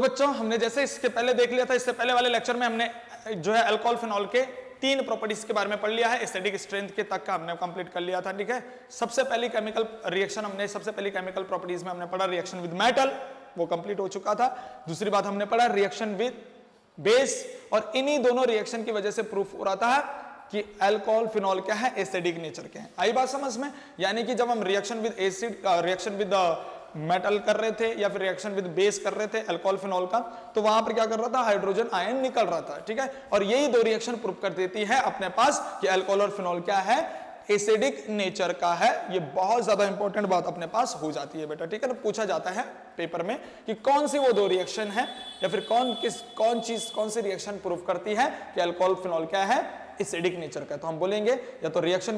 तो बच्चों हमने जैसे इसके पहले देख लिया था, इससे पहले वाले लेक्चर में हमने जो है अल्कोहल फिनॉल के 3 प्रॉपर्टीज के बारे में पढ़ लिया है, एसिडिक स्ट्रेंथ के तक का हमने कंप्लीट कर लिया था, ठीक है। सबसे पहली केमिकल रिएक्शन हमने सबसे पहली केमिकल प्रॉपर्टीज में हमने पढ़ा रिएक्शन विद मेटल, वो कंप्लीट हो चुका था। दूसरी बात हमने पढ़ा रिएक्शन विद बेस, और इन्हीं दोनों रिएक्शन की वजह से प्रूफ हो रहा था कि अल्कोहल फिनॉल क्या है, एसिडिक नेचर के हैं। आई बात समझ में? यानी कि जब हम reaction with acid reaction with metal कर रहे थे या फिर रिएक्शन विद बेस कर रहे थे अल्कोहल फिनॉल का, तो वहां पर क्या कर रहा था, हाइड्रोजन आयन निकल रहा था, ठीक है। और यही दो रिएक्शन प्रूव कर देती है अपने पास कि अल्कोहल और फिनॉल क्या है, एसिडिक नेचर का है। ये बहुत ज्यादा इंपॉर्टेंट बात अपने पास हो जाती है बेटा, ठीक है ना। पूछा जाता है पेपर में कि कौन सी वो दो रिएक्शन है या फिर कौन सी रिएक्शन प्रूव करती है कि अल्कोहल फिनॉल क्या है, एसिडिक नेचर का। तो हम बोलेंगे या तो रिएक्शन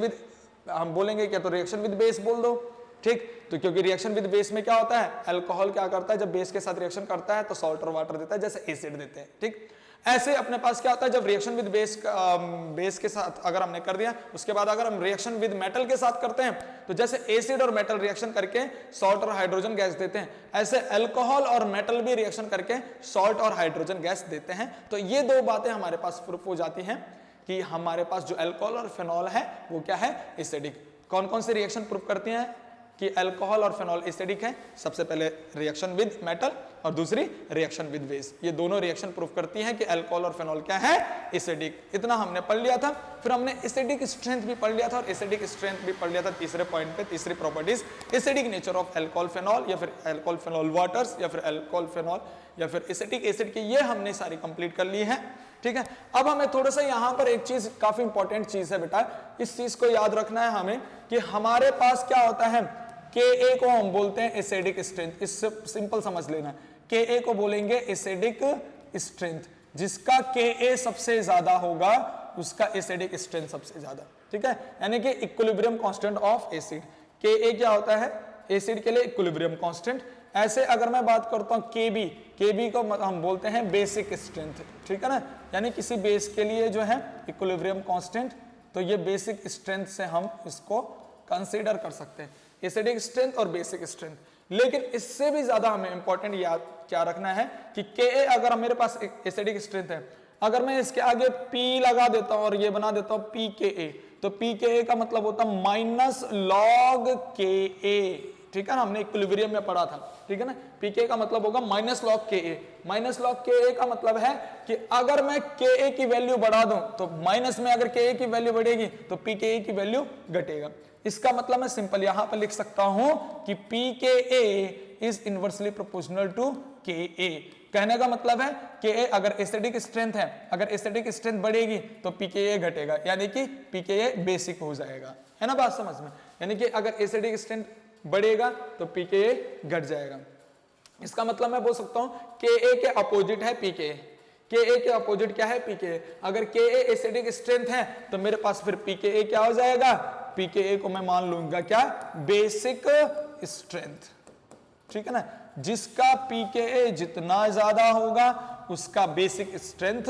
विद बेस बोल दो, ठीक। तो क्योंकि रिएक्शन विद बेस में क्या होता है, अल्कोहल क्या करता है, जब बेस के साथ रिएक्शन करता है तो सॉल्ट और वाटर देता है, जैसे एसिड देते हैं, ठीक। ऐसे अपने पास क्या होता है, जब रिएक्शन विद बेस के साथ अगर हमने कर दिया, उसके बाद अगर हम रिएक्शन विद मेटल के साथ करते हैं, तो जैसे एसिड और मेटल रिएक्शन करके सॉल्ट और हाइड्रोजन गैस देते हैं, ऐसे अल्कोहल और मेटल भी रिएक्शन करके सॉल्ट और हाइड्रोजन गैस देते हैं। तो ये दो बातें हमारे पास प्रूफ हो जाती हैं कि हमारे पास जो अल्कोहल और फिनॉल है वो क्या है, एसिडिक। कौन कौन से रिएक्शन प्रूफ करती हैं कि अल्कोहल और फिनॉल एसिडिक है? सबसे पहले रिएक्शन विद मेटल और दूसरी रिएक्शन विद बेस। ये दोनों रिएक्शन प्रूफ करती हैं कि अल्कोहल और फिनॉल क्या है, एसिडिक। इतना हमने पढ़ लिया था। फिर हमने एसिडिक स्ट्रेंथ भी पढ़ लिया था और एसिडिक स्ट्रेंथ भी पढ़ लिया था तीसरे पॉइंट पे, तीसरी properties, acidic nature of alcohol phenol या फिर अल्कोहल फिनॉल वाटर्स या फिर अल्कोहल फिनॉल या फिर एसिटिक एसिड की, ये हमने सारी कंप्लीट कर ली है, ठीक है। अब हमें थोड़ा सा यहाँ पर एक चीज, काफी इंपॉर्टेंट चीज है बेटा, इस चीज को याद रखना है हमें कि हमारे पास क्या होता है, Ka को हम बोलते हैं एसिडिक स्ट्रेंथ। इससे सिंपल समझ लेना, Ka को बोलेंगे एसिडिक स्ट्रेंथ। जिसका Ka सबसे ज्यादा होगा उसका एसिडिक स्ट्रेंथ सबसे ज्यादा, ठीक है। यानी कि equilibrium constant of acid. Ka क्या होता है, एसिड के लिए इक्विलिब्रियम कांस्टेंट। ऐसे अगर मैं बात करता हूं Kb को हम बोलते हैं बेसिक स्ट्रेंथ, ठीक है ना। यानी किसी बेस के लिए जो है इक्विलिब्रियम कांस्टेंट, तो ये बेसिक स्ट्रेंथ से हम इसको कंसीडर कर सकते हैं, एसिडिक स्ट्रेंथ और बेसिक स्ट्रेंथ। लेकिन इससे भी ज्यादा हमें इंपॉर्टेंट याद क्या रखना है कि Ka अगर मेरे पास एसिडिक स्ट्रेंथ है, अगर मैं इसके आगे P लगा देता हूं और ये बना देता हूं pKa, तो pKa का मतलब होता है माइनस लॉग Ka, ठीक है ना। हमने इक्विलिब्रियम में पढ़ा था, ठीक है ना। pK का मतलब होगा minus log Ka। Minus log Ka का मतलब है कि अगर मैं Ka की वैल्यू बढ़ा दूं तो माइनस में अगर Ka की वैल्यू बढ़ेगी तो pKa की वैल्यू घटेगा। इसका मतलब मैं सिंपल यहां पर लिख सकता हूं कि pKa is inversely proportional to Ka। कहने का मतलब है Ka अगर एसिडिक स्ट्रेंथ है, अगर एसिडिक स्ट्रेंथ बढ़ेगी तो pKa घटेगा, यानी कि pKa बेसिक हो जाएगा, है ना बात समझ में। यानी कि अगर एसिडिक स्ट्रेंथ बढ़ेगा तो pKa घट जाएगा। इसका मतलब मैं बोल सकता हूं Ka के अपोजिट है pKa। Ka के अपोजिट क्या है, pKa। अगर Ka एसिडिक स्ट्रेंथ है तो मेरे पास फिर pKa क्या हो जाएगा, pKa को मैं मान लूंगा क्या, बेसिक स्ट्रेंथ, ठीक है ना। जिसका pKa जितना ज्यादा होगा उसका बेसिक स्ट्रेंथ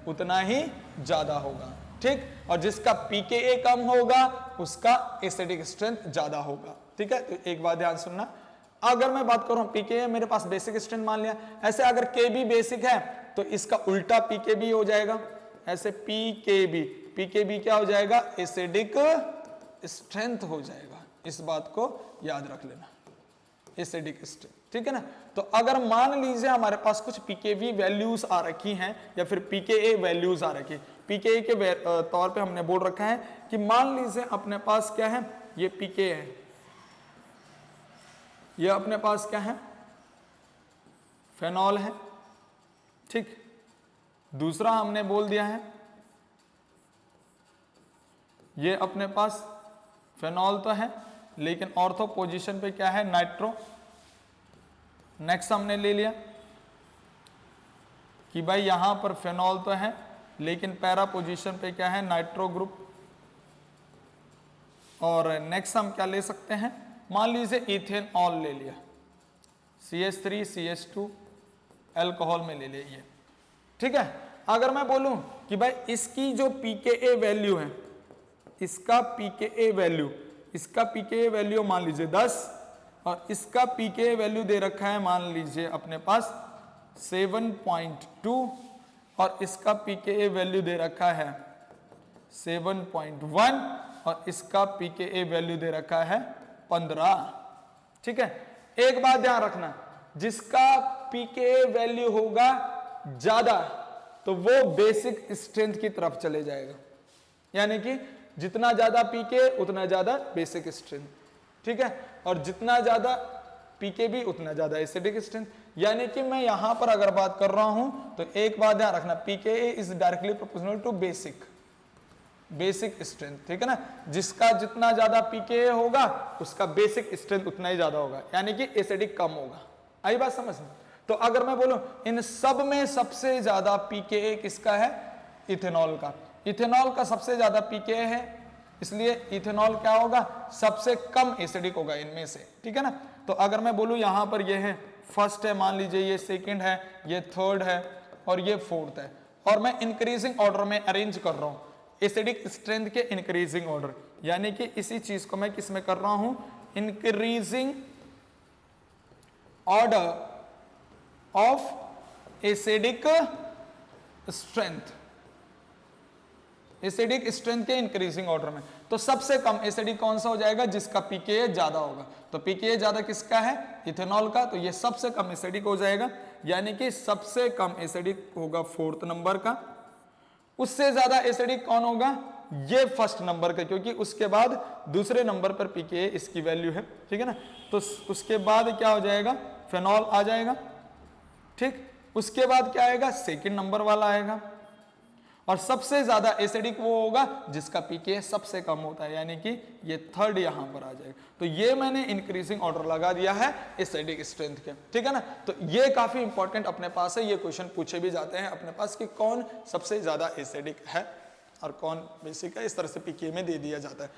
उतना ही ज्यादा होगा, ठीक। और जिसका pKa कम होगा उसका एसिडिक स्ट्रेंथ ज्यादा होगा, ठीक है। तो एक बात ध्यान सुनना, अगर मैं बात करूं pKa मेरे पास बेसिक स्ट्रेंथ मान लिया, ऐसे अगर Kb बेसिक है तो इसका उल्टा pKb हो जाएगा, ऐसे pKb क्या हो जाएगा, एसिडिक स्ट्रेंथ हो जाएगा। इस बात को याद रख लेना, एसिडिक स्ट्रेंथ, ठीक है ना। तो अगर मान लीजिए हमारे पास कुछ pKb वैल्यूज आ रखी हैं या फिर pKa वैल्यूज आ रखी है, pKa के तौर पे हमने बोल रखा है कि मान लीजिए अपने पास क्या है, ये pKa है, ये अपने पास क्या है, फेनॉल है, ठीक। दूसरा हमने बोल दिया है ये अपने पास फेनॉल तो है लेकिन ऑर्थो पोजीशन पे क्या है, नाइट्रो। नेक्स्ट हमने ले लिया कि भाई यहां पर फेनॉल तो है लेकिन पैरा पोजीशन पे क्या है, नाइट्रो ग्रुप। और नेक्स्ट हम क्या ले सकते हैं, मान लीजिए इथेनॉल ले लिया, CH3 CH2 अल्कोहल में ले लिया ये, ठीक है। अगर मैं बोलूं कि भाई इसकी जो pKa वैल्यू है, इसका pKa वैल्यू मान लीजिए 10 और इसका pKa वैल्यू दे रखा है मान लीजिए अपने पास 7.2 और इसका pKa वैल्यू दे रखा है 7.1 और इसका pKa वैल्यू दे रखा है 15। ठीक है, एक बात ध्यान रखना, जिसका pKa वैल्यू होगा ज्यादा तो वो बेसिक स्ट्रेंथ की तरफ चले जाएगा, यानी कि जितना ज्यादा pKa उतना ज्यादा बेसिक स्ट्रेंथ। ठीक है, और जितना ज्यादा pKb उतना ज्यादा एसिडिक स्ट्रेंथ। यानी कि मैं यहां पर अगर बात कर रहा हूं तो एक बात ध्यान रखना, pKa is directly proportional to basic strength. ठीक है ना, जिसका जितना ज्यादा pKa होगा उसका बेसिक स्ट्रेंथ उतना ही ज्यादा होगा, यानी कि एसिडिक कम होगा। आई बात समझ में? तो अगर मैं बोलूं इन सब में सबसे ज्यादा pKa किसका है? इथेनॉल का। इथेनॉल का सबसे ज्यादा pKa है, इसलिए इथेनॉल क्या होगा? सबसे कम एसिडिक होगा इनमें से। ठीक है ना, तो अगर मैं बोलूं यहां पर ये है फर्स्ट है, मान लीजिए ये सेकंड है, ये थर्ड है और ये फोर्थ है, और मैं इंक्रीजिंग ऑर्डर में अरेंज कर रहा हूं, एसिडिक स्ट्रेंथ के इंक्रीजिंग ऑर्डर, यानी कि इसी चीज को मैं किस में कर रहा हूं? Increasing order of acidic strength, acidic strength के इंक्रीजिंग ऑर्डर में। तो सबसे कम एसिडिक कौन सा हो जाएगा? जिसका pKa ज्यादा होगा। तो pKa ज्यादा किसका है? इथेनॉल का। तो ये सबसे कम एसिडिक हो जाएगा, यानी कि सबसे कम एसिडिक होगा फोर्थ नंबर का। उससे ज्यादा एसिडिक कौन होगा? ये फर्स्ट नंबर का, क्योंकि उसके बाद दूसरे नंबर पर pKa इसकी वैल्यू है। ठीक है ना, तो उसके बाद क्या हो जाएगा? फेनॉल आ जाएगा। ठीक, उसके बाद क्या आएगा? सेकंड नंबर वाला आएगा, और सबसे ज्यादा एसिडिक वो होगा जिसका pKa सबसे कम होता है, यानी कि ये थर्ड यहां पर आ जाएगा। तो ये मैंने इंक्रीजिंग ऑर्डर लगा दिया है एसिडिक स्ट्रेंथ के। ठीक है ना, तो ये काफी इंपॉर्टेंट अपने पास है, ये क्वेश्चन पूछे भी जाते हैं अपने पास कि कौन सबसे ज्यादा एसिडिक है और कौन बेसिक है, इस तरह से pKa में दे दिया जाता है।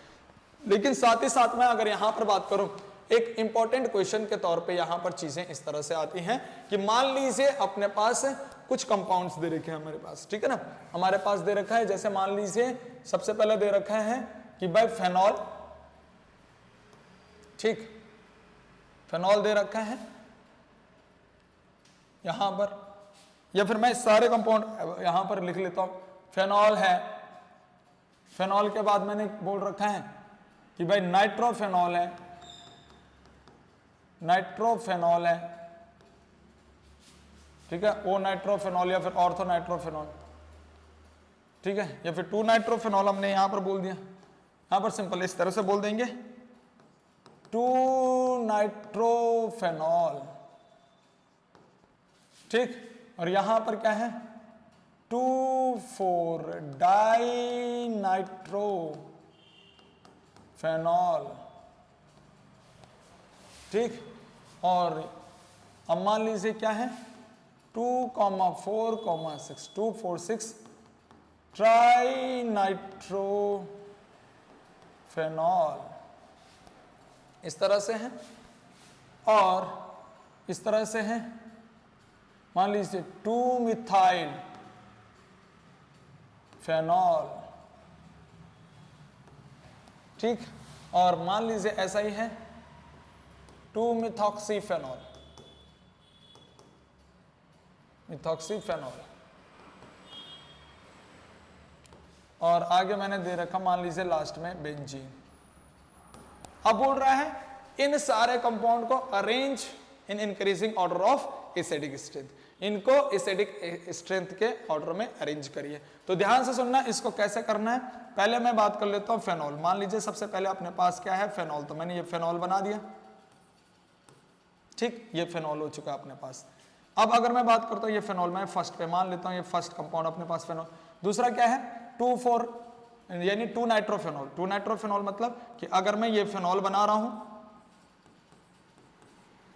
लेकिन साथ ही साथ में अगर यहां पर बात करूं, एक इंपॉर्टेंट क्वेश्चन के तौर पे यहां पर चीजें इस तरह से आती हैं कि मान लीजिए अपने पास कुछ कंपाउंड्स दे रखे हैं हमारे पास। ठीक है ना, हमारे पास दे रखा है, जैसे मान लीजिए सबसे पहले दे रखा है कि भाई फेनॉल। ठीक, फेनॉल दे रखा है यहां पर, या फिर मैं सारे कंपाउंड यहां पर लिख लेता हूं। फेनॉल है, फेनॉल के बाद मैंने बोल रखा है कि भाई नाइट्रोफेनॉल है, नाइट्रोफेनॉल है। ठीक है, ओ नाइट्रोफेनॉल या फिर ऑर्थो नाइट्रोफेनॉल। ठीक है, या फिर 2 नाइट्रोफेनॉल हमने यहां पर बोल दिया। यहां पर सिंपल इस तरह से बोल देंगे 2 नाइट्रोफेनॉल। ठीक, और यहां पर क्या है? 2,4 डाई नाइट्रोफेनॉल। ठीक, और अब मान लीजिए क्या है? 2,4,6 2,4,6 ट्राई नाइट्रोफेनॉल, इस तरह से है। और इस तरह से है, मान लीजिए 2 मिथाइल फेनॉल। ठीक, और मान लीजिए ऐसा ही है 2 मिथॉक्सीफेनॉल, मिथॉक्सीफेनॉल। और आगे मैंने दे रखा मान लीजिए लास्ट में बेंजीन। अब बोल रहा है इन सारे कंपाउंड को arrange in increasing order of acidic strength, इनको एसिडिक स्ट्रेंथ के ऑर्डर में अरेंज करिए। तो ध्यान से सुनना, इसको कैसे करना है। पहले मैं बात कर लेता हूं फेनॉल। मान लीजिए सबसे पहले अपने पास क्या है? फेनॉल। तो मैंने ये फेनॉल बना दिया। ठीक, ये फेनॉल हो चुका अपने पास। अब अगर मैं बात करता हूं ये फेनॉल, मैं फर्स्ट पे मान लेता हूं ये फर्स्ट कंपाउंड अपने पास फेनॉल। दूसरा क्या है? 2,4 यानी 2 नाइट्रोफेनॉल। 2 नाइट्रोफेनॉल मतलब कि अगर मैं ये फेनॉल बना रहा हूं,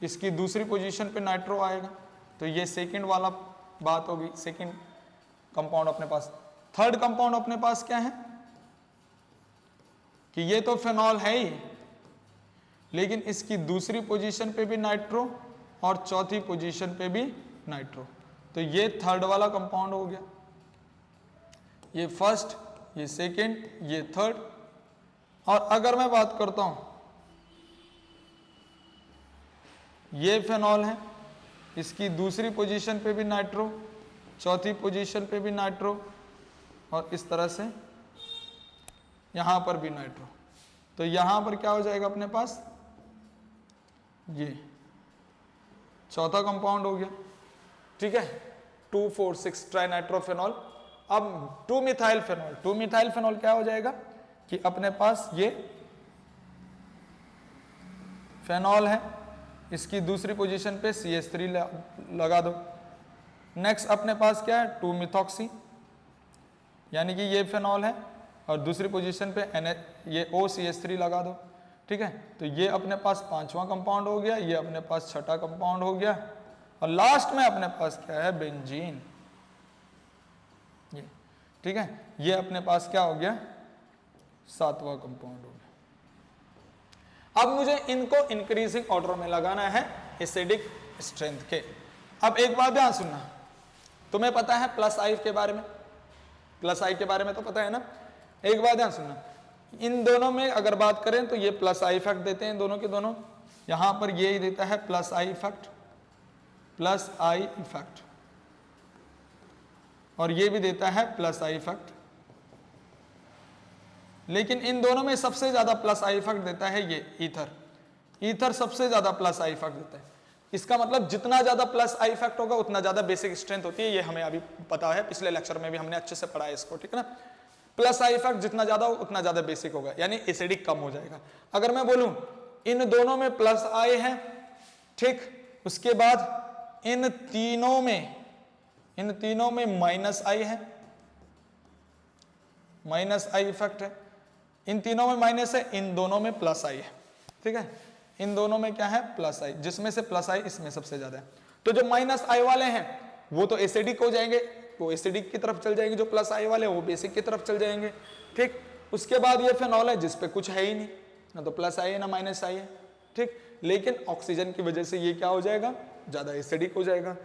इसकी दूसरी पोजीशन पे नाइट्रो आएगा, तो ये सेकंड वाला बात होगी, सेकंड कंपाउंड अपने पास। थर्ड कंपाउंड अपने पास क्या है कि ये तो फेनॉल है ही, लेकिन इसकी दूसरी पोजीशन पे भी नाइट्रो और चौथी पोजीशन पे भी नाइट्रो, तो ये थर्ड वाला कंपाउंड हो गया। ये फर्स्ट, ये सेकंड, ये थर्ड। और अगर मैं बात करता हूं ये फेनॉल है, इसकी दूसरी पोजीशन पे भी नाइट्रो, चौथी पोजीशन पे भी नाइट्रो, और इस तरह से यहां पर भी नाइट्रो। तो यहां पर क्या हो जाएगा अपने पास, ये चौथा कंपाउंड हो गया, ठीक है, 2,4,6 ट्राइनाइट्रोफेनॉल। अब 2-मिथाइल फेनॉल, 2-मिथाइल फेनॉल क्या हो जाएगा कि अपने पास ये फेनॉल है, इसकी दूसरी पोजीशन पे CH3 लगा दो। नेक्स्ट अपने पास क्या है, 2-मिथॉक्सी, यानी कि ये फेनॉल है, और दूसरी पोजीशन पे ये OCH3 लगा दो, ठीक है। तो ये अपने पास 5वां कंपाउंड हो गया, ये अपने पास 6ठा कंपाउंड हो गया, और लास्ट में अपने पास क्या है, बेंजीन, ये, ठीक है। ये अपने पास क्या हो गया, 7वां कंपाउंड हो गया। अब मुझे इनको इंक्रीजिंग ऑर्डर में लगाना है एसिडिक स्ट्रेंथ के। अब एक बात ध्यान सुनना, तुम्हें पता है प्लस आई के बारे में, प्लस आई के बारे में तो पता है ना। एक बात ध्यान सुनना, इन दोनों में अगर बात करें तो ये प्लस आई इफेक्ट देते हैं दोनों के दोनों, यहां पर ये ही देता है plus I effect, plus I effect, और ये भी देता है प्लस आई इफेक्ट। लेकिन इन दोनों में सबसे ज्यादा प्लस आई इफेक्ट देता है ये ईथर, ईथर सबसे ज्यादा प्लस आई इफेक्ट देता है। इसका मतलब जितना ज्यादा प्लस आई इफेक्ट होगा उतना ज्यादा बेसिक स्ट्रेंथ होती है, ये हमें अभी पता है, पिछले लेक्चर में भी हमने अच्छे से पढ़ा है इसको, ठीक है ना। प्लस आई इफेक्ट जितना ज्यादा हो उतना ज्यादा बेसिक होगा, यानी एसिडिक कम हो जाएगा। अगर मैं बोलूं इन दोनों में प्लस आई है, ठीक, उसके बाद इन तीनों में माइनस आई है, माइनस आई इफेक्ट है, इन तीनों में माइनस है, इन दोनों में प्लस आई है, ठीक है। इन दोनों में क्या है, प्लस आई, जिसमें से प्लस आई इसमें सबसे ज्यादा है। तो जो माइनस आई वाले हैं वो तो एसिडिक हो जाएंगे, वो एसिडिक की तरफ चल जाएंगे, जो प्लस आई वाले वो बेसिक की तरफ चल जाएंगे, ठीक। उसके बाद ये फेनॉल है जिसपे कुछ है ही नहीं, ना तो प्लस आई है ना माइनस आई है, ठीक। लेकिन ऑक्सीजन की वजह से ये क्या हो जाएगा, ज्यादा एसिडिक हो जाएगा,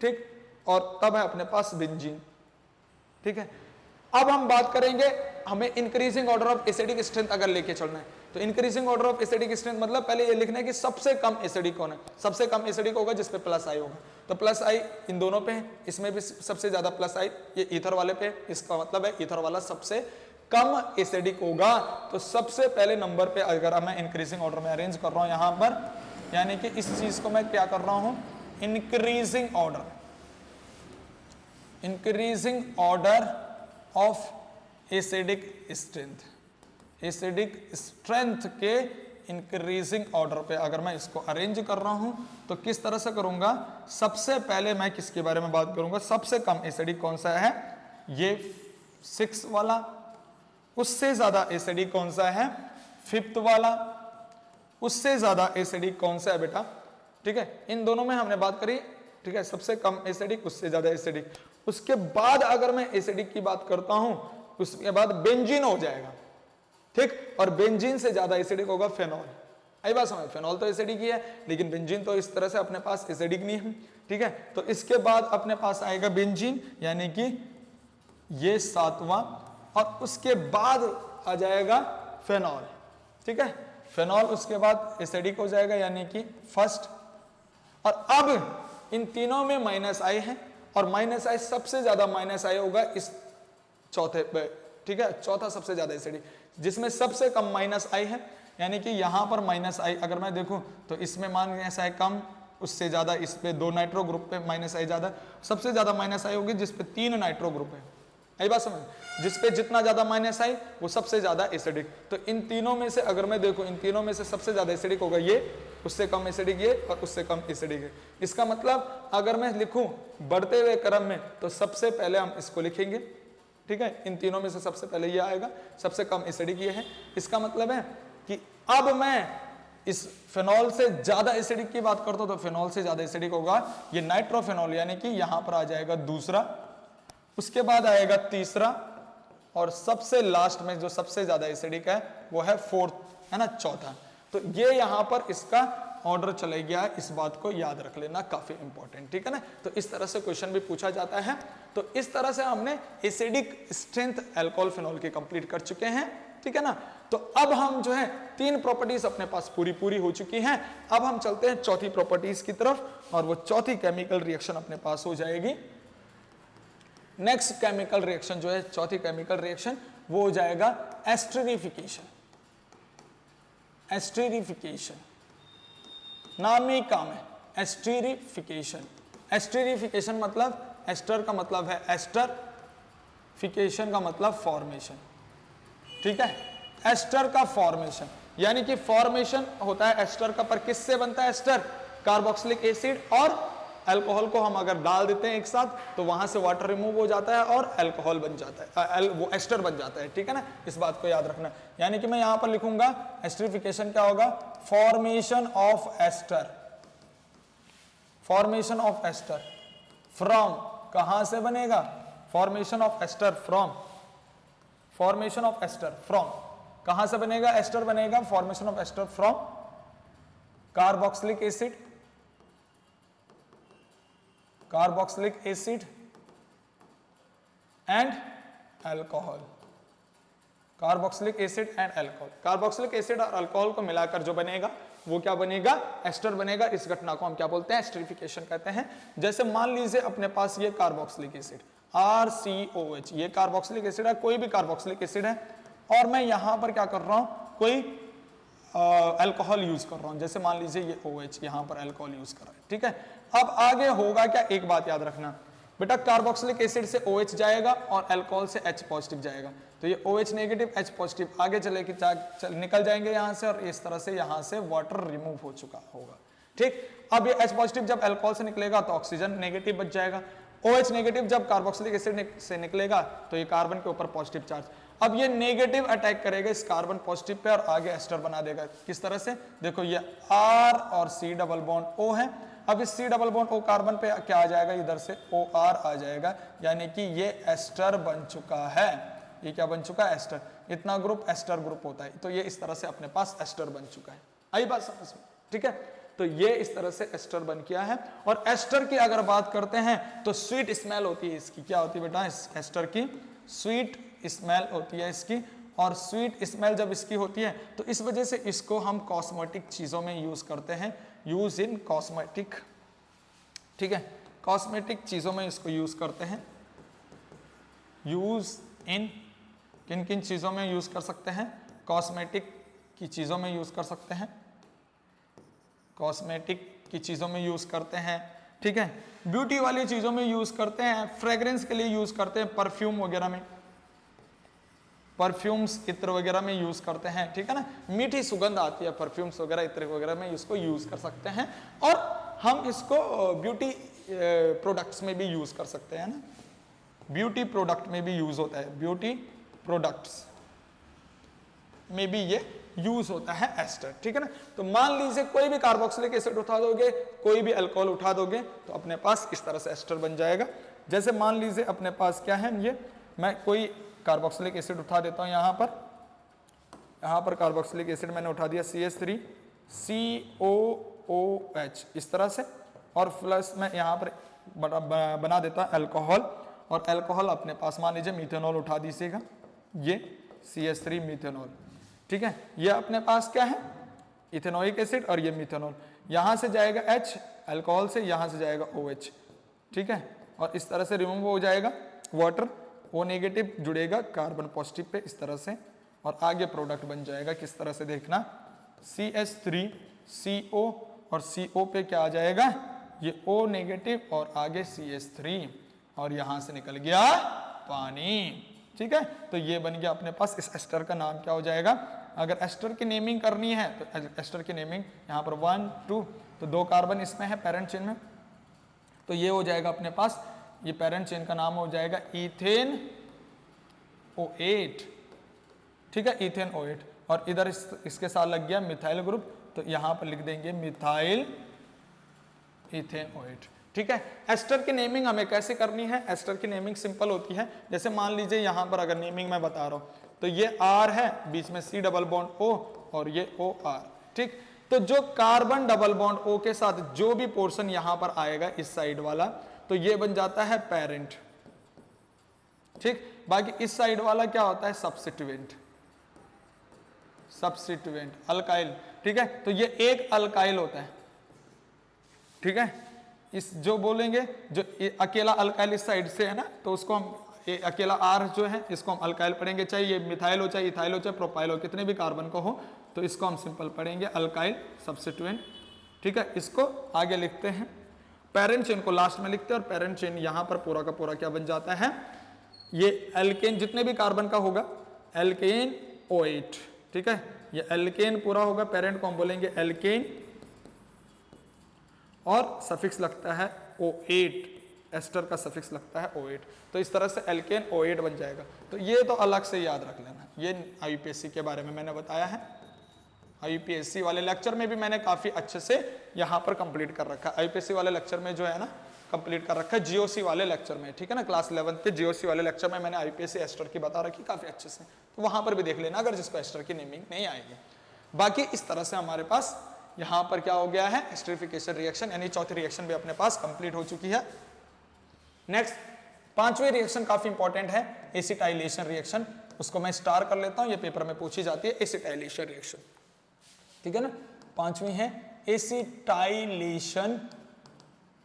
ठीक। और तब है अपने पास बेंजीन, ठीक है। अब हम बात करेंगे, हमें increasing order of acidic strength अगर लेके चलना है तो increasing order of acidic strength मतलब पहले ये लिखना है कि सबसे कम एसिडिक कौन है, सबसे कम एसिडिक होगा जिसपे प्लस आई होगा। तो प्लस आई इन दोनों पे है, इसमें भी सबसे ज्यादा प्लस आई ये ईथर वाले पे, इसका मतलब है ईथर वाला सबसे कम एसिडिक होगा। तो सबसे पहले नंबर पे अगर मैं इंक्रीजिंग ऑर्डर में अरेंज कर रहा हूं यहां पर, यानी कि इस चीज को मैं क्या कर रहा हूं, increasing order, increasing order of acidic strength, acidic strength के इंक्रीजिंग ऑर्डर पे अगर मैं इसको अरेंज कर रहा हूं तो किस तरह से करूंगा, सबसे पहले मैं किसके बारे में बात करूंगा, सबसे कम एसिडिक कौन सा है, ये 6 वाला, उससे ज्यादा एसिडिक कौन सा है, 5th वाला, उससे ज्यादा एसिडिक कौन सा है बेटा, ठीक है। इन दोनों में हमने बात करी, ठीक है, सबसे कम एसिडिक उससे ज्यादा एसिडिक। उसके बाद अगर मैं एसिडिक की बात करता हूं उसके बाद बेंजीन हो जाएगा, ठीक, और बेंजीन से ज्यादा एसिडिक होगा फेनॉल। आई बात समझ, फेनॉल तो एसिडिक ही है लेकिन बेंजीन तो इस तरह से अपने पास एसिडिक नहीं है, ठीक है। तो इसके बाद अपने पास आएगा बेंजीन, यानी कि ये 7वां, और उसके बाद आ जाएगा फेनॉल, ठीक है। फेनॉल उसके बाद एसिडिक हो जाएगा यानी कि फर्स्ट। और अब इन तीनों में माइनस आई है, और माइनस आई सबसे ज्यादा माइनस आई होगा इस चौथे पे, ठीक है, चौथा सबसे ज्यादा एसिडिक, जिसमें सबसे कम माइनस आई है, यानी कि यहां पर माइनस आई अगर मैं देखूं तो इसमें माइनस आई कम, उससे ज्यादा इस पे 2 नाइट्रो ग्रुप पे माइनस आई ज्यादा, सबसे ज्यादा माइनस आई होगी जिसपे 3 नाइट्रो ग्रुप है। आई बात समझ, जिसपे जितना ज्यादा माइनस आई वो सबसे ज्यादा एसिडिक। तो इन तीनों में से अगर मैं देखूं, इन तीनों में से सबसे ज्यादा एसिडिक होगा ये, उससे कम एसिडिक ये, और उससे कम एसिडिक है। इसका मतलब अगर मैं लिखूं बढ़ते हुए क्रम में तो सबसे पहले हम इसको लिखेंगे, ठीक है, इन तीनों में से सबसे पहले ये आएगा, सबसे कम एसिडिक ये है। इसका मतलब है कि अब मैं इस फेनॉल से ज्यादा एसिडिक की बात करता हूं तो फेनॉल से ज्यादा एसिडिक होगा ये नाइट्रोफेनॉल, यानी कि यहां पर आ जाएगा दूसरा, उसके बाद आएगा तीसरा, और सबसे लास्ट में जो सबसे ज्यादा एसिडिक है वो है 4th, है ना, चौथा। तो ये यहां पर इसका ऑर्डर चले गया, इस बात को याद रख लेना, काफी इंपॉर्टेंट, ठीक है ना। तो इस तरह से क्वेश्चन भी पूछा जाता है। तो इस तरह से हमने एसिडिक स्ट्रेंथ अल्कोहल फेनॉल की कंप्लीट कर चुके हैं। ठीक है ना। तो अब हम जो है 3 प्रॉपर्टीज अपने पास पूरी हो चुकी हैं। अब हम चलते हैं चौथी प्रॉपर्टीज की तरफ और वो चौथी केमिकल रिएक्शन अपने पास हो जाएगी। नेक्स्ट केमिकल रिएक्शन जो है, चौथी केमिकल रिएक्शन, वो हो जाएगा एस्टरिफिकेशन। एस्टरिफिकेशन नाम ही काम है, एस्टरिफिकेशन। एस्टरिफिकेशन मतलब एस्टर का मतलब है एस्टर, फिकेशन का मतलब फॉर्मेशन, ठीक है। एस्टर का फॉर्मेशन यानी कि फॉर्मेशन होता है एस्टर का, पर किससे बनता है एस्टर? कार्बोक्सिलिक एसिड और अल्कोहल को हम अगर डाल देते हैं एक साथ तो वहां से वाटर रिमूव हो जाता है और अल्कोहल बन जाता है, वो एस्टर बन जाता है, ठीक है ना। इस बात को याद रखना। यानी कि मैं यहां पर लिखूंगा एस्टरिफिकेशन क्या होगा? Formation of ester. Formation of ester from, कहां से बनेगा? Formation of ester from, formation of ester from, कहां से बनेगा? एस्टर बनेगा formation of ester from carboxylic acid, carboxylic acid and alcohol. Carboxylic acid and alcohol, carboxylic acid और alcohol को मिलाकर जो बनेगा वो क्या बनेगा? एस्टर बनेगा। इस घटना को हम क्या बोलते हैं? एस्टरिफिकेशन कहते हैं। जैसे मान लीजिए अपने पास ये कार्बोक्सिलिक एसिड RCOH, ये कार्बोक्सिलिक एसिड है, कोई भी कार्बोक्सिलिक एसिड है, और मैं यहां पर क्या कर रहा हूं? कोई अल्कोहल यूज कर रहा हूं। जैसे मान लीजिए ये OH, यहां पर अल्कोहल यूज कर रहा है, ठीक है। अब आगे होगा क्या? एक बात याद रखना बेटा, कार्बोक्सिलिक एसिड से OH जाएगा और अल्कोहल से H पॉजिटिव जाएगा, तो ये OH नेगेटिव H पॉजिटिव आगे चले कि निकल जाएंगे यहां से, और इस तरह से यहां से वाटर रिमूव हो चुका होगा, ठीक। अब ये H पॉजिटिव जब अल्कोहल से निकलेगा तो ऑक्सीजन नेगेटिव बच जाएगा। OH नेगेटिव जब कार्बोक्सिलिक एसिड से निकलेगा तो ये कार्बन के ऊपर पॉजिटिव चार्ज। अब ये नेगेटिव अटैक करेगा इस कार्बन पॉजिटिव पे और आगे एस्टर बना देगा। किस तरह से? देखो ये R और C डबल बॉन्ड O है। अब इस C double bond O carbon पे क्या आ जाएगा? इधर से OR आ जाएगा, यानी कि ये एस्टर बन चुका है। ये क्या बन चुका है? एस्टर। इतना ग्रुप एस्टर ग्रुप होता है। तो ये इस तरह से अपने पास एस्टर बन चुका है। आई बात समझ में? ठीक है, तो ये इस तरह से एस्टर बन किया है। और एस्टर की अगर बात करते हैं तो स्वीट स्मेल होती है इसकी। क्या होती है बेटा? एस्टर की स्वीट स्मेल होती है इसकी। और स्वीट स्मेल जब इसकी होती है तो इस वजह से इसको हम कॉस्मेटिक चीजों में यूज करते हैं। यूज इन कॉस्मेटिक, ठीक है, कॉस्मेटिक चीजों में इसको यूज करते हैं। यूज इन किन किन चीजों में यूज कर सकते हैं? कॉस्मेटिक की चीजों में यूज कर सकते हैं, कॉस्मेटिक की चीजों में यूज करते हैं, ठीक है। ब्यूटी वाली चीजों में यूज करते हैं, फ्रेग्रेंस के लिए यूज करते हैं, परफ्यूम वगैरह में, परफ्यूम्स इत्र वगैरह में यूज करते हैं, ठीक है ना। मीठी सुगंध आती है परफ्यूम्स वगैरह इत्र वगैरह में, इसको यूज कर सकते हैं। और हम इसको ब्यूटी प्रोडक्ट्स में भी यूज कर सकते हैं ना, ब्यूटी प्रोडक्ट में भी यूज होता है, ब्यूटी प्रोडक्ट्स में भी ये यूज होता है एस्टर, ठीक है ना। तो मान लीजिए कोई भी कार्बोक्सिलिक एसिड उठा दोगे, कोई भी अल्कोहल उठा दोगे तो अपने पास इस तरह से एस्टर बन जाएगा। जैसे मान लीजिए अपने पास क्या है, ये मैं कोई कार्बोक्सिलिक एसिड उठा देता हूं, यहां पर कार्बोक्सिलिक एसिड मैंने उठा दिया CH3COOH इस तरह से, और प्लस मैं यहां पर बना देता अल्कोहल, और अल्कोहल अपने पास मान लीजिए मिथेनॉल उठा दीजिएगा, ये CH3 मिथेनॉल, ठीक है। ये अपने पास क्या है? इथेनोइक एसिड, और ये मिथेनॉल। यहां से जाएगा H अल्कोहल से, यहां से जाएगा OH, ठीक है, और इस तरह से रिमूव हो जाएगा वाटर, O नेगेटिव जुड़ेगा कार्बन पॉजिटिव पे इस तरह से, और आगे प्रोडक्ट बन जाएगा। किस तरह से देखना, CH3CO, और CO पे क्या आ जाएगा? ये O नेगेटिव और आगे CH3, और यहां से निकल गया पानी, ठीक है। तो ये बन गया अपने पास। इस एस्टर का नाम क्या हो जाएगा? अगर एस्टर की नेमिंग करनी है तो एस्टर की नेमिंग यहाँ पर 1 2, तो 2 कार्बन इसमें है पेरेंट चेन में, तो ये हो जाएगा अपने पास, ये पेरेंट चेन का नाम हो जाएगा इथेन O8, ठीक है, इथेन O8। और इधर इसके साथ लग गया मिथाइल ग्रुप, तो यहां पर लिख देंगे मिथाइल इथेन O8, ठीक है। एस्टर की नेमिंग हमें कैसे करनी है? एस्टर की नेमिंग सिंपल होती है। जैसे मान लीजिए यहां पर अगर नेमिंग मैं बता रहा हूं तो ये R है, बीच में C डबल बॉन्ड O और ये OR, ठीक। तो जो कार्बन डबल बॉन्ड O के साथ जो भी पोर्शन यहां पर आएगा इस साइड वाला, तो ये बन जाता है पेरेंट, ठीक। बाकी इस साइड वाला क्या होता है? सब्स्टिट्यूएंट, सब्स्टिट्यूएंट अल्काइल, ठीक है। तो ये एक अल्काइल होता है, ठीक है। इस जो बोलेंगे जो अकेला अल्काइल इस साइड से है ना, तो उसको हम अकेला R जो है इसको हम अल्काइल पढ़ेंगे, चाहे ये मिथाइल हो, चाहे इथाइल हो, चाहे प्रोपाइल हो, कितने भी कार्बन को हो, तो इसको हम सिंपल पढ़ेंगे अल्काइल सब्स्टिट्यूएंट, ठीक है। इसको आगे लिखते हैं, पेरेंट चेन को लास्ट में लिखते हैं, और पेरेंट चेन यहां पर पूरा का पूरा क्या बन जाता है, ये एल्केन जितने भी कार्बन का होगा एल्केन O8, ठीक है। ये एल्केन पूरा होगा, पेरेंट को हम बोलेंगे एल्केन, और सफिक्स लगता है O8, एस्टर का सफिक्स लगता है O8, तो इस तरह से एल्केन O8 बन जाएगा। तो ये तो अलग से याद रख लेना, ये यूपीएससी के बारे में मैंने बताया है, यूपीएससी वाले लेक्चर में भी मैंने काफी अच्छे से यहाँ पर कंप्लीट कर रखा है, यूपीएससी वाले लेक्चर में जो है ना कंप्लीट कर रखा है, जीओसी वाले लेक्चर में, ठीक है ना। क्लास 11 के जीओसी वाले लेक्चर में मैंने यूपीएससी एस्टर की बता रखी काफी अच्छे से, तो वहां पर भी देख लेना अगर जिसको एस्टर की नेमिंग नहीं आएगी। बाकी इस तरह से हमारे पास यहाँ पर क्या हो गया है, एस्टरिफिकेशन रिएक्शन, यानी चौथी रिएक्शन भी अपने पास कंप्लीट हो चुकी है। नेक्स्ट पांचवी रिएक्शन काफी इंपॉर्टेंट है, एसिटाइलेशन रिएक्शन, उसको मैं स्टार कर लेता हूं, ये पेपर में पूछी जाती है एसिटाइलेशन रिएक्शन, ठीक है ना। पांचवी है एसिटाइलेशन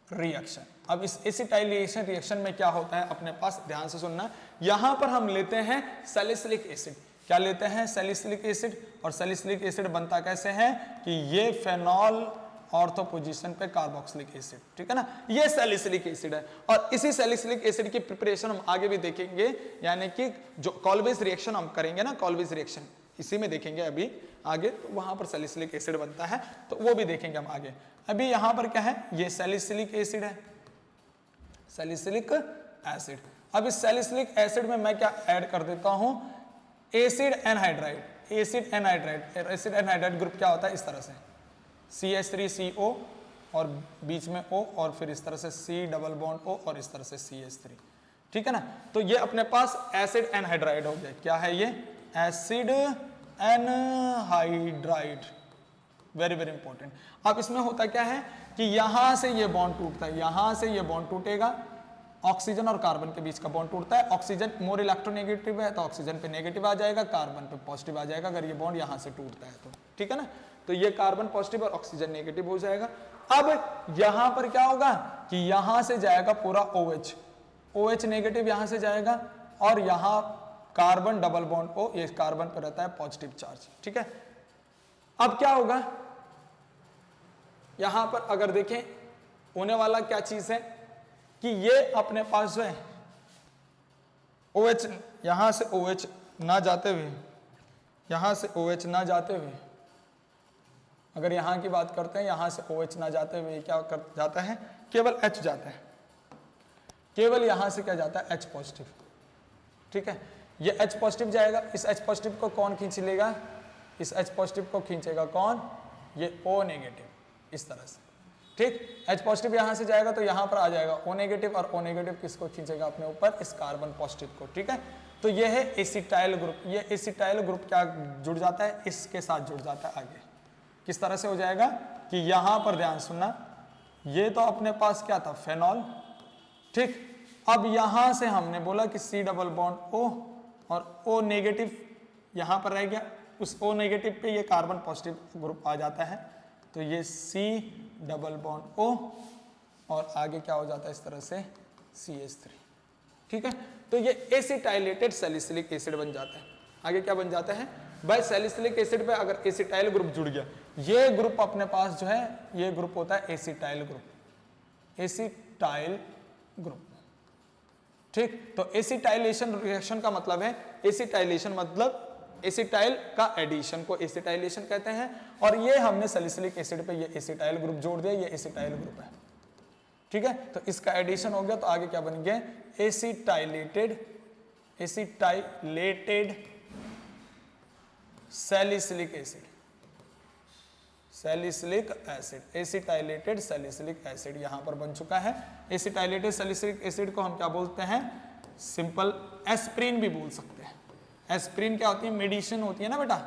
रिएक्शन। अब इस एसिटाइलेशन रिएक्शन में क्या होता है अपने पास, ध्यान से सुनना, यहां पर हम लेते हैं सैलिसिलिक एसिड, क्या लेते हैं, सैलिसिलिक एसिड, और सैलिसिलिक एसिड बनता कैसे है कि ये फेनॉल ऑर्थो पोजीशन पे कार्बोक्सिलिक एसिड, ठीक है ना, ये सैलिसिलिक एसिड है। और इसी सैलिसिलिक एसिड की प्रिपरेशन हम आगे भी देखेंगे, यानी कि जो कॉल्वेज रिएक्शन हम करेंगे ना, कॉल्वेज रिएक्शन इसी में देखेंगे अभी आगे, तो वहां पर सैलिसिलिक एसिड बनता है, तो वो भी देखेंगे हम आगे। अभी यहां पर क्या है, ये सैलिसिलिक एसिड है, सैलिसिलिक एसिड। अब इस सैलिसिलिक एसिड में मैं क्या ऐड कर देता हूं, acid anhydride, acid anhydride, acid anhydride group क्या होता है इस तरह से, CH3CO और बीच में O, और फिर इस तरह से C डबल बॉन्ड O, और इस तरह से CH3, ठीक है ना। तो ये अपने पास एसिड एनहाइड्राइड हो गया, क्या है ये, acid anhydride, very very important. अब इसमें होता क्या है कि यहां से ये बॉन्ड टूटता है, यहां से ये बॉन्ड टूटेगा, ऑक्सीजन और कार्बन के बीच का बॉन्ड टूटता है, ऑक्सीजन मोर इलेक्ट्रोनेगेटिव है तो ऑक्सीजन पे नेगेटिव आ जाएगा, कार्बन पे पॉजिटिव आ जाएगा अगर ये बॉन्ड यहां से टूटता है तो, ठीक है ना। तो ये कार्बन पॉजिटिव और ऑक्सीजन नेगेटिव हो जाएगा। अब यहां पर क्या होगा कि यहां से जाएगा पूरा OH, OH नेगेटिव यहां से जाएगा, और यहां कार्बन डबल बॉन्ड O, ये कार्बन पर रहता है पॉजिटिव चार्ज, ठीक है। अब क्या होगा, यहां पर अगर देखें होने वाला क्या चीज है कि ये अपने पास जो है OH, यहां से OH ना जाते हुए, यहां से OH ना जाते हुए, अगर यहां की बात करते हैं, यहां से OH ना जाते हुए क्या कर जाता है, केवल H जाता है, केवल यहां से क्या जाता है, H पॉजिटिव, ठीक है। ये H पॉजिटिव जाएगा, इस H पॉजिटिव को कौन खींच लेगा, इस H पॉजिटिव को खींचेगा कौन, ये O नेगेटिव, इस तरह से, ठीक। H पॉजिटिव यहां से जाएगा तो यहां पर आ जाएगा O नेगेटिव, और O नेगेटिव किसको खींचेगा अपने ऊपर, इस कार्बन पॉजिटिव को, ठीक है। तो ये है एसिटाइल ग्रुप, ये एसिटाइल ग्रुप क्या जुड़ जाता है, इसके साथ जुड़ जाता है। आगे किस तरह से हो जाएगा कि यहां पर ध्यान सुनना, ये तो अपने पास क्या था, फेनॉल, ठीक। अब यहां से हमने बोला कि C डबल बॉन्ड O, और O नेगेटिव यहां पर रह गया, उस O नेगेटिव पे ये कार्बन पॉजिटिव ग्रुप आ जाता है, तो ये C डबल बॉन्ड O, और आगे क्या हो जाता है इस तरह से CH3, ठीक है। तो ये एसिटाइलेटेड सैलिसिलिक एसिड बन जाता है। आगे क्या बन जाता है भाई, सैलिसिलिक एसिड पे अगर एसिटाइल ग्रुप जुड़ गया, ये ग्रुप अपने पास जो है, ये ग्रुप होता है एसिटाइल ग्रुप, एसिटाइल ग्रुप, ठीक। तो एसिटाइलेशन रिएक्शन का मतलब है, एसिटाइलेशन मतलब एसिटाइल का एडिशन को एसिटाइलेशन कहते हैं, और ये हमने सैलिसिलिक एसिड पे ये एसिटाइल ग्रुप जोड़ दिया, ये एसिटाइल ग्रुप है, ठीक है। तो इसका एडिशन हो गया, तो आगे क्या बन गया, acetylated, acetylated salicylic acid, salicylic acid, acetylated salicylic acid यहां पर बन चुका है। एसिटाइलेटेड सैलिसिलिक एसिड को हम क्या बोलते हैं, सिंपल एस्प्रिन भी बोल सकते हैं। एस्प्रिन क्या होती है, मेडिसिन होती है ना बेटा,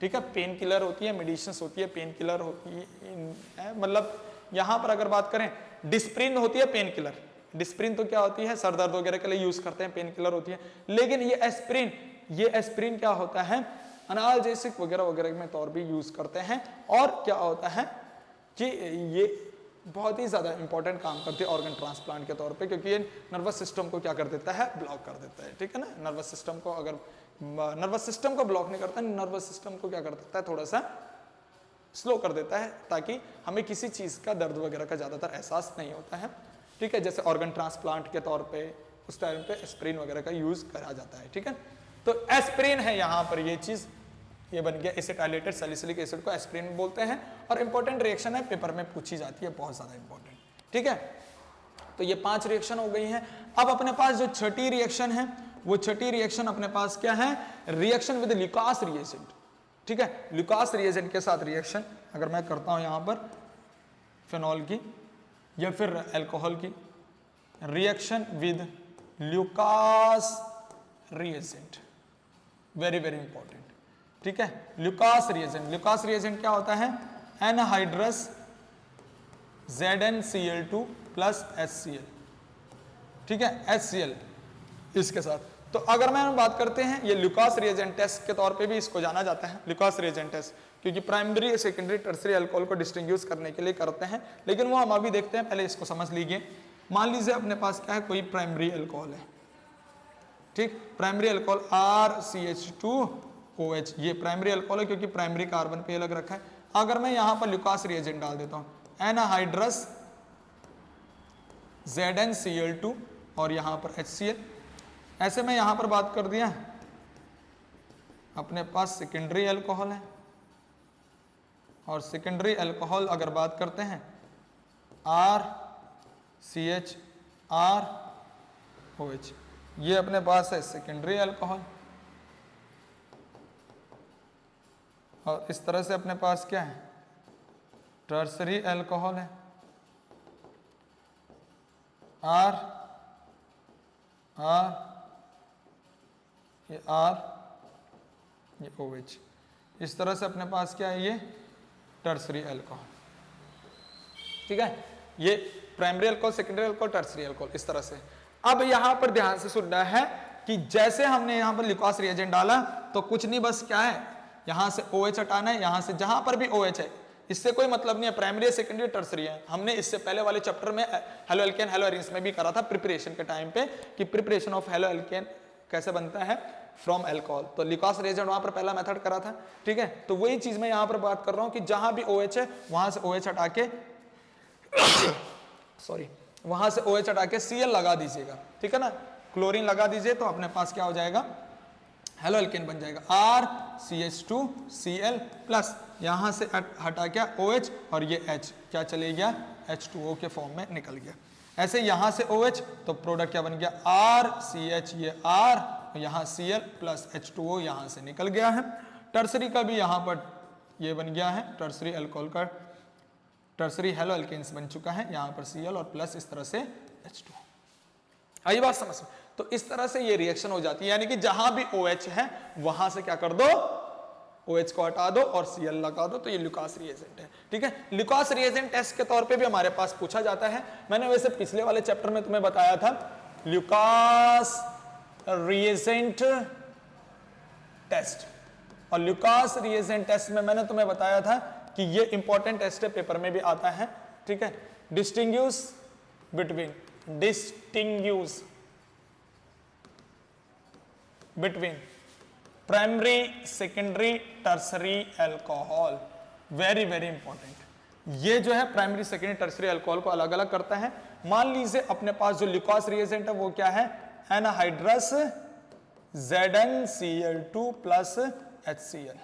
ठीक है, पेन किलर होती है, मेडिसिन होती है, पेन किलर होती है, मतलब यहां पर अगर बात करें, डिस्प्रिन होती है पेन किलर, डिस्प्रिन तो क्या होती है, सर दर्द वगैरह के लिए यूज करते हैं, पेन किलर होती है। लेकिन ये एस्प्रिन क्या होता है, एनाल्जेसिक वगैरह वगैरह में तौर भी यूज करते हैं। और क्या होता है कि ये बहुत ही ज्यादा इंपॉर्टेंट काम करती है ऑर्गन ट्रांसप्लांट के तौर पे, क्योंकि ये नर्वस सिस्टम को क्या कर देता है, ब्लॉक कर देता है। ठीक है ना, नर्वस सिस्टम को अगर नर्वस सिस्टम को ब्लॉक नहीं करता, नर्वस सिस्टम को क्या कर देता है, थोड़ा सा स्लो कर देता है, ताकि हमें किसी चीज का दर्द वगैरह का ज्यादातर एहसास नहीं होता है। ठीक है, जैसे ऑर्गन ट्रांसप्लांट के तौर पे उस टाइम पे एस्पिरिन वगैरह का यूज करा जाता है। ठीक है, तो एस्पिरिन है यहाँ पर ये चीज, ये बन गया एसिटाइलेटेड सैलिसिलिक एसिड को एस्पिरिन बोलते हैं। और इंपॉर्टेंट रिएक्शन है, पेपर में पूछी जाती है, बहुत ज्यादा इंपॉर्टेंट। ठीक है, तो ये 5 रिएक्शन हो गई हैं। अब अपने पास जो छठी रिएक्शन है, वो छठी रिएक्शन अपने पास क्या है, रिएक्शन विद ल्यूकास रिएजेंट। ठीक है, ल्यूकास रिएजेंट के साथ रिएक्शन अगर मैं करता हूं यहां पर फिनॉल की या फिर अल्कोहल की, reaction with Lucas reagent, very very important. ठीक है, ल्यूकास रिएजेंट, ल्यूकास रिएजेंट क्या होता है, एनहाइड्रस ZnCl2 प्लस HCl। ठीक है, HCl इसके साथ। तो अगर मैं बात करते हैं, ये ल्यूकास रिएजेंट टेस्ट के तौर पे भी इसको जाना जाता है, ल्यूकास रिएजेंट टेस्ट, क्योंकि प्राइमरी सेकेंडरी टर्सरी अल्कोहल को डिस्टिंग्विश करने के लिए करते हैं, लेकिन वो हम अभी देखते हैं, पहले इसको समझ लीजिए। मान लीजिए अपने पास क्या है, कोई प्राइमरी अल्कोहल है। ठीक, प्राइमरी अल्कोहल RCH2OH, ये प्राइमरी अल्कोहल है क्योंकि प्राइमरी कार्बन पे अलग रखा है। अगर मैं यहां पर ल्यूकास रिएजेंट डाल देता हूं, एनहाइड्रस ZnCl2 और यहां पर HCl, ऐसे में यहां पर बात कर दिया, अपने पास सेकेंडरी अल्कोहल है। और सेकेंडरी अल्कोहल अगर बात करते हैं RCHROH, ये अपने पास है सेकेंडरी अल्कोहल। और इस तरह से अपने पास क्या है, टर्सरी अल्कोहल है, R ये R ये OH, इस तरह से अपने पास क्या है, ये टर्सरी अल्कोहल। ठीक है, ये primary alcohol, secondary alcohol, tertiary alcohol, इस तरह से। अब यहां पर ध्यान से सुनना है कि जैसे हमने यहां पर ल्यूकास रिएजेंट डाला, तो कुछ नहीं, बस क्या है, यहां से OH हटाना है, यहां से जहां पर भी OH है, इससे कोई मतलब नहीं है प्राइमरी सेकेंडरी टर्सरी है। हमने इससे पहले वाले चैप्टर में हेलो एल्केन हेलो एरिन्स में भी करा था प्रिपरेशन के टाइम पे, कि प्रिपरेशन ऑफ हेलो एल्केन कैसे बनता है फ्रॉम अल्कोहल। तो ल्यूकास रिएजेंट वहां पर पहला मेथड करा था। ठीक है, तो वही चीज मैं यहां पर बात कर रहा हूं कि जहां भी OH है वहां से OH हटा के सॉरी, वहां से OH हटा के Cl लगा दीजिएगा। ठीक है ना, क्लोरीन लगा दीजिए, तो अपने पास क्या हो जाएगा, हेलो एल्केन बन जाएगा, RCH2Cl प्लस यहां से हटा क्या OH, और ये H क्या चले गया, H2O के फॉर्म में निकल गया। ऐसे यहां से OH, तो प्रोडक्ट क्या बन गया, RCH, ये R, यहां Cl प्लस H2O यहां से निकल गया है। टर्सरी का भी यहां पर ये बन गया है, टर्सरी अल्कोहल का टर्सरी हेलो एल्केन्स बन चुका है, यहां पर Cl और प्लस इस तरह से H2O। आई बात समझ में? तो इस तरह से ये रिएक्शन हो जाती है, यानी कि जहां भी OH है वहां से क्या कर दो, OH को हटा दो और Cl लगा दो, तो ये ल्यूकास रिएजेंट है। ठीक है, ल्यूकास रिएजेंट टेस्ट के तौर पे भी हमारे पास पूछा जाता है। मैंने वैसे पिछले वाले चैप्टर में तुम्हें बताया था ल्यूकास रिएजेंट टेस्ट, और ल्यूकास रिएजेंट टेस्ट में मैंने तुम्हें बताया था कि ये इंपॉर्टेंट टेस्ट है, पेपर में भी आता है। ठीक है, distinguish between primary secondary tertiary alcohol, very very important. ये जो है प्राइमरी सेकेंडरी टर्सरी अल्कोहल को अलग अलग करता है। मान लीजिए अपने पास जो ल्यूकास रिएजेंट है वो क्या है, एनहाइड्रस ZnCl2 प्लस HCl।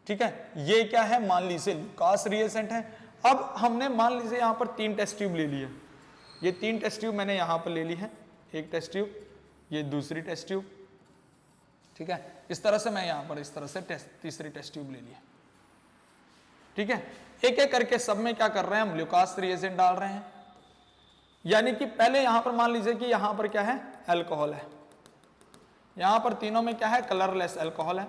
ठीक है, ये क्या है, मान लीजिए ल्यूकास रिएजेंट है। अब हमने मान लीजिए यहां पर 3 टेस्ट ट्यूब ले लिए, ये 3 टेस्ट ट्यूब मैंने यहां पर ले ली है, एक टेस्ट ट्यूब, ये दूसरी टेस्ट ट्यूब। ठीक है, इस तरह से मैं यहां पर इस तरह से तीसरी टेस्ट ट्यूब ले लिया। ठीक है, एक एक करके सब में क्या कर रहे हैं, हम ल्यूकास रिएजेंट डाल रहे हैं। यानी कि पहले यहां पर मान लीजिए कि यहां पर क्या है, अल्कोहल है, यहां पर तीनों में क्या है, कलरलेस अल्कोहल है।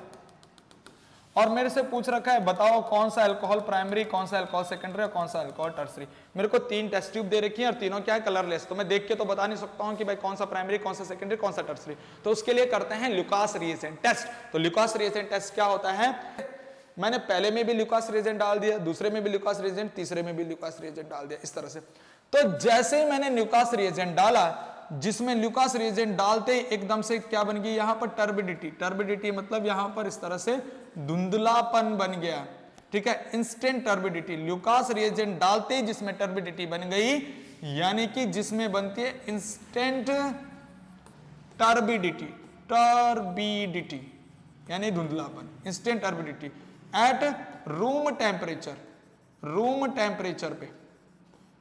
और मेरे से पूछ रखा है बताओ कौन सा अल्कोहल प्राइमरी, कौन सा अल्कोहल सेकेंडरी और कौन सा अल्कोहल टर्सरी। मेरे को 3 टेस्ट ट्यूब दे रखी है और तीनों क्या है कलरलेस, तो मैं देख के तो बता नहीं सकता हूं कि भाई कौन सा प्राइमरी, कौन सा सेकेंडरी, कौन सा टर्सरी। तो उसके लिए करते हैं ल्यूकास रिएजेंट टेस्ट। तो ल्यूकास रिएजेंट टेस्ट क्या होता है, मैंने पहले में भी ल्यूकास रिएजेंट डाल दिया, दूसरे में भी ल्यूकास रिएजेंट, तीसरे में भी ल्यूकास रिएजेंट डाल दिया, इस तरह से। तो जैसे ही मैंने ल्यूकास रिएजेंट डाला, जिसमें ल्यूकास रिएजेंट डालते ही एकदम से क्या बन गई यहां पर टर्बिडिटी। टर्बिडिटी मतलब यहां पर इस तरह से धुंधलापन बन गया, ठीक है, इंस्टेंट टर्बिडिटी। ल्यूकास रिएजेंट डालते ही जिसमें टर्बिडिटी बन गई, यानी कि जिसमें बनती है इंस्टेंट टर्बिडिटी, टर्बिडिटी यानी धुंधलापन, instant turbidity at room temperature. Room temperature पे,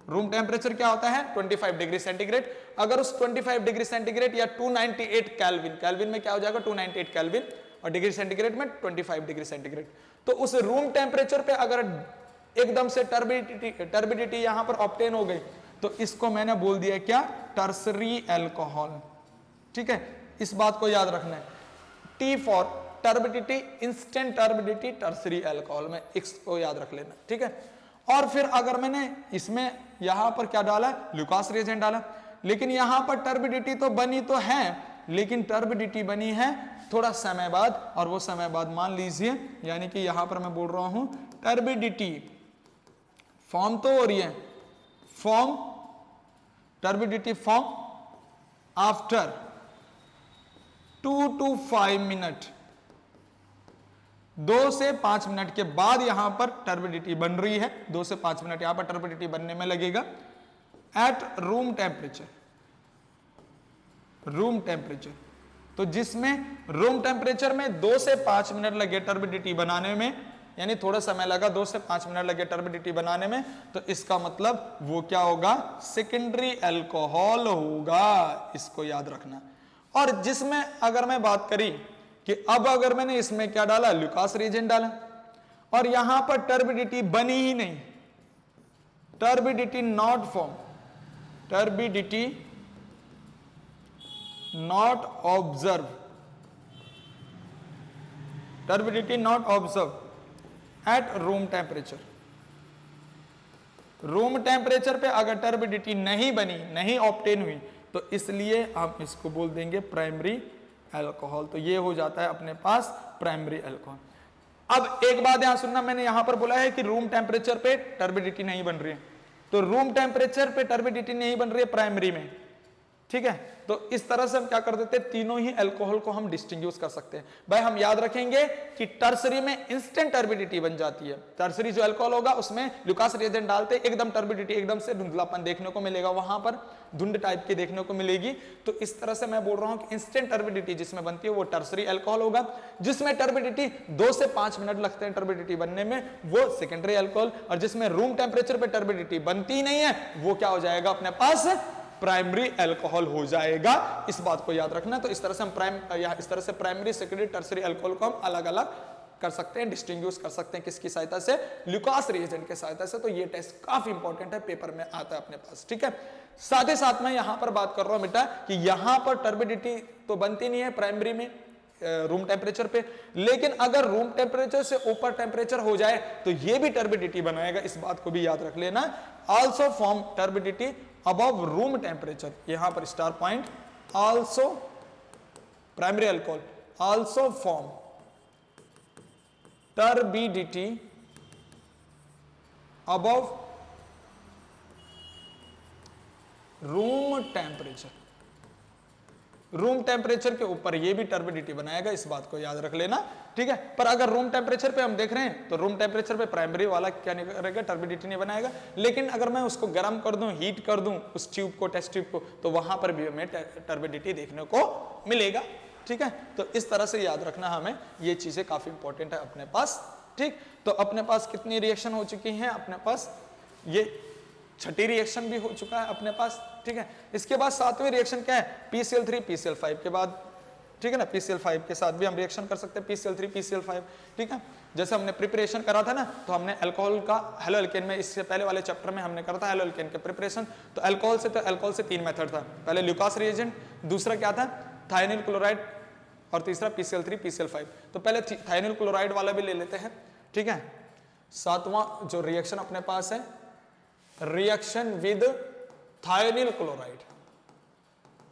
रूम टेम्परेचर क्या होता है 25 डिग्री सेंटीग्रेड। अगर उस 25 डिग्री सेंटीग्रेड या 298 केल्विन, केल्विन में क्या हो जाएगा 298 केल्विन और डिग्री सेंटीग्रेड में 25 डिग्री सेंटीग्रेड, तो उस रूम टेम्परेचर पे अगर एकदम से टर्बिडिटी यहां पर ऑब्टेन हो गई, तो इसको मैंने बोल दिया क्या, टर्सरी अल्कोहल, ठीक है। इस बात को याद रखना है, T for turbidity, instant turbidity, tertiary alcohol में इसको याद रख लेना, ठीक है। और फिर अगर मैंने इसमें यहां पर क्या डाला, ल्यूकास रिएजेंट डाला, लेकिन यहां पर टर्बिडिटी तो बनी तो है, लेकिन टर्बिडिटी बनी है थोड़ा समय बाद, और वो समय बाद मान लीजिए, यानी कि यहां पर मैं बोल रहा हूं टर्बिडिटी फॉर्म तो हो रही है, form turbidity form after 2 to 5 minute, 2 से 5 मिनट के बाद यहां पर टर्बिडिटी बन रही है, 2 से 5 मिनट यहां पर टर्बिडिटी बनने में लगेगा eight room temperature. Room temperature, तो जिसमें रूम टेम्परेचर में 2 से 5 मिनट लगे टर्बिडिटी बनाने में, यानी थोड़ा समय लगा, 2 से 5 मिनट लगे टर्बिडिटी बनाने में, तो इसका मतलब वो क्या होगा, सेकेंडरी अल्कोहल होगा, इसको याद रखना। और जिसमें अगर मैं बात करी कि अब अगर मैंने इसमें क्या डाला, ल्यूकास रिएजेंट डाला, और यहां पर टर्बिडिटी बनी ही नहीं, turbidity not form, turbidity not observe, turbidity not observe eight room temperature. Room temperature पे अगर टर्बिडिटी नहीं बनी, नहीं ऑब्टेन हुई, तो इसलिए हम इसको बोल देंगे प्राइमरी अल्कोहल। तो ये हो जाता है अपने पास प्राइमरी अल्कोहल। अब एक बात यहां सुनना, मैंने यहां पर बोला है कि रूम टेम्परेचर पे टर्बिडिटी नहीं बन रही है, तो रूम टेम्परेचर पे टर्बिडिटी नहीं बन रही है प्राइमरी में, ठीक है। तो इस तरह से हम क्या कर देते हैं, तीनों ही अल्कोहल को हम डिस्टिंग्विश कर सकते हैं। भाई हम याद रखेंगे कि टर्सरी में इंस्टेंट टर्बिडिटी बन जाती है, टर्सरी जो अल्कोहल होगा उसमें ल्यूकास रिएजेंट डालते एकदम टर्बिडिटी, एकदम से धुंधलापन देखने को मिलेगा, वहां पर धुंध टाइप की देखने को मिलेगी। तो इस तरह से मैं बोल रहा हूं कि इंस्टेंट टर्बिडिटी जिसमें बनती है वो टर्सरी अल्कोहल होगा, जिसमें टर्बिडिटी 2 से 5 मिनट लगते हैं टर्बिडिटी बनने में, वो सेकेंडरी अल्कोहल, और जिसमें रूम टेम्परेचर पे टर्बिडिटी बनती ही नहीं है, वो क्या हो जाएगा अपने पास, प्राइमरी अल्कोहल हो जाएगा। इस बात को याद रखना। तो इस तरह से हम इस तरह से प्राइमरी, सेकेंडरी, टर्सरी अल्कोहल को हम अलग अलग कर सकते हैं, डिस्टिंग्विश कर सकते हैं, किसकी सहायता से, ल्यूकास रिएजेंट के सहायता से। तो ये टेस्ट काफी इंपॉर्टेंट है, पेपर में आता है अपने पास, ठीक है। साथ ही साथ मैं यहां पर बात कर रहा हूं बेटा कि यहां पर टर्बिडिटी तो बनती नहीं है प्राइमरी में रूम टेम्परेचर पे, लेकिन अगर रूम टेम्परेचर से ऊपर टेम्परेचर हो जाए तो ये भी टर्बिडिटी बनाएगा, इस बात को भी याद रख लेना। Also form turbidity above room temperature, यहां पर star point, also primary alcohol also form turbidity above room temperature, room temperature के ऊपर ये भी टर्बिडिटी बनाएगा, इस बात को याद रख लेना, ठीक है। पर अगर रूम टेम्परेचर पे हम देख रहे हैं तो रूम टेम्परेचर पे प्राइमरी वाला क्या नहीं करेगा, टर्बिडिटी नहीं बनाएगा। लेकिन अगर मैं उसको गर्म कर दूं, हीट कर दूं उस ट्यूब को, टेस्ट ट्यूब को, तो वहां पर भी हमें टर्बिडिटी देखने को मिलेगा, ठीक है। तो इस तरह से याद रखना, हमें ये चीजें काफी इंपॉर्टेंट है अपने पास, ठीक। तो अपने पास कितनी रिएक्शन हो चुकी हैं, अपने पास ये छठी रिएक्शन भी हो चुका है अपने पास, ठीक है। इसके बाद सातवीं रिएक्शन क्या है, PCl3 PCl5 के बाद, ठीक है ना। PCl5 के साथ भी हम रिएक्शन कर सकते हैं, PCl3 PCl5, ठीक है। जैसे हमने प्रिपरेशन करा था ना, तो हमने अल्कोहल का हेलो एल्केन में, इससे पहले वाले चैप्टर में हमने करा था हेलो एल्केन के प्रिपरेशन। तो अल्कोहल से 3 मेथड था, पहले ल्यूकास रिएजेंट, दूसरा क्या था थायोनिल क्लोराइड और तीसरा PCl3 PCl5। तो पहले थायनिल क्लोराइड वाला भी ले लेते हैं, ठीक है। सातवां जो रिएक्शन अपने पास है, reaction with thionyl chloride,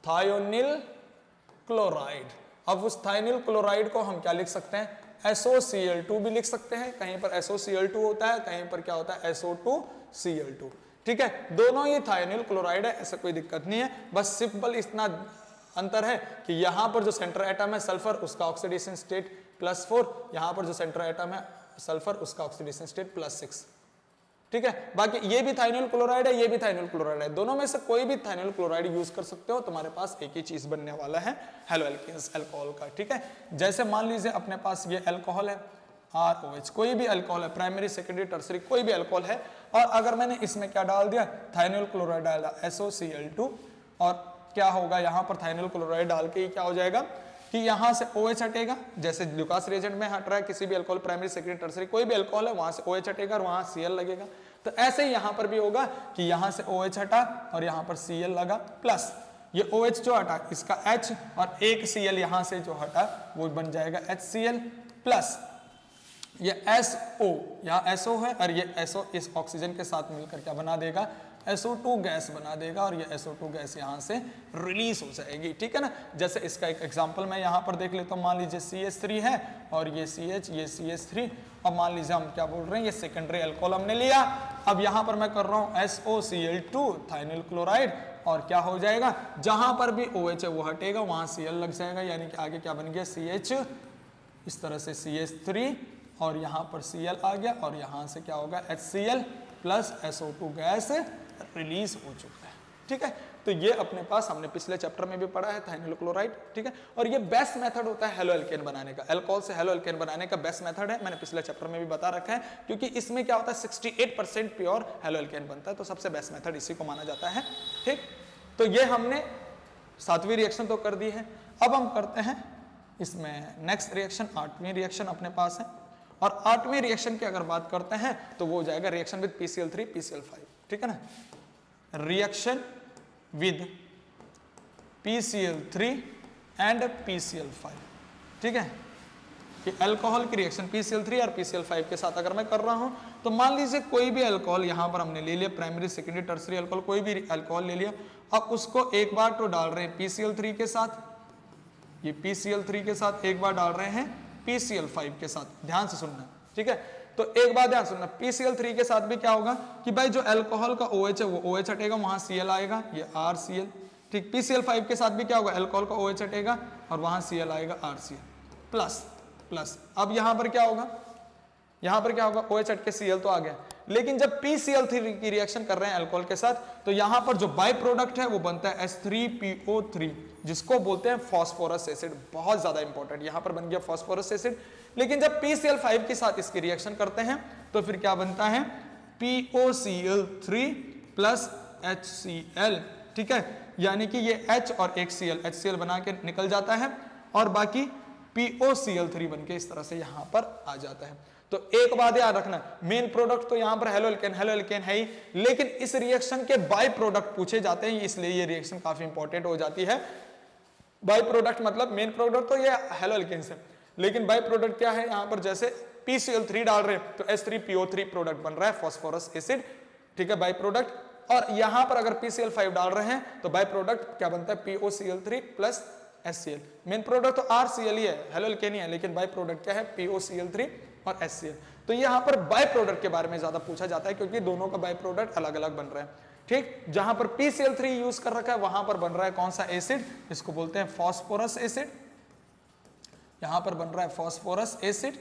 thionyl chloride. अब उस थायोनिल क्लोराइड को हम क्या लिख सकते हैं, SOCl2 भी लिख सकते हैं, कहीं पर SOCl2 होता है, कहीं पर क्या होता है SO2Cl2, ठीक है। दोनों ही थायोनिल क्लोराइड है, ऐसा कोई दिक्कत नहीं है, बस सिंपल इतना अंतर है कि यहां पर जो सेंटर एटम है सल्फर, उसका ऑक्सीडेशन स्टेट +4, यहां पर जो सेंटर एटम है सल्फर, उसका ऑक्सीडेशन स्टेट +6, ठीक है। बाकी ये भी थायोनिल क्लोराइड है, ये भी थायोनिल क्लोराइड है, दोनों में से कोई भी थायोनिल क्लोराइड यूज कर सकते हो, तुम्हारे पास एक ही चीज बनने वाला है हेलोएल्केन्स अल्कोहल का, ठीक है। जैसे मान लीजिए अपने पास ये अल्कोहल है ROH, कोई भी अल्कोहल है, प्राइमरी सेकेंडरी टर्सरी कोई भी अल्कोहल है, और अगर मैंने इसमें क्या डाल दिया, थायोनिल क्लोराइड डाला SOCl2, और क्या होगा यहाँ पर थायोनिल क्लोराइड डाल के क्या हो जाएगा कि यहाँ से OH हटेगा, जैसे लुकास रिएजेंट में हट रहा है किसी भी अल्कोहल, प्राइमरी सेकेंडरी टर्सरी कोई भी अल्कोहल है, वहां से OH हटेगा और वहां Cl लगेगा। तो ऐसे ही यहाँ पर भी होगा कि यहाँ से OH हटा और यहाँ पर Cl लगा, प्लस ये OH जो हटा इसका H, और एक Cl यहाँ से जो हटा वो बन जाएगा HCl, प्लस ये SO, यहाँ SO है और ये SO इस ऑक्सीजन के साथ मिलकर क्या बना देगा, SO2 गैस बना देगा, और ये SO2 गैस यहाँ से रिलीज हो जाएगी, ठीक है ना। जैसे इसका एक एग्जांपल मैं यहाँ पर देख लेता हूँ, मान लीजिए CH3 है और ये CH, ये CH3, अब मान लीजिए हम क्या बोल रहे हैं, ये सेकेंडरी अल्कोहल हमने लिया। अब यहाँ पर मैं कर रहा हूँ SOCl2 थायोनिल क्लोराइड, और क्या हो जाएगा, जहां पर भी OH है वो हटेगा, वहां Cl लग जाएगा, यानी कि आगे क्या बन गया CH, इस तरह से CH3, और यहाँ पर Cl आ गया, और यहाँ से क्या होगा HCl plus SO2 gas release हो चुका है, ठीक है। तो ये अपने पास हमने पिछले चैप्टर में भी पढ़ा है थायोनिल क्लोराइड, ठीक है। और ये बेस्ट मेथड होता है हेलोएल्केन बनाने का, अल्कोहल से हेलोएल्केन बनाने का बेस्ट मेथड है, मैंने पिछले चैप्टर में भी बता रखा है, क्योंकि इसमें क्या होता है 68% प्योर हेलोएल्केन बनता है, तो सबसे बेस्ट मेथड इसी को माना जाता है, ठीक। तो ये हमने सातवीं रिएक्शन तो कर दी है। अब हम करते हैं इसमें नेक्स्ट रिएक्शन, आठवीं रिएक्शन अपने पास है, और आठवीं रिएक्शन की अगर बात करते हैं तो वो हो जाएगा रिएक्शन विद PCl3 PCl5, ठीक है ना। Reaction with PCl3 and PCl5, ठीक है। कि अल्कोहल की रिएक्शन PCl3 और PCl5 के साथ अगर मैं कर रहा हूं, तो मान लीजिए कोई भी अल्कोहल यहां पर हमने ले लिया, प्राइमरी सेकेंडरी टर्सरी अल्कोहल, कोई भी अल्कोहल ले लिया, अब उसको एक बार तो डाल रहे हैं PCl3 के साथ, ये PCl3 के साथ एक बार डाल रहे हैं PCl5 के साथ, ध्यान से सुनना, ठीक है। तो एक बात ध्यान सुनना, PCl3 के साथ भी क्या होगा कि भाई जो अल्कोहल का OH है वो OH हटेगा, वहां Cl आएगा, ये RCl, ठीक। PCl5 के साथ भी क्या होगा, अल्कोहल का OH हटेगा और वहां Cl आएगा RCl, प्लस प्लस। अब यहां पर क्या होगा, यहां पर क्या होगा, OH हट के Cl तो आ गया, लेकिन जब PCl3 की रिएक्शन कर रहे हैं अल्कोहल के साथ, तो यहां पर जो बाय प्रोडक्ट है वो बनता है H3PO3, जिसको बोलते हैं फास्फोरस एसिड, बहुत ज्यादा इंपॉर्टेंट, यहां पर बन गया फास्फोरस एसिड। लेकिन जब PCl5 के साथ इसकी रिएक्शन करते हैं तो फिर क्या बनता है, POCl3 प्लस HCl, ठीक है। यानी कि ये H और एक HCl बना के निकल जाता है, और बाकी POCl3 बन के इस तरह से यहां पर आ जाता है। तो एक बात याद रखना, मेन प्रोडक्ट तो यहां पर हेलोएल्केन है ही, लेकिन इस रिएक्शन के बाय प्रोडक्ट पूछे जाते हैं, इसलिए ये रिएक्शन काफी इंपॉर्टेंट हो जाती है। बाय प्रोडक्ट मतलब मेन प्रोडक्ट तो ये हेलोएल्केन से, लेकिन बाय प्रोडक्ट क्या है, यहां पर जैसे PCl3 डाल रहे हैं तो H3PO3 प्रोडक्ट बन रहा है, फास्फोरस एसिड, ठीक है, बाय प्रोडक्ट। और यहां पर अगर PCl5 डाल रहे हैं तो बाय प्रोडक्ट क्या बनता है, POCl3 plus HCl। Main product तो RCl ही है, हेलोएल्केन ही है, लेकिन बाय प्रोडक्ट क्या है, POCl3 और HCl। तो यहाँ पर बाय प्रोडक्ट के बारे में ज्यादा पूछा जाता है, क्योंकि दोनों का बाय प्रोडक्ट अलग अलग बन रहा है, ठीक। जहां पर PCl3 यूज कर रखा है वहां पर बन रहा है कौन सा एसिड, इसको बोलते हैं फास्फोरस एसिड, यहां पर बन रहा है फास्फोरस एसिड,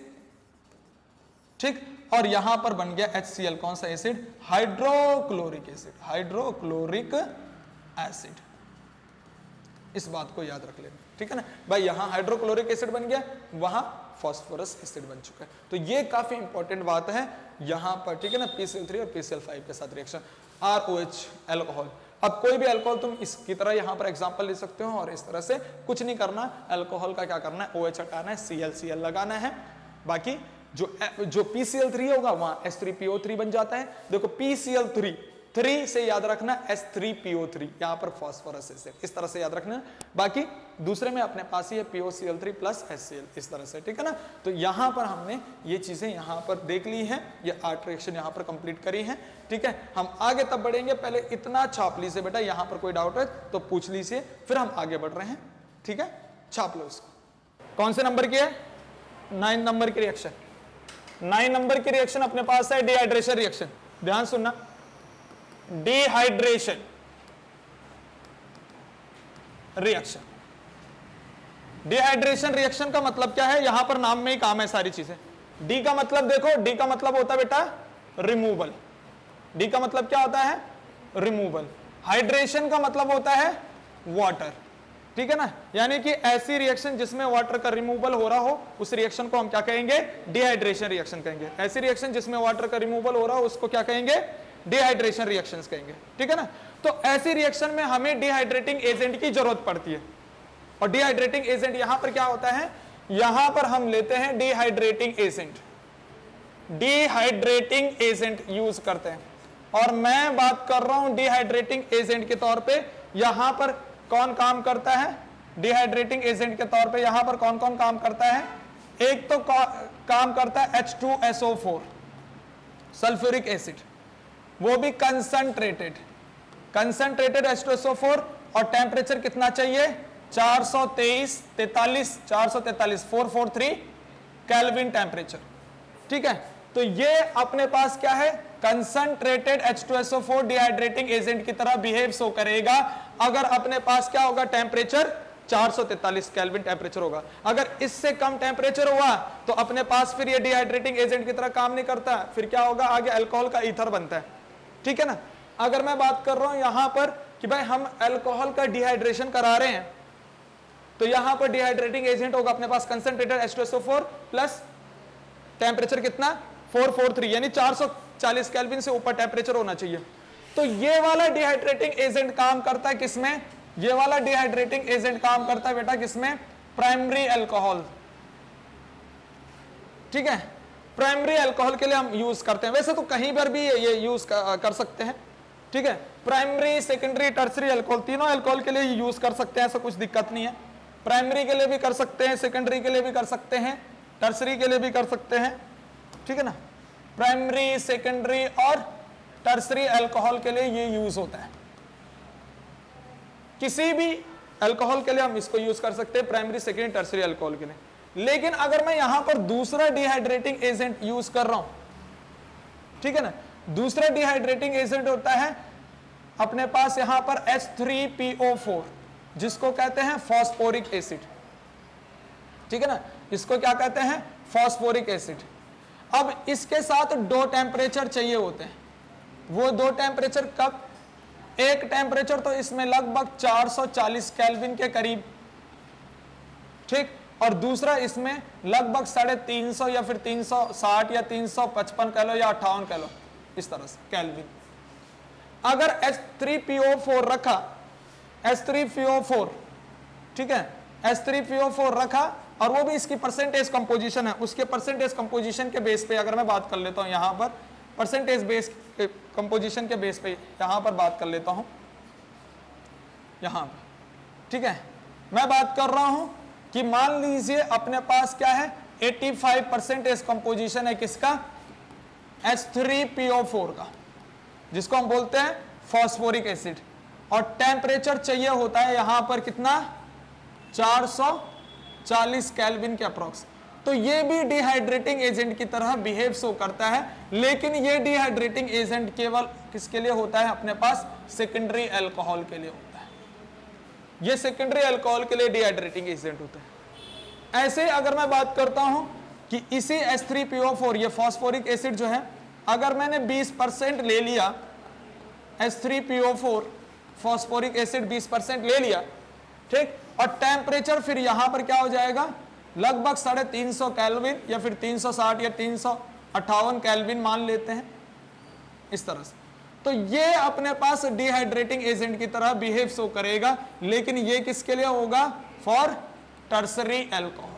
ठीक। और यहां पर बन गया HCl, कौन सा acid, hydrochloric acid, hydrochloric acid. इस बात को याद रख लेना, ठीक है ना भाई, यहां हाइड्रोक्लोरिक एसिड बन गया, वहां फास्फोरस एसिड बन चुका है। तो ये काफी इंपॉर्टेंट बात है यहां पर, ठीक है ना। PCl3 और PCl5 के साथ रिएक्शन, ROH अल्कोहल। अब कोई भी अल्कोहल तुम इसकी तरह यहां पर एग्जांपल ले सकते हो, और इस तरह से कुछ नहीं करना, अल्कोहल का क्या करना है, OH हटाना है, Cl लगाना है, बाकी जो PCl3 होगा वहां H3PO3 बन जाता है। देखो PCl3 3 से याद रखना H3PO3, यहां पर फास्फोरस एसिड, इस तरह से याद रखना। बाकी दूसरे में अपने पास ही है POCl3 प्लस HCl, इस तरह से, ठीक है ना। तो यहां पर हमने ये चीजें यहां पर देख ली हैं, ये 8 रिएक्शन यहां पर कंप्लीट करी हैं, ठीक है। हम आगे तब बढ़ेंगे, पहले इतना छाप लीजिए बेटा, यहां पर कोई डाउट है तो पूछ लीजिए, फिर हम आगे बढ़ रहे हैं, ठीक है। छाप लो इसको। कौन से नंबर की है? 9 नंबर की रिएक्शन। 9 नंबर की रिएक्शन अपने पास है डिहाइड्रेशन रिएक्शन। ध्यान सुनना, डिहाइड्रेशन रिएक्शन। डिहाइड्रेशन रिएक्शन का मतलब क्या है? यहां पर नाम में ही काम है सारी चीजें। डी का मतलब देखो, डी का मतलब होता है बेटा रिमूवल। डी का मतलब क्या होता है? रिमूवल। हाइड्रेशन का मतलब होता है वाटर, ठीक है ना। यानी कि ऐसी रिएक्शन जिसमें वाटर का रिमूवल हो रहा हो, उस रिएक्शन को हम क्या कहेंगे? डिहाइड्रेशन रिएक्शन कहेंगे। ऐसी रिएक्शन जिसमें वाटर का रिमूवल हो रहा हो, उसको क्या कहेंगे? डिहाइड्रेशन रिएक्शंस कहेंगे, ठीक है ना। तो ऐसी रिएक्शन में हमें डिहाइड्रेटिंग एजेंट की जरूरत पड़ती है। और डिहाइड्रेटिंग एजेंट यहां पर क्या होता है? यहां पर हम लेते हैं dehydrating agent, dehydrating agent use करते हैं। और मैं बात कर रहा हूं डिहाइड्रेटिंग एजेंट के तौर पे यहां पर कौन काम करता है? डिहाइड्रेटिंग एजेंट के तौर पे यहां पर कौन कौन काम करता है? एक तो काम करता है H2SO4 सल्फ्यूरिक एसिड, वो भी कंसंट्रेटेड H2SO4, और टेम्परेचर कितना चाहिए? 443 केल्विन टेम्परेचर, ठीक है। तो ये अपने पास क्या है? कंसंट्रेटेड H2SO4 डिहाइड्रेटिंग एजेंट की तरह बिहेव सो करेगा अगर अपने पास क्या होगा? टेम्परेचर 443 केल्विन टेम्परेचर होगा। अगर इससे कम टेम्परेचर हुआ तो अपने पास फिर ये डिहाइड्रेटिंग एजेंट की तरह काम नहीं करता, फिर क्या होगा? आगे अल्कोहल का ईथर बनता है, ठीक है ना। अगर मैं बात कर रहा हूं यहां पर कि भाई हम अल्कोहल का डिहाइड्रेशन करा रहे हैं, तो यहां पर डिहाइड्रेटिंग एजेंट होगा अपने पास कंसंट्रेटेड H2SO4 प्लस टेम्परेचर कितना? 443, यानी 440 केल्विन से ऊपर टेम्परेचर होना चाहिए। तो ये वाला डिहाइड्रेटिंग एजेंट काम करता है किसमें? ये वाला डिहाइड्रेटिंग एजेंट काम करता है बेटा किसमें? प्राइमरी अल्कोहल, ठीक है। प्राइमरी अल्कोहल के लिए हम यूज करते हैं, वैसे तो कहीं पर भी ये यूज कर सकते हैं, ठीक है। प्राइमरी, सेकेंडरी, टर्सरी अल्कोहल, तीनों अल्कोहल के लिए यूज कर सकते हैं, ऐसा कुछ दिक्कत नहीं है। प्राइमरी के लिए भी कर सकते हैं, सेकेंडरी के लिए भी कर सकते हैं, टर्सरी के लिए भी कर सकते हैं, ठीक है ना। प्राइमरी, सेकेंडरी और टर्सरी अल्कोहल के लिए ये यूज होता है। किसी भी अल्कोहल के लिए हम इसको यूज कर सकते हैं, प्राइमरी, सेकेंडरी, टर्सरी अल्कोहल के लिए। लेकिन अगर मैं यहां पर दूसरा डिहाइड्रेटिंग एजेंट यूज कर रहा हूं, ठीक है ना, दूसरा डिहाइड्रेटिंग एजेंट होता है अपने पास यहां पर H3PO4, जिसको कहते हैं फॉस्फोरिक एसिड, ठीक है ना। इसको क्या कहते हैं? Phosphoric acid. अब इसके साथ 2 टेम्परेचर चाहिए होते हैं। वो 2 टेम्परेचर कब? एक टेम्परेचर तो इसमें लगभग 440 केल्विन के करीब, ठीक, और दूसरा इसमें लगभग 350 या फिर 360 या 355 कह लो या 58 कह लो, इस तरह से केल्विन। अगर H3PO4 रखा, H3PO4, ठीक है, H3PO4 रखा, और वो भी इसकी परसेंटेज कंपोजिशन है, उसके परसेंटेज कंपोजिशन के बेस पे अगर मैं बात कर लेता हूं, यहां पर परसेंटेज बेस कंपोजिशन के बेस पे यहां पर बात कर लेता हूं, यहां पर, ठीक है। मैं बात कर रहा हूं कि मान लीजिए अपने पास क्या है? 85% कंपोजिशन है किसका? H3PO4 का, जिसको हम बोलते हैं फॉस्फोरिक एसिड, और टेम्परेचर चाहिए होता है यहां पर कितना? 440 केल्विन के अप्रोक्स। तो ये भी डिहाइड्रेटिंग एजेंट की तरह बिहेव सो करता है, लेकिन ये डिहाइड्रेटिंग एजेंट केवल किसके लिए होता है? अपने पास सेकेंडरी अल्कोहल के लिए होता है। ये सेकेंडरी अल्कोहल के लिए डिहाइड्रेटिंग एजेंट होता है। ऐसे अगर मैं बात करता हूं कि इसी H3PO4, ये फॉस्फोरिक एसिड जो है, अगर मैंने 20% ले लिया, H3PO4 फॉस्फोरिक एसिड 20% ले लिया, ठीक, और टेम्परेचर फिर यहां पर क्या हो जाएगा? लगभग 350 केल्विन या फिर 360 या 358 केल्विन मान लेते हैं, इस तरह से। तो ये अपने पास डिहाइड्रेटिंग एजेंट की तरह बिहेव सो करेगा, लेकिन ये किसके लिए होगा? For tertiary alcohol.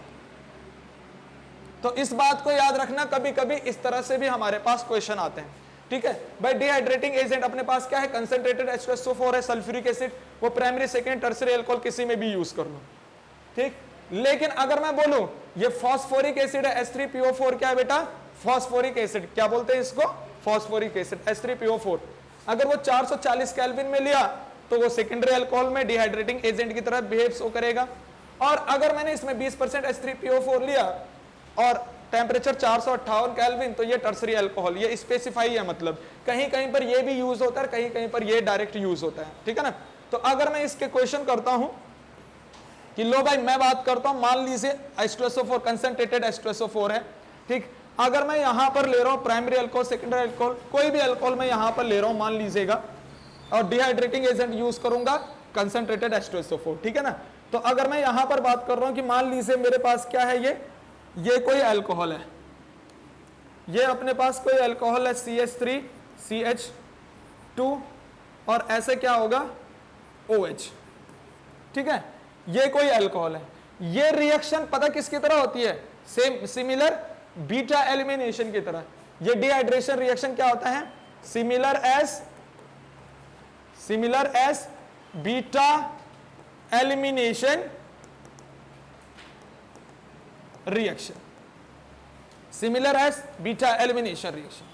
तो इस बात को याद रखना, कभी कभी इस तरह से भी हमारे पास क्वेश्चन आते हैं। ठीक है भाई। डिहाइड्रेटिंग एजेंट अपने पास क्या है, कंसंट्रेटेड H2SO4 है, सल्फ्यूरिक एसिड, वो प्राइमरी सेकेंडरी टर्सरी अल्कोहल किसी में भी यूज कर लो, ठीक। लेकिन अगर मैं बोलूं ये फास्फोरिक एसिड है, H3PO4 क्या है बेटा, फास्फोरिक एसिड, क्या बोलते हैं इसको, फास्फोरिक एसिड H3PO4। अगर वो 440 केल्विन में लिया तो वो सेकेंडरी अल्कोहल में डिहाइड्रेटिंग एजेंट की तरह बिहेव करेगा। और अगर मैंने इसमें 20% H3PO4 लिया और टेम्परेचर 458 केल्विन, तो ये टर्सरी अल्कोहल, ये स्पेसिफाई है, मतलब कहीं कहीं पर ये भी यूज होता है, कहीं कहीं पर ये डायरेक्ट यूज होता है, ठीक है ना। तो अगर मैं इसके क्वेश्चन करता हूं कि लो भाई मैं बात करता हूं, मान लीजिए H2SO4 कंसंट्रेटेड H2SO4 है, ठीक। अगर मैं यहां पर ले रहा हूं प्राइमरी अल्कोहल, सेकेंडरी अल्कोहल, कोई भी अल्कोहल मैं यहां पर ले रहा हूं मान लीजिएगा, और डिहाइड्रेटिंग एजेंट यूज करूंगा कंसंट्रेटेड H2SO4, ठीक है ना। तो अगर मैं यहां पर बात कर रहा हूं कि मान लीजिए मेरे पास क्या है, ये कोई अल्कोहल है, ये अपने पास कोई अल्कोहल है CH3 CH2 और ऐसे क्या होगा OH, ठीक है, ये कोई अल्कोहल है। ये रिएक्शन पता किसकी तरह होती है, सेम सिमिलर बीटा एलिमिनेशन की तरह। ये डिहाइड्रेशन रिएक्शन क्या होता है, similar S beta elimination reaction, similar S beta elimination reaction,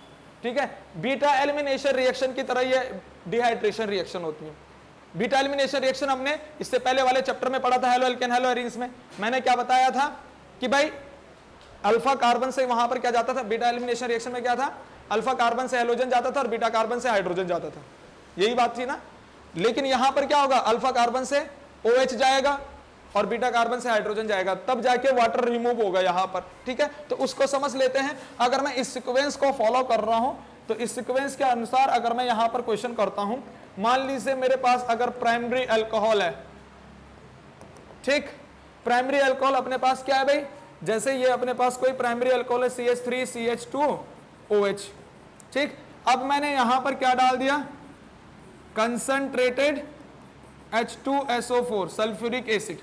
ठीक है। बीटा एलिमिनेशन रिएक्शन की तरह ये डिहाइड्रेशन रिएक्शन होती है। बीटा एलिमिनेशन रिएक्शन हमने इससे पहले वाले चैप्टर में पढ़ा था, हेलो एल्केन हेलो एरीन्स में। मैंने क्या बताया था कि भाई अल्फा कार्बन से वहां पर क्या जाता था, बीटा एलिमिनेशन रिएक्शन में क्या था, अल्फा कार्बन से हेलोजन जाता था और बीटा कार्बन से हाइड्रोजन जाता था, यही बात थी ना। लेकिन यहां पर क्या होगा, अल्फा कार्बन से OH जाएगा और बीटा कार्बन से हाइड्रोजन जाएगा, तब जाके वाटर रिमूव होगा यहां पर, ठीक है। तो उसको समझ लेते हैं। अगर मैं इस सीक्वेंस को फॉलो कर रहा हूं तो इस सीक्वेंस के अनुसार अगर मैं यहां पर क्वेश्चन करता हूं, मान लीजिए मेरे पास अगर प्राइमरी अल्कोहल है, ठीक, प्राइमरी अल्कोहल अपने पास क्या है भाई, जैसे ये अपने पास कोई प्राइमरी अल्कोहल है CH3 CH2 OH, ठीक। अब मैंने यहां पर क्या डाल दिया, कंसंट्रेटेड H2SO4 सल्फ्यूरिक एसिड,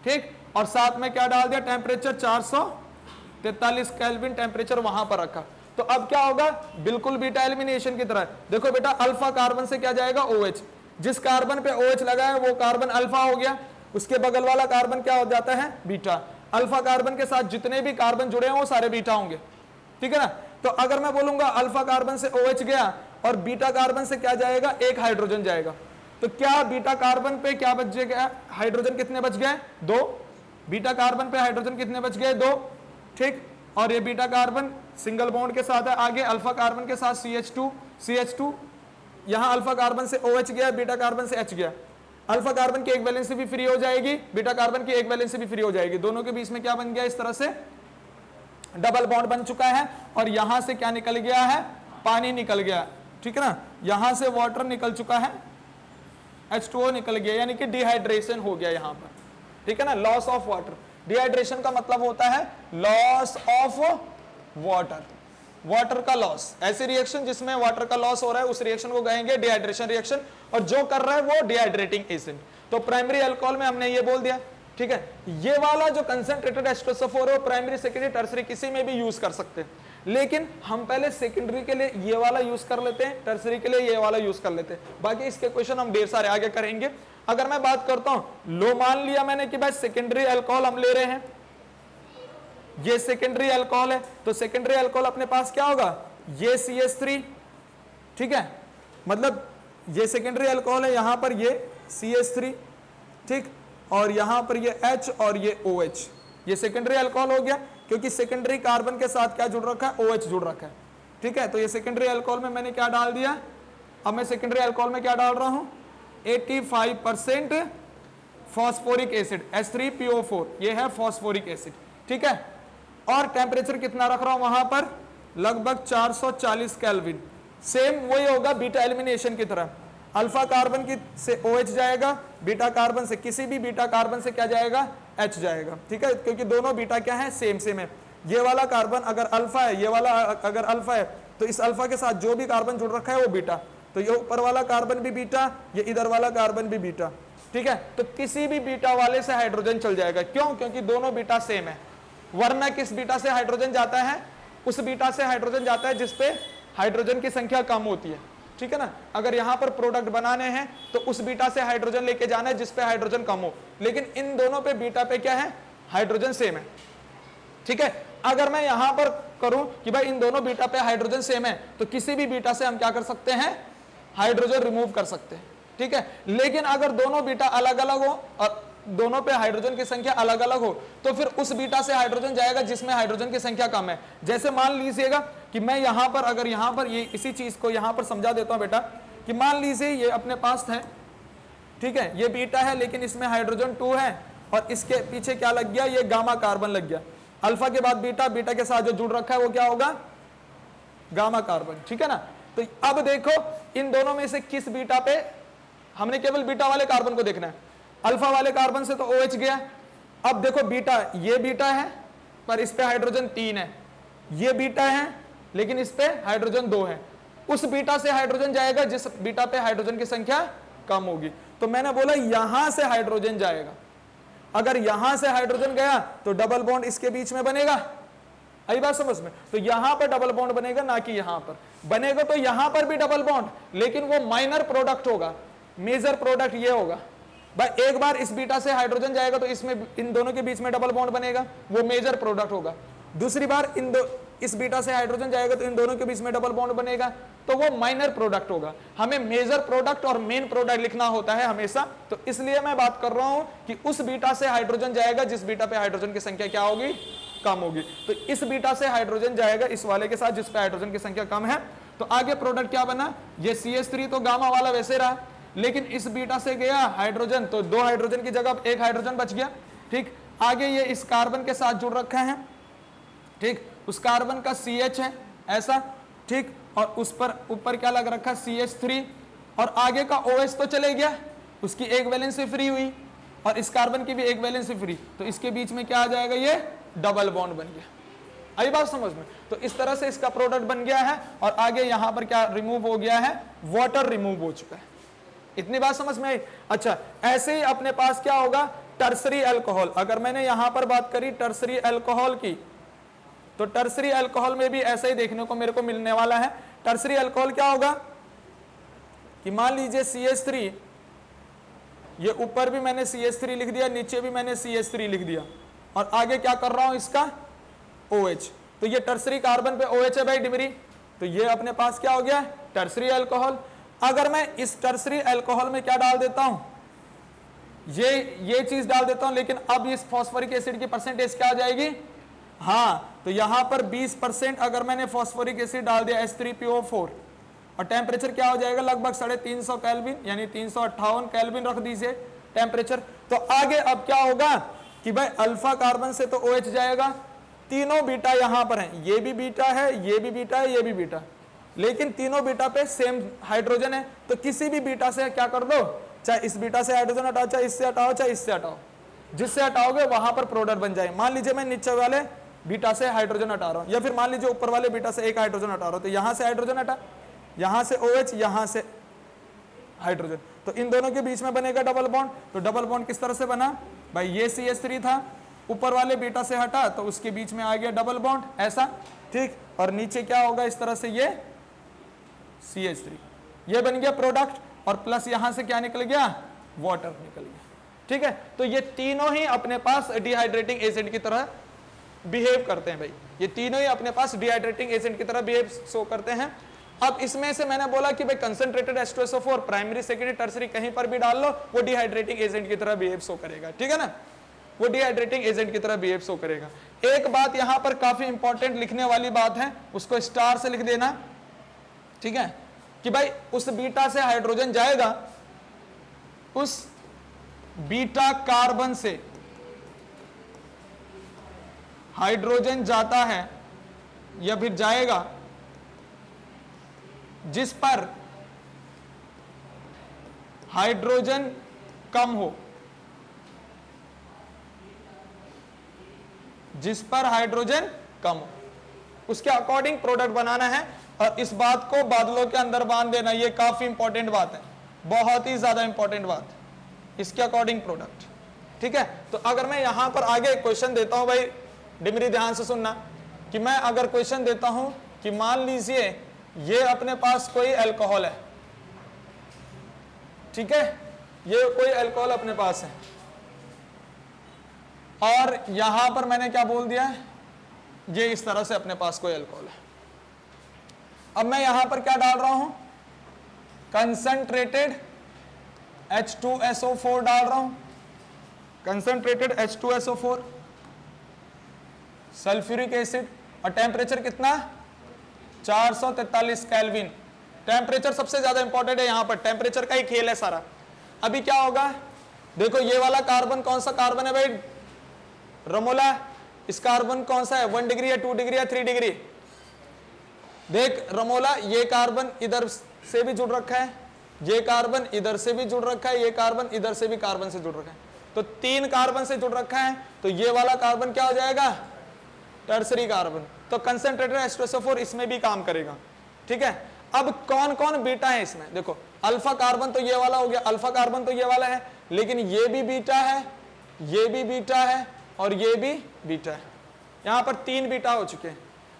ठीक, और साथ में क्या डाल दिया, टेम्परेचर 443 केल्विन टेम्परेचर वहां पर रखा। तो अब क्या होगा, बिल्कुल बीटा एलिमिनेशन की तरह। देखो बेटा अल्फा कार्बन से क्या जाएगा OH, जिस कार्बन पे OH लगा है वो कार्बन अल्फा हो गया, उसके बगल वाला कार्बन क्या हो जाता है, बीटा। अल्फा कार्बन के साथ जितने भी कार्बन जुड़े हैं वो सारे बीटा होंगे, ठीक है ना। तो अगर मैं बोलूंगा अल्फा कार्बन से OH गया और बीटा कार्बन से क्या जाएगा, एक हाइड्रोजन जाएगा, तो क्या बीटा कार्बन पे क्या बच गया, हाइड्रोजन कितने बच गए, 2। बीटा कार्बन पे हाइड्रोजन कितने बच गए, 2, ठीक। और ये बीटा कार्बन सिंगल बॉन्ड के साथ है, आगे अल्फा कार्बन के साथ CH2 यहां अल्फा कार्बन से OH गया, बीटा कार्बन से H गया, अल्फा कार्बन की एक वैलेंसी भी फ्री हो जाएगी, बीटा कार्बन की एक वैलेंसी भी फ्री हो जाएगी, दोनों के बीच में क्या बन गया, इस तरह से डबल बॉन्ड बन चुका है। और यहां से क्या निकल गया है, पानी निकल गया, ठीक है ना, यहां से वाटर निकल चुका है, H2O निकल गया, यानी कि डिहाइड्रेशन हो गया यहां पर, ठीक है ना, लॉस ऑफ वाटर। डिहाइड्रेशन का मतलब होता है लॉस ऑफ वाटर, वाटर का लॉस। ऐसी रिएक्शन जिसमें वाटर का लॉस हो रहा है उस रिएक्शन को कहेंगे डिहाइड्रेशन रिएक्शन, और जो कर रहा है वो डिहाइड्रेटिंग एजेंट। तो प्राइमरी अल्कोहल में हमने ये बोल दिया, ठीक है। ये वाला जो कंसंट्रेटेड H2SO4 है वो प्राइमरी सेकेंडरी टर्सरी किसी में भी यूज कर सकते हैं, लेकिन हम पहले सेकेंडरी के लिए ये वाला यूज कर लेते हैं, टर्सरी के लिए ये वाला यूज कर लेते हैं। बाकी इसके क्वेश्चन हम ढेर सारे आगे करेंगे। अगर मैं बात करता हूं, लो मान लिया मैंने कि भाई सेकेंडरी अल्कोहल हम ले रहे हैं, ये सेकेंडरी अल्कोहल है, तो सेकेंडरी अल्कोहल अपने पास क्या होगा, ये CH3, ठीक है, मतलब ये सेकेंडरी अल्कोहल है, यहां पर ये CH3, ठीक, और यहां पर ये H और ये OH, ये सेकेंडरी अल्कोहल हो गया, क्योंकि सेकेंडरी कार्बन के साथ क्या जुड़ रखा है, OH जुड़ रखा है, ठीक है। तो ये सेकेंडरी अल्कोहल में मैंने क्या डाल दिया, अब मैं सेकेंडरी अल्कोहल में क्या डाल रहा हूं, 85% फॉस्फोरिक एसिड H3PO4, ये है फॉस्फोरिक एसिड, ठीक है। और टेम्परेचर कितना रख रहा हूं वहां पर, लगभग 440 केल्विन। सेम वही होगा बीटा एलिमिनेशन की तरह, अल्फा कार्बन की से OH जाएगा, बीटा कार्बन से किसी भी बीटा कार्बन से क्या जाएगा, H जाएगा, ठीक है, क्योंकि दोनों बीटा क्या है, सेम है। ये वाला कार्बन अगर अल्फा है, ये वाला अगर अल्फा है, तो इस अल्फा के साथ जो भी कार्बन जुड़ रखा है वो बीटा, तो ये ऊपर वाला कार्बन भी बीटा, ये इधर वाला कार्बन भी बीटा, ठीक है। तो किसी भी बीटा वाले से हाइड्रोजन चल जाएगा, क्यों, क्योंकि दोनों बीटा सेम है। वरना किस बीटा से हाइड्रोजन जाता है, उस बीटा से हाइड्रोजन जाता है जिसपे हाइड्रोजन की संख्या कम होती है, ठीक है ना। अगर यहां पर प्रोडक्ट बनाने हैं तो उस बीटा से हाइड्रोजन लेके जाना है जिस पे हाइड्रोजन कम हो, लेकिन इन दोनों पे बीटा पे क्या है, हाइड्रोजन सेम है, ठीक है। अगर मैं यहां पर करूं कि भाई इन दोनों बीटा पे हाइड्रोजन सेम है, तो किसी भी बीटा से हम क्या कर सकते हैं, हाइड्रोजन रिमूव कर सकते हैं, ठीक है। लेकिन अगर दोनों बीटा अलग अलग हो और दोनों पे हाइड्रोजन की संख्या अलग अलग हो, तो फिर उस बीटा से हाइड्रोजन जाएगा जिसमें हाइड्रोजन की संख्या कम है। जैसे मान लीजिएगा कि मैं यहां पर, अगर यहां पर ये इसी चीज को यहां पर समझा देता हूं बेटा, कि मान लीजिए ये अपने पास है, ठीक है, ये बीटा है लेकिन इसमें हाइड्रोजन 2 है और इसके पीछे क्या लग गया, ये गामा कार्बन लग गया। अल्फा के बाद बीटा, बीटा के साथ जो जुड़ रखा है वो क्या होगा, गामा कार्बन, ठीक है ना। तो अब देखो इन दोनों में से किस बीटा पे, हमने केवल बीटा वाले कार्बन को देखना है, अल्फा वाले कार्बन से तो OH गया। अब देखो बीटा, ये बीटा है पर इस पे हाइड्रोजन 3 है, ये बीटा है लेकिन इस पे हाइड्रोजन 2 है, उस बीटा से हाइड्रोजन जाएगा जिस बीटा पे हाइड्रोजन की संख्या कम होगी। तो मैंने बोला यहां से हाइड्रोजन जाएगा, अगर यहां से हाइड्रोजन गया तो डबल बॉन्ड इसके बीच में बनेगा, आई बात समझ में। तो यहां पर डबल बॉन्ड बनेगा, ना कि यहां पर बनेगा। तो यहां पर भी डबल बॉन्ड, लेकिन वो माइनर प्रोडक्ट होगा, मेजर प्रोडक्ट ये होगा भाई, एक बार इस बीटा से हाइड्रोजन जाएगा तो इसमें इन दोनों के बीच में डबल बॉन्ड बनेगा, वो मेजर प्रोडक्ट होगा। दूसरी बार इस बीटा से हाइड्रोजन जाएगा तो इन दोनों के बीच में डबल बॉन्ड बनेगा, तो वो माइनर प्रोडक्ट होगा। हमें मेजर प्रोडक्ट और मेन प्रोडक्ट लिखना होता है हमेशा, तो इसलिए मैं बात कर रहा हूं कि उस बीटा से हाइड्रोजन जाएगा जिस बीटा पे हाइड्रोजन की संख्या क्या होगी, कम होगी। तो इस बीटा से हाइड्रोजन जाएगा इस वाले के साथ जिस पे हाइड्रोजन की संख्या कम है। तो आगे प्रोडक्ट क्या बना, ये CH3 तो गामा वाला वैसे रहा, लेकिन इस बीटा से गया हाइड्रोजन तो 2 हाइड्रोजन की जगह 1 हाइड्रोजन बच गया, ठीक। आगे ये इस कार्बन के साथ जुड़ रखा है, ठीक, उस कार्बन का CH है ऐसा, ठीक, और उस पर ऊपर क्या लग रखा, CH3, और आगे का OH तो चले गया, उसकी एक वैलेंसी फ्री हुई और इस कार्बन की भी एक वैलेंसी फ्री, तो इसके बीच में क्या आ जाएगा, ये डबल बॉन्ड बन गया। आई बात समझ में। तो इस तरह से इसका प्रोडक्ट बन गया है और आगे यहां पर क्या रिमूव हो गया है, वाटर रिमूव हो चुका है। इतनी बात समझ में आई। अच्छा, ऐसे ही अपने पास क्या होगा, टर्सरी अल्कोहल। अगर मैंने यहां पर बात करी टर्सरी अल्कोहल की, तो टर्सरी अल्कोहल में भी ऐसा ही देखने को मेरे को मिलने वाला है। टर्सरी अल्कोहल क्या होगा कि मान लीजिए CH3, ये ऊपर भी मैंने CH3 लिख दिया, नीचे भी मैंने CH3 लिख दिया, और आगे क्या कर रहा हूं, इसका OH। तो ये टर्सरी कार्बन पे OH है भाई डिमरी, तो ये अपने पास क्या हो गया, टर्सरी अल्कोहल। अगर मैं इस टर्सरी अल्कोहल में क्या डाल देता हूं, ये चीज डाल देता हूं, लेकिन अब इस फास्फोरिक एसिड की परसेंटेज क्या आ जाएगी, हाँ, तो यहां पर 20% अगर मैंने फास्फोरिक एसिड डाल दिया H3PO4, और टेम्परेचर क्या हो जाएगा, लगभग 350 केल्विन, यानी 358 केल्विन रख दीजिए टेम्परेचर। तो आगे अब क्या होगा कि भाई अल्फा कार्बन से तो OH जाएगा, तीनों बीटा यहां पर हैं, ये भी बीटा है, ये भी बीटा है, ये भी बीटा, लेकिन तीनों बीटा पे सेम हाइड्रोजन है। तो किसी भी बीटा से क्या कर दो, चाहे इस बीटा से हाइड्रोजन हटाओ, चाहे इससे हटाओ, चाहे इससे हटाओ, जिससे हटाओगे वहां पर प्रोडक्ट बन जाए। मान लीजिए मैं नीचे वाले बीटा से हाइड्रोजन हटा रहा हूं, या फिर मान लीजिए ऊपर वाले बीटा से एक हाइड्रोजन हटा रहा हूं, तो यहां से हाइड्रोजन हटा, यहां से OH, यहां से हाइड्रोजन, तो इन दोनों के बीच में बनेगा डबल बॉन्ड। तो डबल बॉन्ड किस तरह से बना भाई, ये CH3 था, ऊपर वाले बीटा से हटा तो उसके बीच में आ गया डबल बॉन्ड ऐसा, ठीक, और नीचे क्या होगा, इस तरह से ये CH3, ये बन गया प्रोडक्ट, और प्लस यहां से क्या निकल गया, वाटर निकल गया, ठीक है। तो ये तीनों ही अपने पास डिहाइड्रेटिंग एजेंट की तरह बिहेव करते हैं भाई, ये तीनों ही अपने पास डिहाइड्रेटिंग एजेंट की तरह बिहेव शो करते हैं। अब इसमें से मैंने बोला कि भाई concentrated H2SO4 primary, secondary, tertiary कहीं पर भी डाल लो, वो डिहाइड्रेटिंग एजेंट की तरह बिहेव शो करेगा, ठीक है ना, वो डिहाइड्रेटिंग एजेंट की तरह बिहेव शो करेगा। एक बात यहां पर काफी इंपॉर्टेंट लिखने वाली बात है, उसको स्टार से लिख देना, ठीक है, कि भाई उस बीटा से हाइड्रोजन जाएगा, उस बीटा कार्बन से हाइड्रोजन जाता है या फिर जाएगा जिस पर हाइड्रोजन कम हो, जिस पर हाइड्रोजन कम हो, उसके अकॉर्डिंग प्रोडक्ट बनाना है। और इस बात को बादलों के अंदर बांध देना, ये काफी इंपॉर्टेंट बात है, बहुत ही ज्यादा इंपॉर्टेंट बात, इसके अकॉर्डिंग प्रोडक्ट, ठीक है। तो अगर मैं यहां पर आगे क्वेश्चन देता हूं, भाई डिमरी ध्यान से सुनना, कि मैं अगर क्वेश्चन देता हूं कि मान लीजिए ये अपने पास कोई अल्कोहल है, ठीक है, ये कोई अल्कोहल अपने पास है, और यहां पर मैंने क्या बोल दिया है, ये इस तरह से अपने पास कोई अल्कोहल है। अब मैं यहां पर क्या डाल रहा हूं, कंसंट्रेटेड H2SO4 डाल रहा हूं, कंसंट्रेटेड H2SO4, सल्फ्यूरिक एसिड, और टेम्परेचर कितना, 443 केल्विन। टेम्परेचर सबसे ज्यादा इंपॉर्टेंट है, यहां पर टेम्परेचर का ही खेल है सारा। अभी क्या होगा, देखो ये वाला कार्बन कौन सा कार्बन है भाई, रमोला, इस कार्बन कौन सा है, 1 डिग्री या 2 डिग्री या 3 डिग्री। देख रमोला, ये कार्बन इधर से भी जुड़ रखा है, ये कार्बन इधर से भी जुड़ रखा है, ये कार्बन इधर से भी कार्बन से जुड़ रखा है, तो 3 कार्बन से जुड़ रखा है, तो ये वाला कार्बन क्या हो जाएगा, टर्सरी कार्बन। तो कंसंट्रेटेड H2SO4 इसमें भी काम करेगा, ठीक है। अब कौन कौन बीटा है इसमें, देखो अल्फा कार्बन तो ये वाला हो गया, अल्फा कार्बन तो ये वाला है, लेकिन ये भी बीटा है, ये भी बीटा है, और ये भी बीटा है। यहां पर 3 बीटा हो चुके हैं।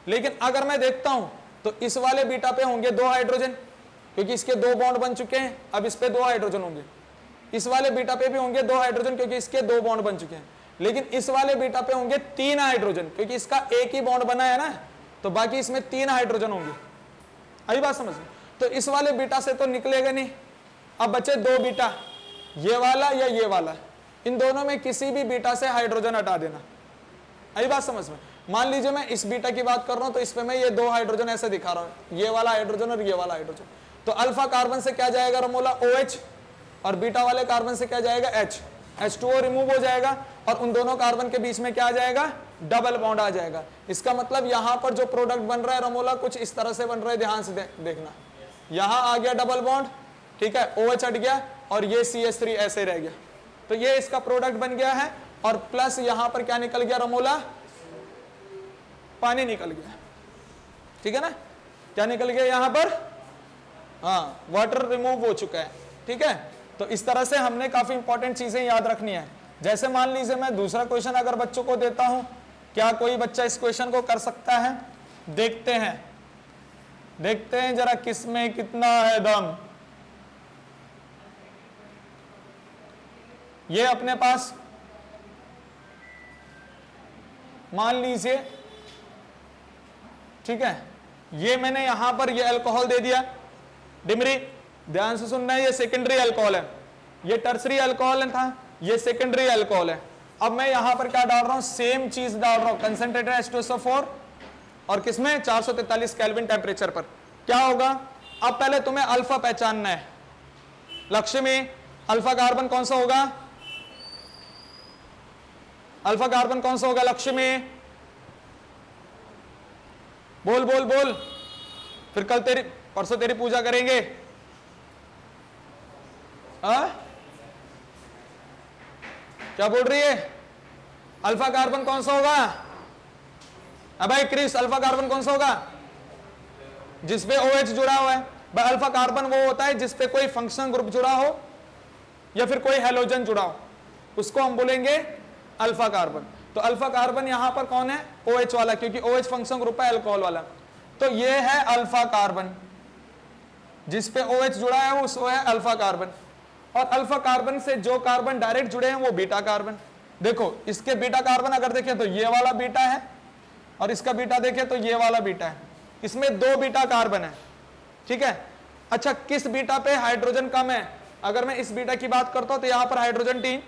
लेकिन अगर मैं देखता हूं तो इस वाले बीटा पे होंगे 2 हाइड्रोजन, क्योंकि इसके 2 बॉन्ड बन चुके हैं, अब इस पे 2 हाइड्रोजन होंगे। इस वाले बीटा पे भी होंगे 2 हाइड्रोजन, क्योंकि इसके 2 बॉन्ड बन चुके हैं। लेकिन इस वाले बीटा पे होंगे 3 हाइड्रोजन, क्योंकि इसका एक ही बॉन्ड बना है ना, तो बाकी इसमें 3 हाइड्रोजन होंगे। अभी बात समझ में, तो इस वाले बीटा से तो निकलेगा नहीं। अब बचे 2 बीटा, ये वाला या ये वाला, इन दोनों में किसी भी बीटा से हाइड्रोजन हटा देना। अभी बात समझ में, मान लीजिए मैं इस बीटा की बात कर रहा हूं, तो इस पे मैं ये 2 हाइड्रोजन ऐसे दिखा रहा हूं, ये वाला हाइड्रोजन और ये वाला हाइड्रोजन। तो अल्फा कार्बन से क्या जाएगा रमोला, OH, और बीटा वाले कार्बन से क्या जाएगा, H, H2O रिमूव हो जाएगा, और उन दोनों कार्बन के बीच में क्या आ जाएगा, डबल बॉन्ड आ जाएगा। इसका मतलब यहां पर जो प्रोडक्ट बन रहा है रमोला, कुछ इस तरह से बन रहा है, ध्यान से देखना, यहां आ गया डबल बॉन्ड, ठीक है, OH हट गया, और ये CH3 ऐसे रह गया, तो ये इसका प्रोडक्ट बन गया है। और प्लस यहां पर क्या निकल गया रमोला, पानी निकल गया, ठीक है ना, क्या निकल गया यहां पर, हाँ, वाटर रिमूव हो चुका है, ठीक है। तो इस तरह से हमने काफी इंपॉर्टेंट चीजें याद रखनी है। जैसे मान लीजिए मैं दूसरा क्वेश्चन अगर बच्चों को देता हूं, क्या कोई बच्चा इस क्वेश्चन को कर सकता है, देखते हैं जरा किसमें कितना है दम। ये अपने पास मान लीजिए, ठीक है, ये मैंने यहां पर ये अल्कोहल दे दिया, डिमरी, ध्यान से सुनना है, ये सेकेंडरी अल्कोहल है, ये टर्सरी अल्कोहल था, ये सेकेंडरी अल्कोहल है। अब मैं यहां पर क्या डाल रहा हूं, सेम चीज डाल रहा हूं, कंसंट्रेटेड H2SO4, और किसमें, 443 केल्विन टेम्परेचर पर। क्या होगा, अब पहले तुम्हें अल्फा पहचानना है। लक्ष्य में अल्फा कार्बन कौन सा होगा, अल्फा कार्बन कौन सा होगा लक्ष्य में, बोल बोल बोल, फिर कल तेरी परसों तेरी पूजा करेंगे। क्या बोल रही है, अल्फा कार्बन कौन सा होगा, भाई क्रिस, अल्फा कार्बन कौन सा होगा, जिसपे OH जुड़ा हुआ है। भाई अल्फा कार्बन वो होता है जिसपे कोई फंक्शनल ग्रुप जुड़ा हो या फिर कोई हैलोजन जुड़ा हो, उसको हम बोलेंगे अल्फा कार्बन। तो अल्फा कार्बन यहां पर कौन है, OH वाला, क्योंकि OH फंक्शन ग्रुप है अल्कोहल वाला। तो ये है अल्फा कार्बन, जिसपे OH जुड़ा है वो है अल्फा कार्बन। और अल्फा कार्बन से जो कार्बन डायरेक्ट जुड़े हैं वो बीटा कार्बन। देखो इसके बीटा कार्बन अगर देखें तो ये वाला बीटा है, और इसका बीटा देखें तो ये वाला बीटा है। इसमें 2 बीटा कार्बन है, ठीक है। अच्छा, किस बीटा पे हाइड्रोजन कम है, अगर मैं इस बीटा की बात करता हूं तो यहां पर हाइड्रोजन 3,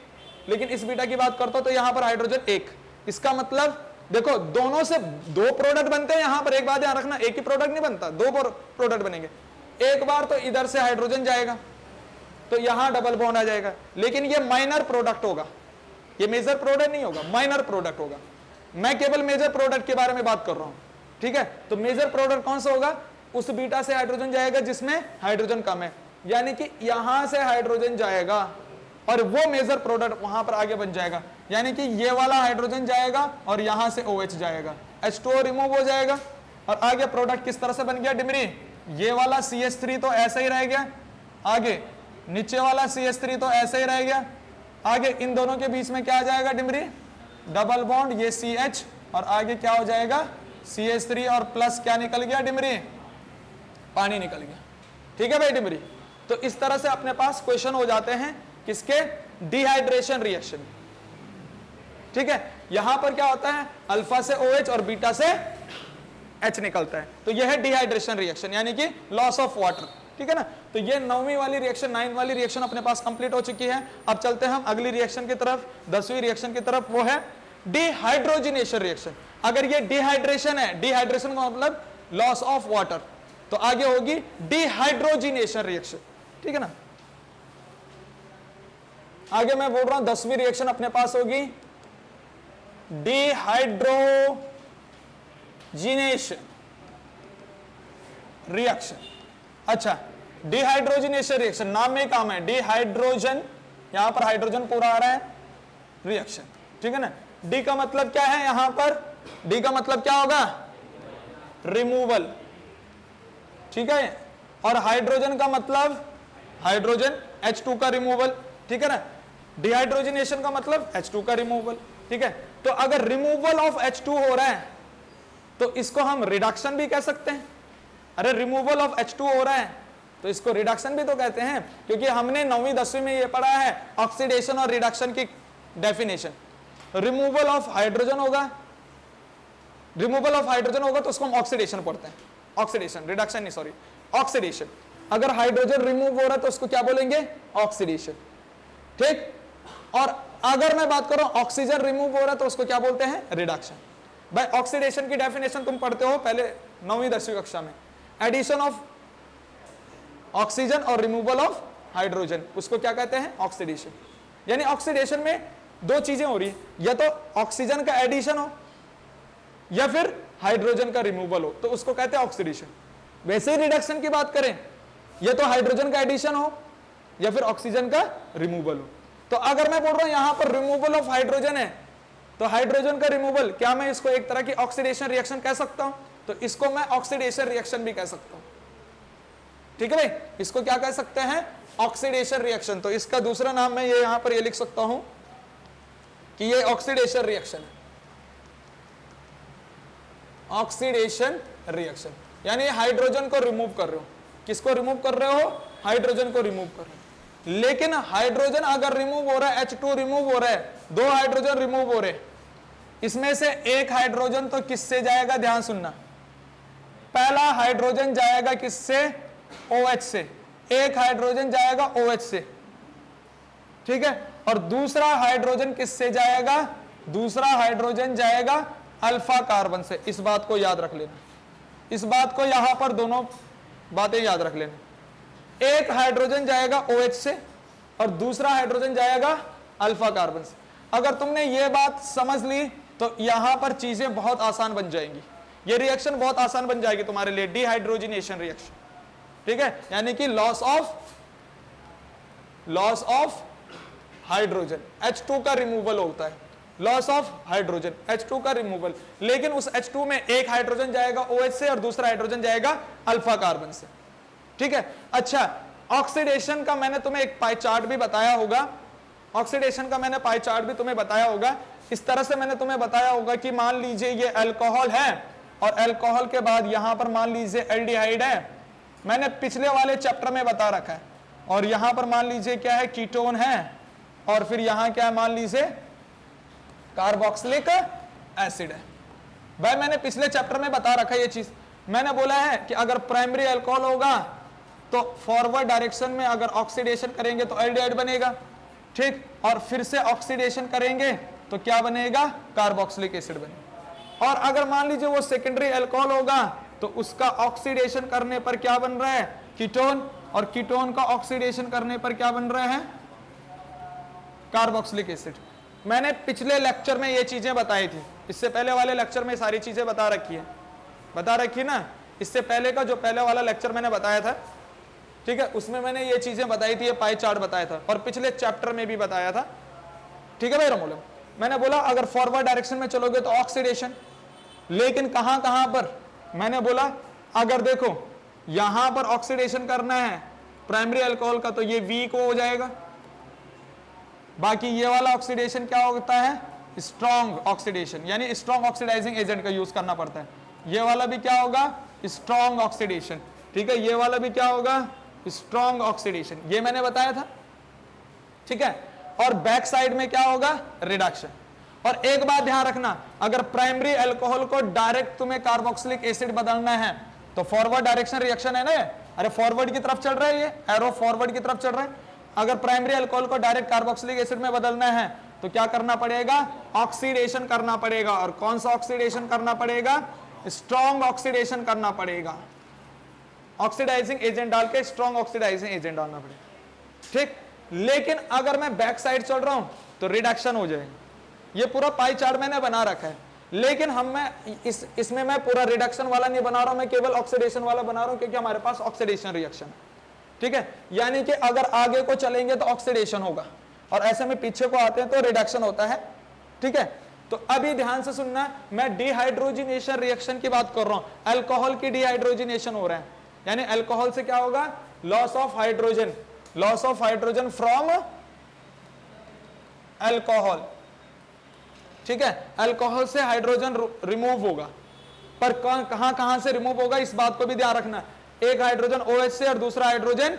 लेकिन इस बीटा की बात करता हूं तो यहां पर हाइड्रोजन 1। इसका मतलब देखो दोनों से 2 प्रोडक्ट बनते हैं। यहां पर एक बात ध्यान रखना, एक ही प्रोडक्ट नहीं बनता, 2 प्रोडक्ट बनेंगे। एक बार तो इधर से हाइड्रोजन जाएगा तो यहां डबल बॉन्ड आ जाएगा, लेकिन ये माइनर प्रोडक्ट होगा, ये मेजर प्रोडक्ट नहीं होगा, माइनर प्रोडक्ट होगा। मैं केवल मेजर प्रोडक्ट के बारे में बात कर रहा हूं, ठीक है। तो मेजर प्रोडक्ट कौन सा होगा, उस बीटा से हाइड्रोजन जाएगा जिसमें हाइड्रोजन कम है, यानी कि यहां से हाइड्रोजन जाएगा और वो मेजर प्रोडक्ट वहां पर आगे बन जाएगा, यानी कि ये वाला हाइड्रोजन जाएगा और यहां से OH जाएगा, H2O रिमूव हो जाएगा, और आगे प्रोडक्ट किस तरह से बन गया डिमरी, ये वाला CH3 तो ऐसा ही रह गया, आगे नीचे वाला CH3 तो ऐसा ही रह गया, आगे इन दोनों के बीच में क्या आ जाएगा डिमरी, डबल बॉन्ड, ये CH, और आगे क्या हो जाएगा CH3, और प्लस क्या निकल गया डिमरी, पानी निकल गया। ठीक है भाई डिमरी। तो इस तरह से अपने पास क्वेश्चन हो जाते हैं किसके, डिहाइड्रेशन रिएक्शन। ठीक है, यहां पर क्या होता है, अल्फा से OH और बीटा से H निकलता है, तो यह है डिहाइड्रेशन रिएक्शन यानी कि लॉस ऑफ वाटर। ठीक है ना, तो ये 9वीं वाली रिएक्शन, 9 वाली रिएक्शन अपने पास कंप्लीट हो चुकी है। अब चलते हैं हम अगली रिएक्शन की तरफ, 10वीं रिएक्शन की तरफ, वो है डिहाइड्रोजिनेशन रिएक्शन। अगर ये डिहाइड्रेशन है, डिहाइड्रेशन का मतलब लॉस ऑफ वाटर, तो आगे होगी डिहाइड्रोजिनेशन रिएक्शन। ठीक है ना, आगे मैं बोल रहा हूं 10वीं रिएक्शन अपने पास होगी डिहाइड्रोजिनेशन रिएक्शन। अच्छा, डिहाइड्रोजिनेशन रिएक्शन नाम में काम है, डिहाइड्रोजन, यहां पर हाइड्रोजन पूरा आ रहा है, रिएक्शन। ठीक है ना, डी का मतलब क्या है, यहां पर डी का मतलब क्या होगा, रिमूवल। ठीक है, और हाइड्रोजन का मतलब हाइड्रोजन H2 का रिमूवल। ठीक है ना, डिहाइड्रोजिनेशन का मतलब H2 का रिमूवल। ठीक है, तो अगर रिमूवल ऑफ H2 हो रहा है तो इसको हम रिडक्शन भी कह सकते हैं। अरे रिमूवल ऑफ H2 हो रहा है तो इसको रिडक्शन भी तो कहते हैं, क्योंकि हमने 9वीं 10वीं में ये पढ़ा है ऑक्सीडेशन और रिडक्शन की डेफिनेशन। रिमूवल ऑफ हाइड्रोजन होगा, रिमूवल ऑफ हाइड्रोजन होगा तो उसको हम ऑक्सीडेशन पढ़ते हैं, ऑक्सीडेशन, रिडक्शन नहीं, सॉरी, ऑक्सीडेशन। अगर हाइड्रोजन रिमूव हो रहा है तो उसको क्या बोलेंगे, ऑक्सीडेशन। ठीक, और अगर मैं बात करूं ऑक्सीजन रिमूव हो रहा है तो उसको क्या बोलते हैं, रिडक्शन। भाई ऑक्सीडेशन की डेफिनेशन तुम पढ़ते हो पहले 9वीं 10वीं कक्षा में, एडिशन ऑफ ऑक्सीजन और रिमूवल ऑफ हाइड्रोजन, उसको क्या कहते हैं, ऑक्सीडेशन। यानी ऑक्सीडेशन में दो चीजें हो रही है, या तो ऑक्सीजन का एडिशन हो या फिर हाइड्रोजन का रिमूवल हो, तो उसको कहते हैं ऑक्सीडेशन। वैसे ही रिडक्शन की बात करें, या तो हाइड्रोजन का एडिशन हो या फिर ऑक्सीजन का रिमूवल हो। तो अगर मैं बोल रहा हूं यहां पर रिमूवल ऑफ हाइड्रोजन है तो हाइड्रोजन का रिमूवल, क्या मैं इसको एक तरह की ऑक्सीडेशन रिएक्शन कह सकता हूं, तो इसको मैं ऑक्सीडेशन रिएक्शन भी कह सकता हूं। ठीक है भाई, इसको क्या कह सकते हैं, ऑक्सीडेशन रिएक्शन। तो इसका दूसरा नाम मैं ये यहां पर ये लिख सकता हूं कि ये ऑक्सीडेशन रिएक्शन है, ऑक्सीडेशन रिएक्शन। यानी हाइड्रोजन को रिमूव कर रहे हो, किसको रिमूव कर रहे हो, हाइड्रोजन को रिमूव कर रहे हो। लेकिन हाइड्रोजन अगर रिमूव हो रहा है, H2 रिमूव हो रहा है, 2 हाइड्रोजन रिमूव हो रहे, इसमें से एक हाइड्रोजन तो किससे जाएगा, ध्यान सुनना, पहला हाइड्रोजन जाएगा किससे, OH से, एक हाइड्रोजन जाएगा OH से। ठीक है, और दूसरा हाइड्रोजन किससे जाएगा, दूसरा हाइड्रोजन जाएगा अल्फा कार्बन से। इस बात को याद रख लेना, इस बात को यहां पर दोनों बातें याद रख लेना, एक हाइड्रोजन जाएगा OH से और दूसरा हाइड्रोजन जाएगा अल्फा कार्बन से। अगर तुमने ये बात समझ ली तो यहां पर चीजें बहुत आसान बन जाएंगी, ये रिएक्शन बहुत आसान बन जाएगी तुम्हारे लिए, डिहाइड्रोजिनेशन रिएक्शन। ठीक है, यानी कि लॉस ऑफ हाइड्रोजन, H2 का रिमूवल होता है, लॉस ऑफ हाइड्रोजन, H2 का रिमूवल। लेकिन उस H2 में एक हाइड्रोजन जाएगा OH से और दूसरा हाइड्रोजन जाएगा अल्फा कार्बन से। ठीक है, अच्छा, ऑक्सीडेशन का मैंने तुम्हें एक पाई चार्ट भी बताया होगा, ऑक्सीडेशन का मैंने पाई चार्ट भी तुम्हें बताया होगा। इस तरह से मैंने तुम्हें बताया होगा कि मान लीजिए ये अल्कोहल है और अल्कोहल के बाद यहां पर मान लीजिए एल्डिहाइड है, मैंने पिछले वाले चैप्टर में बता रखा है। और यहां पर मान लीजिए क्या है, कीटोन है, और फिर यहां क्या है, मान लीजिए कार्बोक्सिलिक एसिड है। भाई मैंने पिछले चैप्टर में बता रखा है ये चीज, मैंने बोला है कि अगर प्राइमरी अल्कोहल होगा तो फॉरवर्ड डायरेक्शन में अगर ऑक्सीडेशन करेंगे तो एल्डिहाइड बनेगा। ठीक, और फिर से ऑक्सीडेशन करेंगे तो क्या बनेगा, कार्बोक्सिलिक एसिड बनेगा। और अगर मान लीजिए वो सेकेंडरी अल्कोहल होगा तो उसका ऑक्सीडेशन करने पर क्या बन रहा है, कीटोन, और कीटोन का ऑक्सीडेशन करने पर क्या बन रहा है, कार्बोक्सिलिक एसिड। मैंने पिछले लेक्चर में ये चीजें बताई थी, इससे पहले वाले लेक्चर में सारी चीजें बता रखी है ना। इससे पहले का जो पहले वाला लेक्चर मैंने बताया था, ठीक है, उसमें मैंने ये चीजें बताई थी, ये पाई चार्ट बताया था, और पिछले चैप्टर में भी बताया था। ठीक है भाई रमोले, मैंने बोला अगर फॉरवर्ड डायरेक्शन में चलोगे तो ऑक्सीडेशन, लेकिन कहां कहां पर, मैंने बोला अगर देखो यहां पर ऑक्सीडेशन करना है प्राइमरी अल्कोहल का तो ये वीक हो जाएगा, बाकी ये वाला ऑक्सीडेशन क्या होता है, स्ट्रॉन्ग ऑक्सीडेशन, यानी स्ट्रॉन्ग ऑक्सीडाइजिंग एजेंट का यूज करना पड़ता है। ये वाला भी क्या होगा, स्ट्रॉन्ग ऑक्सीडेशन। ठीक है, ये वाला भी क्या होगा, स्ट्रॉन्ग ऑक्सीडेशन, ये मैंने बताया था, ठीक है। और बैक साइड में क्या होगा, रिडक्शन। और एक बात ध्यान रखना, अगर प्राइमरी अल्कोहल को डायरेक्ट तुम्हें कार्बोक्सिलिक एसिड बदलना है तो फॉरवर्ड डायरेक्शन रिएक्शन है ना, अरे फॉरवर्ड की तरफ चल रहा है, ये एरो फॉरवर्ड की तरफ चल रहा है। अगर प्राइमरी अल्कोहल को डायरेक्ट कार्बोक्सिलिक एसिड में बदलना है तो क्या करना पड़ेगा, ऑक्सीडेशन करना पड़ेगा। और कौन सा ऑक्सीडेशन करना पड़ेगा, स्ट्रॉन्ग ऑक्सीडेशन करना पड़ेगा, ऑक्सीडाइजिंग एजेंट डाल के स्ट्रॉन्ग ऑक्सीडाइजिंग एजेंट डालना पड़ेगा, ठीक। लेकिन अगर मैं बैक साइड चल रहा हूं तो रिडक्शन हो जाएगा। ये पूरा पाई चार्ट मैंने बना रखा है, लेकिन इसमें मैं पूरा रिडक्शन वाला नहीं बना रहा हूं, मैं केवल ऑक्सीडेशन वाला बना रहा हूं, क्योंकि हमारे पास ऑक्सीडेशन रिएक्शन है, ठीक है। यानी कि अगर आगे को चलेंगे तो ऑक्सीडेशन होगा और ऐसे में पीछे को आते हैं तो रिडक्शन होता है, ठीक है। तो अभी ध्यान से सुनना, मैं डिहाइड्रोजिनेशन रिएक्शन की बात कर रहा हूं, अल्कोहल की डिहाइड्रोजिनेशन हो रहा है, यानी अल्कोहल से क्या होगा, loss of hydrogen, loss of hydrogen from alcohol, ठीक है। अल्कोहल से हाइड्रोजन रिमूव होगा, पर कहां से रिमूव होगा इस बात को भी ध्यान रखना, एक हाइड्रोजन OH से और दूसरा हाइड्रोजन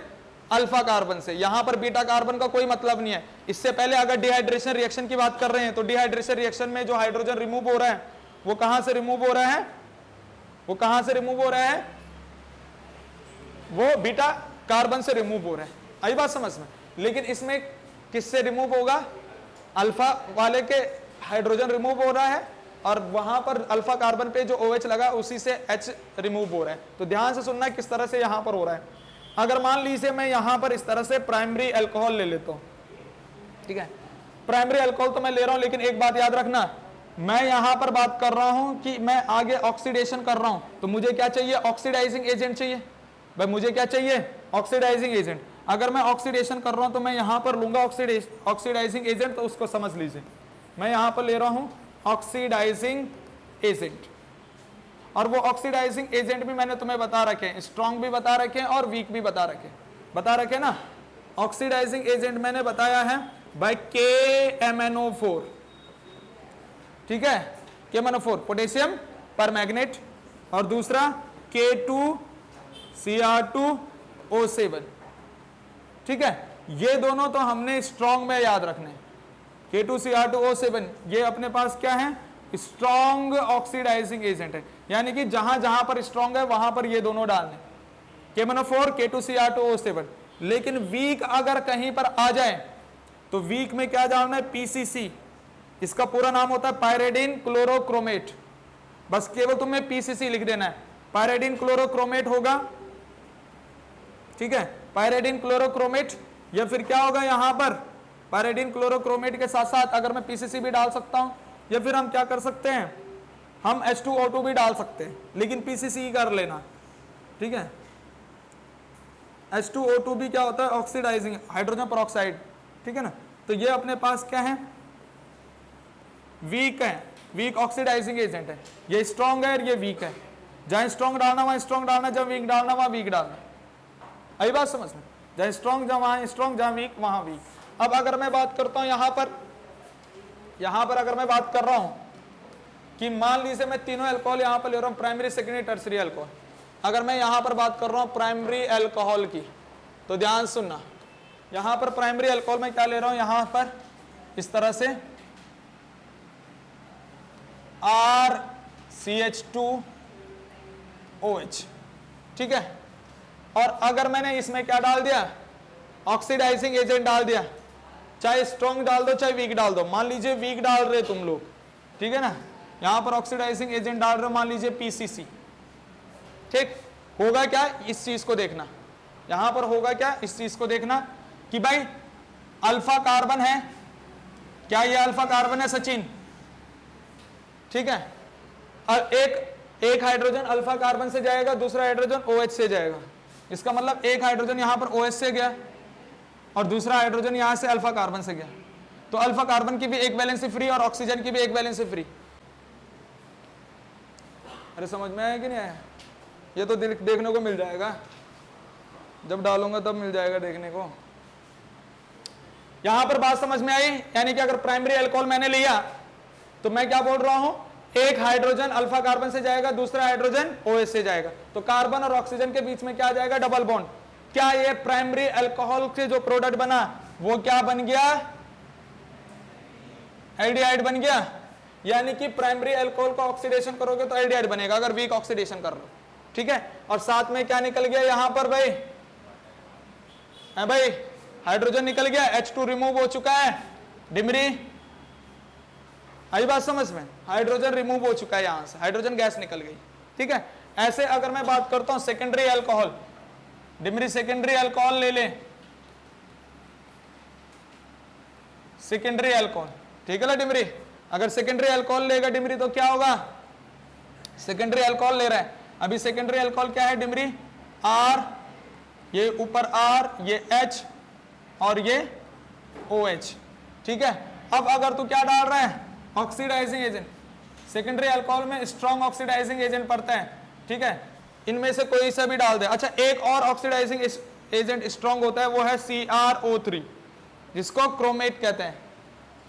अल्फा कार्बन से। यहां पर बीटा कार्बन का कोई मतलब नहीं है। इससे पहले अगर डिहाइड्रेशन रिएक्शन की बात कर रहे हैं तो डिहाइड्रेशन रिएक्शन में जो हाइड्रोजन रिमूव हो रहा है वो कहां से रिमूव हो रहा है, वो कहां से रिमूव हो रहा है, वो बीटा कार्बन से रिमूव हो रहा है, आई बात समझ में। लेकिन इसमें किससे रिमूव होगा, अल्फा वाले के हाइड्रोजन रिमूव हो रहा है और वहां पर अल्फा कार्बन पे जो OH लगा उसी से H रिमूव हो रहा है। तो ध्यान से सुनना किस तरह से यहां पर हो रहा है। अगर मान लीजिए मैं यहां पर इस तरह से प्राइमरी अल्कोहल ले लेता हूं, ठीक है, प्राइमरी अल्कोहल तो मैं ले रहा हूं, लेकिन एक बात याद रखना, मैं यहां पर बात कर रहा हूं कि मैं आगे ऑक्सीडेशन कर रहा हूं, तो मुझे क्या चाहिए, ऑक्सीडाइजिंग एजेंट चाहिए। भाई मुझे क्या चाहिए, ऑक्सीडाइजिंग एजेंट। अगर मैं ऑक्सीडेशन कर रहा हूं तो मैं यहां पर लूंगा ऑक्सीडाइजिंग एजेंट, तो उसको समझ लीजिए, मैं यहां पर ले रहा हूं ऑक्सीडाइजिंग एजेंट। और वो ऑक्सीडाइजिंग एजेंट भी मैंने तुम्हें बता रखे हैं, स्ट्रॉन्ग भी बता रखे हैं और वीक भी बता रखे ना। ऑक्सीडाइजिंग एजेंट मैंने बताया है बाय KMnO4, ठीक है, KMnO4 पोटेशियम परमैंगनेट, और दूसरा K2Cr2O7, ठीक है। ये दोनों तो हमने स्ट्रॉन्ग में याद रखने, K2Cr2O7 ये अपने पास क्या है, स्ट्रॉन्ग ऑक्सीडाइजिंग एजेंट है, यानी कि जहां जहां पर स्ट्रॉन्ग है वहां पर ये दोनों डालने, KMnO4 K2Cr2O7। लेकिन वीक अगर कहीं पर आ जाए तो वीक में क्या डालना है, PCC, इसका पूरा नाम होता है पायरेडिन क्लोरोक्रोमेट, बस केवल तुम्हें PCC लिख देना है, पायरेडिन क्लोरोक्रोमेट होगा, ठीक है, पायरेडिन क्लोरोक्रोमेट। या फिर क्या होगा यहां पर, पायरेडिन क्लोरोक्रोमेट के साथ साथ अगर मैं PCC भी डाल सकता हूं, या फिर हम क्या कर सकते हैं, हम H2O2 भी डाल सकते हैं, लेकिन PCC ही कर लेना, ठीक है। H2O2 भी क्या होता है, ऑक्सीडाइजिंग हाइड्रोजन पेरोक्साइड, ठीक है ना। तो ये अपने पास क्या है, वीक है, वीक ऑक्सीडाइजिंग एजेंट है। ये स्ट्रॉन्ग है और ये वीक है, जहां स्ट्रॉन्ग डालना वहां स्ट्रॉन्ग डालना, जहां वीक डालना वहां वीक डालना, आई बात समझ में, जहां स्ट्रॉन्ग जहां वहां स्ट्रॉन्ग, जहां वीक वहां वीक। अब अगर मैं बात करता हूं यहां पर अगर मैं बात कर रहा हूं कि मान लीजिए मैं तीनों अल्कोहल यहां पर ले रहा हूं, प्राइमरी सेकेंडरी टर्सरी अल्कोहल, अगर मैं यहां पर बात कर रहा हूं प्राइमरी अल्कोहल की, तो ध्यान सुनना, यहां पर प्राइमरी अल्कोहल में क्या ले रहा हूं, यहां पर इस तरह से RCH2OH, ठीक है। और अगर मैंने इसमें क्या डाल दिया, ऑक्सीडाइजिंग एजेंट डाल दिया, चाहे स्ट्रॉन्ग डाल दो चाहे वीक डाल दो, मान लीजिए वीक डाल रहे तुम लोग, ठीक है ना, यहां पर ऑक्सीडाइजिंग एजेंट डाल रहे हो, मान लीजिए PCC, ठीक, होगा क्या, इस चीज को देखना, यहां पर होगा क्या, इस चीज को देखना कि भाई अल्फा कार्बन है, क्या ये अल्फा कार्बन है सचिन, ठीक है, और एक हाइड्रोजन अल्फा कार्बन से जाएगा, दूसरा हाइड्रोजन OH से जाएगा, इसका मतलब एक हाइड्रोजन यहां पर OH से गया और दूसरा हाइड्रोजन यहां से अल्फा कार्बन से गया, तो अल्फा कार्बन की भी एक वैलेंसी फ्री और ऑक्सीजन की भी एक वैलेंसी फ्री। अरे समझ में आया कि नहीं आया, ये तो देखने को मिल जाएगा, जब डालूंगा तब मिल जाएगा देखने को। यहां पर बात समझ में आई, यानी कि अगर प्राइमरी अल्कोहल मैंने लिया तो मैं क्या बोल रहा हूं, एक हाइड्रोजन अल्फा कार्बन से जाएगा, दूसरा हाइड्रोजन OH से जाएगा, तो कार्बन और ऑक्सीजन के बीच में क्या आ जाएगा, डबल बॉन्ड। क्या ये प्राइमरी अल्कोहल से जो प्रोडक्ट बना वो क्या बन गया, एल्डिहाइड बन गया। यानी कि प्राइमरी अल्कोहल का ऑक्सीडेशन करोगे तो एल्डिहाइड बनेगा अगर वीक ऑक्सीडेशन कर लो, ठीक है। और साथ में क्या निकल गया यहां पर भाई, है भाई, हाइड्रोजन निकल गया, H2 रिमूव हो चुका है, डिमरी आई बात समझ में, हाइड्रोजन रिमूव हो चुका है, यहां से हाइड्रोजन गैस निकल गई, ठीक है। ऐसे अगर मैं बात करता हूं secondary alcohol, Dimri secondary alcohol ले ले, सेकेंडरी अल्कोहल, ठीक है ना डिमरी, अगर सेकेंडरी अल्कोहल लेगा डिमरी तो क्या होगा, सेकेंडरी अल्कोहल ले रहा है, अभी सेकेंडरी अल्कोहल क्या है डिमरी, R, ये ऊपर R, ये H और ये OH, ठीक है। अब अगर तू क्या डाल रहा है, ऑक्सीडाइजिंग एजेंट, सेकेंडरी अल्कोहल में स्ट्रॉन्ग ऑक्सीडाइजिंग एजेंट पड़ता है, ठीक है, इनमें से कोई सा भी डाल दे। अच्छा, एक और ऑक्सीडाइजिंग एजेंट स्ट्रॉन्ग होता है, वो है CrO3, जिसको क्रोमेट कहते हैं,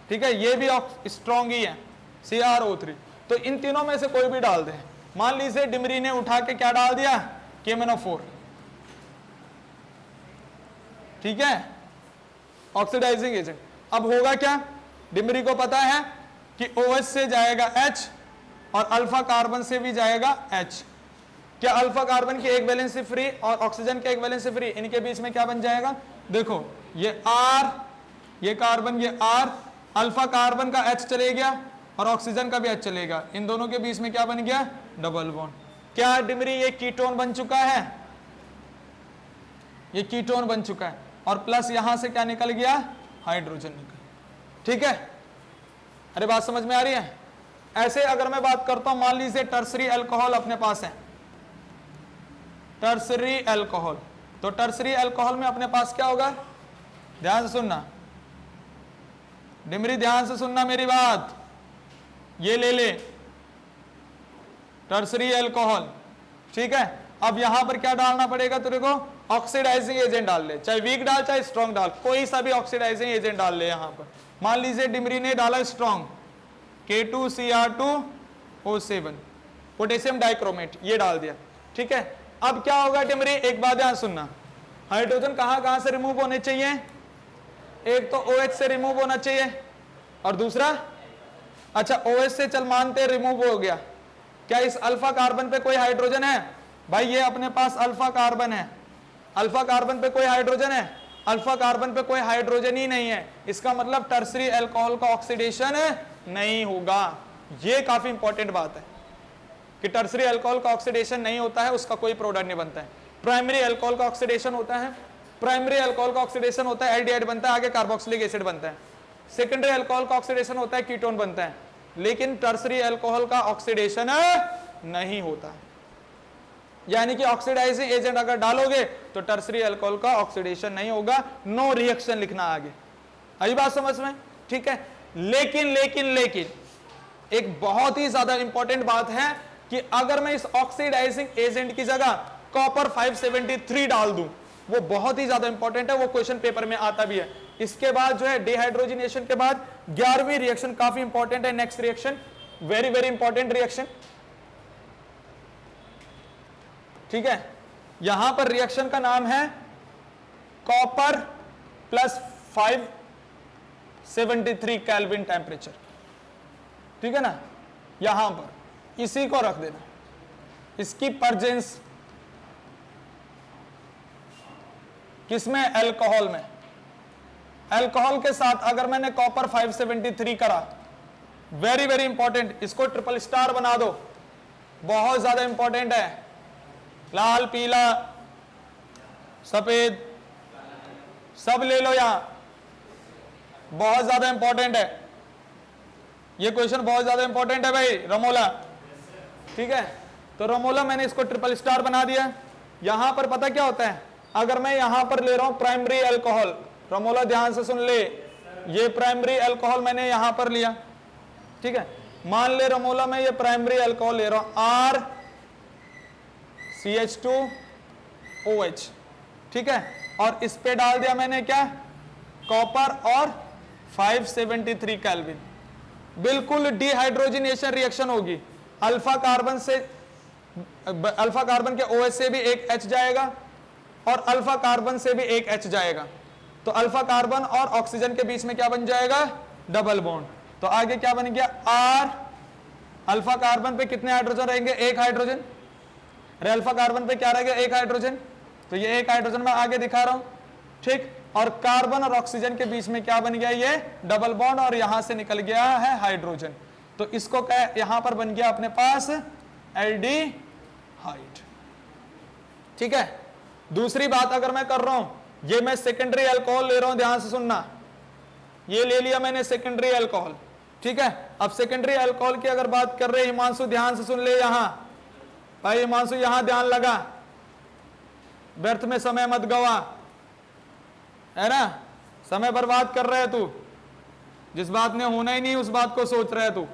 ठीक है, ये भी स्ट्रॉन्ग ही है CrO3। तो इन तीनों में से कोई भी डाल दे। मान लीजिए डिमरी ने उठा के क्या डाल दिया, KMnO4, ठीक है, ऑक्सीडाइजिंग एजेंट। अब होगा क्या, डिमरी को पता है कि OH से जाएगा H और अल्फा कार्बन से भी जाएगा H। क्या अल्फा कार्बन की एक वैलेंसी फ्री और ऑक्सीजन के एक वैलेंसी फ्री, इनके बीच में क्या बन जाएगा, देखो ये R, ये कार्बन, ये R, अल्फा कार्बन का H चले गया और ऑक्सीजन का भी H चलेगा, इन दोनों के बीच में क्या बन गया, डबल बॉन्ड। क्या डिमरी ये कीटोन बन चुका है, ये कीटोन बन चुका है, और प्लस यहां से क्या निकल गया, हाइड्रोजन निकल, ठीक है। अरे बात समझ में आ रही है। ऐसे अगर मैं बात करता हूं, मान लीजिए टर्सरी अल्कोहल अपने पास है, टर्सरी अल्कोहल, तो टर्सरी अल्कोहल में अपने पास क्या होगा, ध्यान से सुनना डिमरी, ध्यान से सुनना मेरी बात, ये ले ले टर्सरी अल्कोहल, ठीक है। अब यहां पर क्या डालना पड़ेगा तेरे को, ऑक्सीडाइजिंग एजेंट डाल ले, चाहे वीक डाल चाहे स्ट्रॉन्ग डाल, कोई सा भी ऑक्सीडाइजिंग एजेंट डाल ले। यहां पर मान लीजिए डिमरी ने डाला स्ट्रॉन्ग, K2Cr2O7, पोटेशियम डाइक्रोमेट, ये डाल दिया, ठीक है। अब क्या होगा डिमरी, एक बात ध्यान सुनना, हाइड्रोजन कहां कहां से रिमूव होने चाहिए, एक तो OH से रिमूव होना चाहिए और दूसरा, अच्छा OH से चल मानते रिमूव हो गया, क्या इस अल्फा कार्बन पे कोई हाइड्रोजन है, भाई ये अपने पास अल्फा कार्बन है, अल्फा कार्बन पे कोई हाइड्रोजन है, अल्फा कार्बन पे कोई हाइड्रोजन ही नहीं है, इसका मतलब टर्सरी अल्कोहल का ऑक्सीडेशन नहीं होगा। ये काफी इंपॉर्टेंट बात है कि टर्सरी अल्कोहल का ऑक्सीडेशन नहीं होता है, उसका कोई प्रोडक्ट नहीं बनता है। प्राइमरी अल्कोहल का ऑक्सीडेशन होता है, प्राइमरी अल्कोहल का ऑक्सीडेशन होता है, एल्डिहाइड बनता है, आगे कार्बोक्सिलिक एसिड बनता है। सेकेंडरी अल्कोहल का ऑक्सीडेशन होता है, कीटोन बनता है, लेकिन टर्सरी अल्कोहल का ऑक्सीडेशन नहीं होता। यानी कि ऑक्सीडाइजिंग एजेंट अगर डालोगे तो टर्सरी अल्कोहल का ऑक्सीडेशन नहीं होगा, नो रिएक्शन लिखना आगे, आई बात समझ में, ठीक है। लेकिन लेकिन लेकिन एक बहुत ही ज्यादा इंपॉर्टेंट बात है कि अगर मैं इस ऑक्सीडाइजिंग एजेंट की जगह कॉपर 573 डाल दूं, वो बहुत ही ज्यादा इंपॉर्टेंट है, वो क्वेश्चन पेपर में आता भी है। इसके बाद जो है डिहाइड्रोजनेशन के बाद 11वीं रिएक्शन काफी इंपॉर्टेंट है, next reaction, very very important reaction, ठीक है। यहां पर रिएक्शन का नाम है कॉपर प्लस 573 केल्विन टेम्परेचर, ठीक है ना। यहां पर इसी को रख देना, इसकी परजेंस किसमें, अल्कोहल में। अल्कोहल के साथ अगर मैंने कॉपर 573 करा, वेरी वेरी इंपॉर्टेंट, इसको ट्रिपल स्टार बना दो, बहुत ज्यादा इंपॉर्टेंट है, लाल पीला सफेद सब ले लो, यहां बहुत ज्यादा इंपॉर्टेंट है ये क्वेश्चन, बहुत ज्यादा इंपॉर्टेंट है भाई, रमोला, ठीक है। तो रमोला मैंने इसको ट्रिपल स्टार बना दिया। यहां पर पता क्या होता है, अगर मैं यहां पर ले रहा हूं प्राइमरी अल्कोहल, रमोला ध्यान से सुन ले, ये प्राइमरी अल्कोहल मैंने यहां पर लिया, ठीक है। मान ले रमोला मैं ये प्राइमरी अल्कोहल ले रहा हूं, RCH2OH, ठीक है, और इस पे डाल दिया मैंने क्या, कॉपर और 573 केल्विन, बिल्कुल डिहाइड्रोजनेशन रिएक्शन होगी। अल्फा कार्बन के OH से भी एक H जाएगा और अल्फा कार्बन से भी एक H जाएगा, तो अल्फा कार्बन और ऑक्सीजन के बीच में क्या बन जाएगा, डबल बॉन्ड। तो आगे क्या बन गया, R। अल्फा कार्बन पे कितने हाइड्रोजन रहेंगे, एक हाइड्रोजन। अरे अल्फा कार्बन पे क्या रहेगा, एक हाइड्रोजन, तो ये एक हाइड्रोजन मैं आगे दिखा रहा हूं, ठीक। और कार्बन और ऑक्सीजन के बीच में क्या बन गया, ये डबल बॉन्ड, और यहां से निकल गया है हाइड्रोजन। तो इसको क्या, यहां पर बन गया अपने पास एल्डिहाइड, ठीक है। दूसरी बात अगर मैं कर रहा हूं, ये मैं सेकेंडरी अल्कोहल ले रहा हूं, ध्यान से सुनना, ये ले लिया मैंने सेकेंडरी अल्कोहल, ठीक है। अब सेकेंडरी अल्कोहल की अगर बात कर रहे हैं, हिमांशु ध्यान से सुन ले, यहां भाई हिमांशु यहां ध्यान लगा, व्यर्थ में समय मत गवा, है ना, समय बर्बाद कर रहे है तू, जिस बात ने होना ही नहीं उस बात को सोच रहे है तू।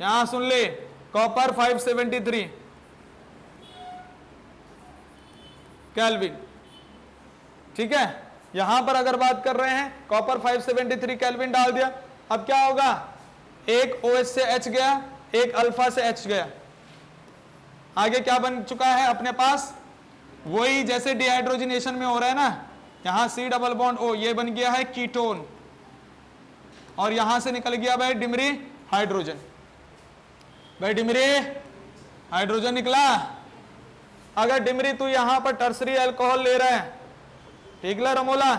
यहां सुन ले, कॉपर 573 केल्विन, ठीक है। यहां पर अगर बात कर रहे हैं, कॉपर 573 केल्विन डाल दिया, अब क्या होगा, एक OH से H गया, एक अल्फा से H गया, आगे क्या बन चुका है अपने पास, वही जैसे डिहाइड्रोजनेशन में हो रहा है ना, यहां C डबल बॉन्ड O, ये बन गया है कीटोन, और यहां से निकल गया भाई डिमरी हाइड्रोजन, भाई डिमरी हाइड्रोजन निकला। अगर डिमरी तू यहां पर टर्सरी अल्कोहल ले रहा है, ठीक है रमोला,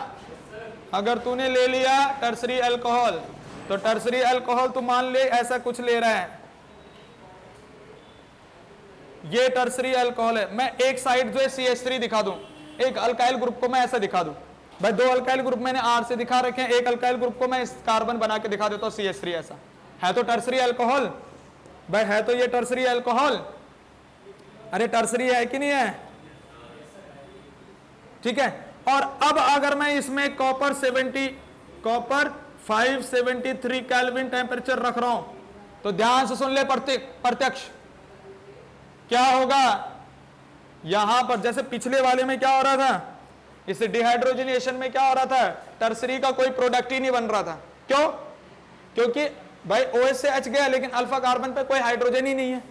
अगर तूने ले लिया टर्सरी अल्कोहल, तो टर्सरी अल्कोहल तू मान ले ऐसा कुछ ले रहा है, ये टर्सरी अल्कोहल है, मैं एक साइड जो है CH3 दिखा दूं, एक अल्काइल ग्रुप को मैं ऐसा दिखा दूं, भाई दो अल्काइल ग्रुप मैंने R से दिखा रखे हैं, एक अल्काइल ग्रुप को मैं इस कार्बन बना के दिखा देता हूं CH3, ऐसा है तो टर्सरी अल्कोहल, भाई है तो ये टर्सरी अल्कोहल, अरे टर्सरी है कि नहीं है, ठीक है। और अब अगर मैं इसमें कॉपर 573 केल्विन टेम्परेचर रख रहा हूं, तो ध्यान से सुन ले प्रत्यक्ष, क्या होगा, यहां पर जैसे पिछले वाले में क्या हो रहा था, इस डिहाइड्रोजनेशन में क्या हो रहा था, टर्सरी का कोई प्रोडक्ट ही नहीं बन रहा था, क्यों, क्योंकि भाई OH से H गया, लेकिन अल्फा कार्बन पे कोई हाइड्रोजन ही नहीं है।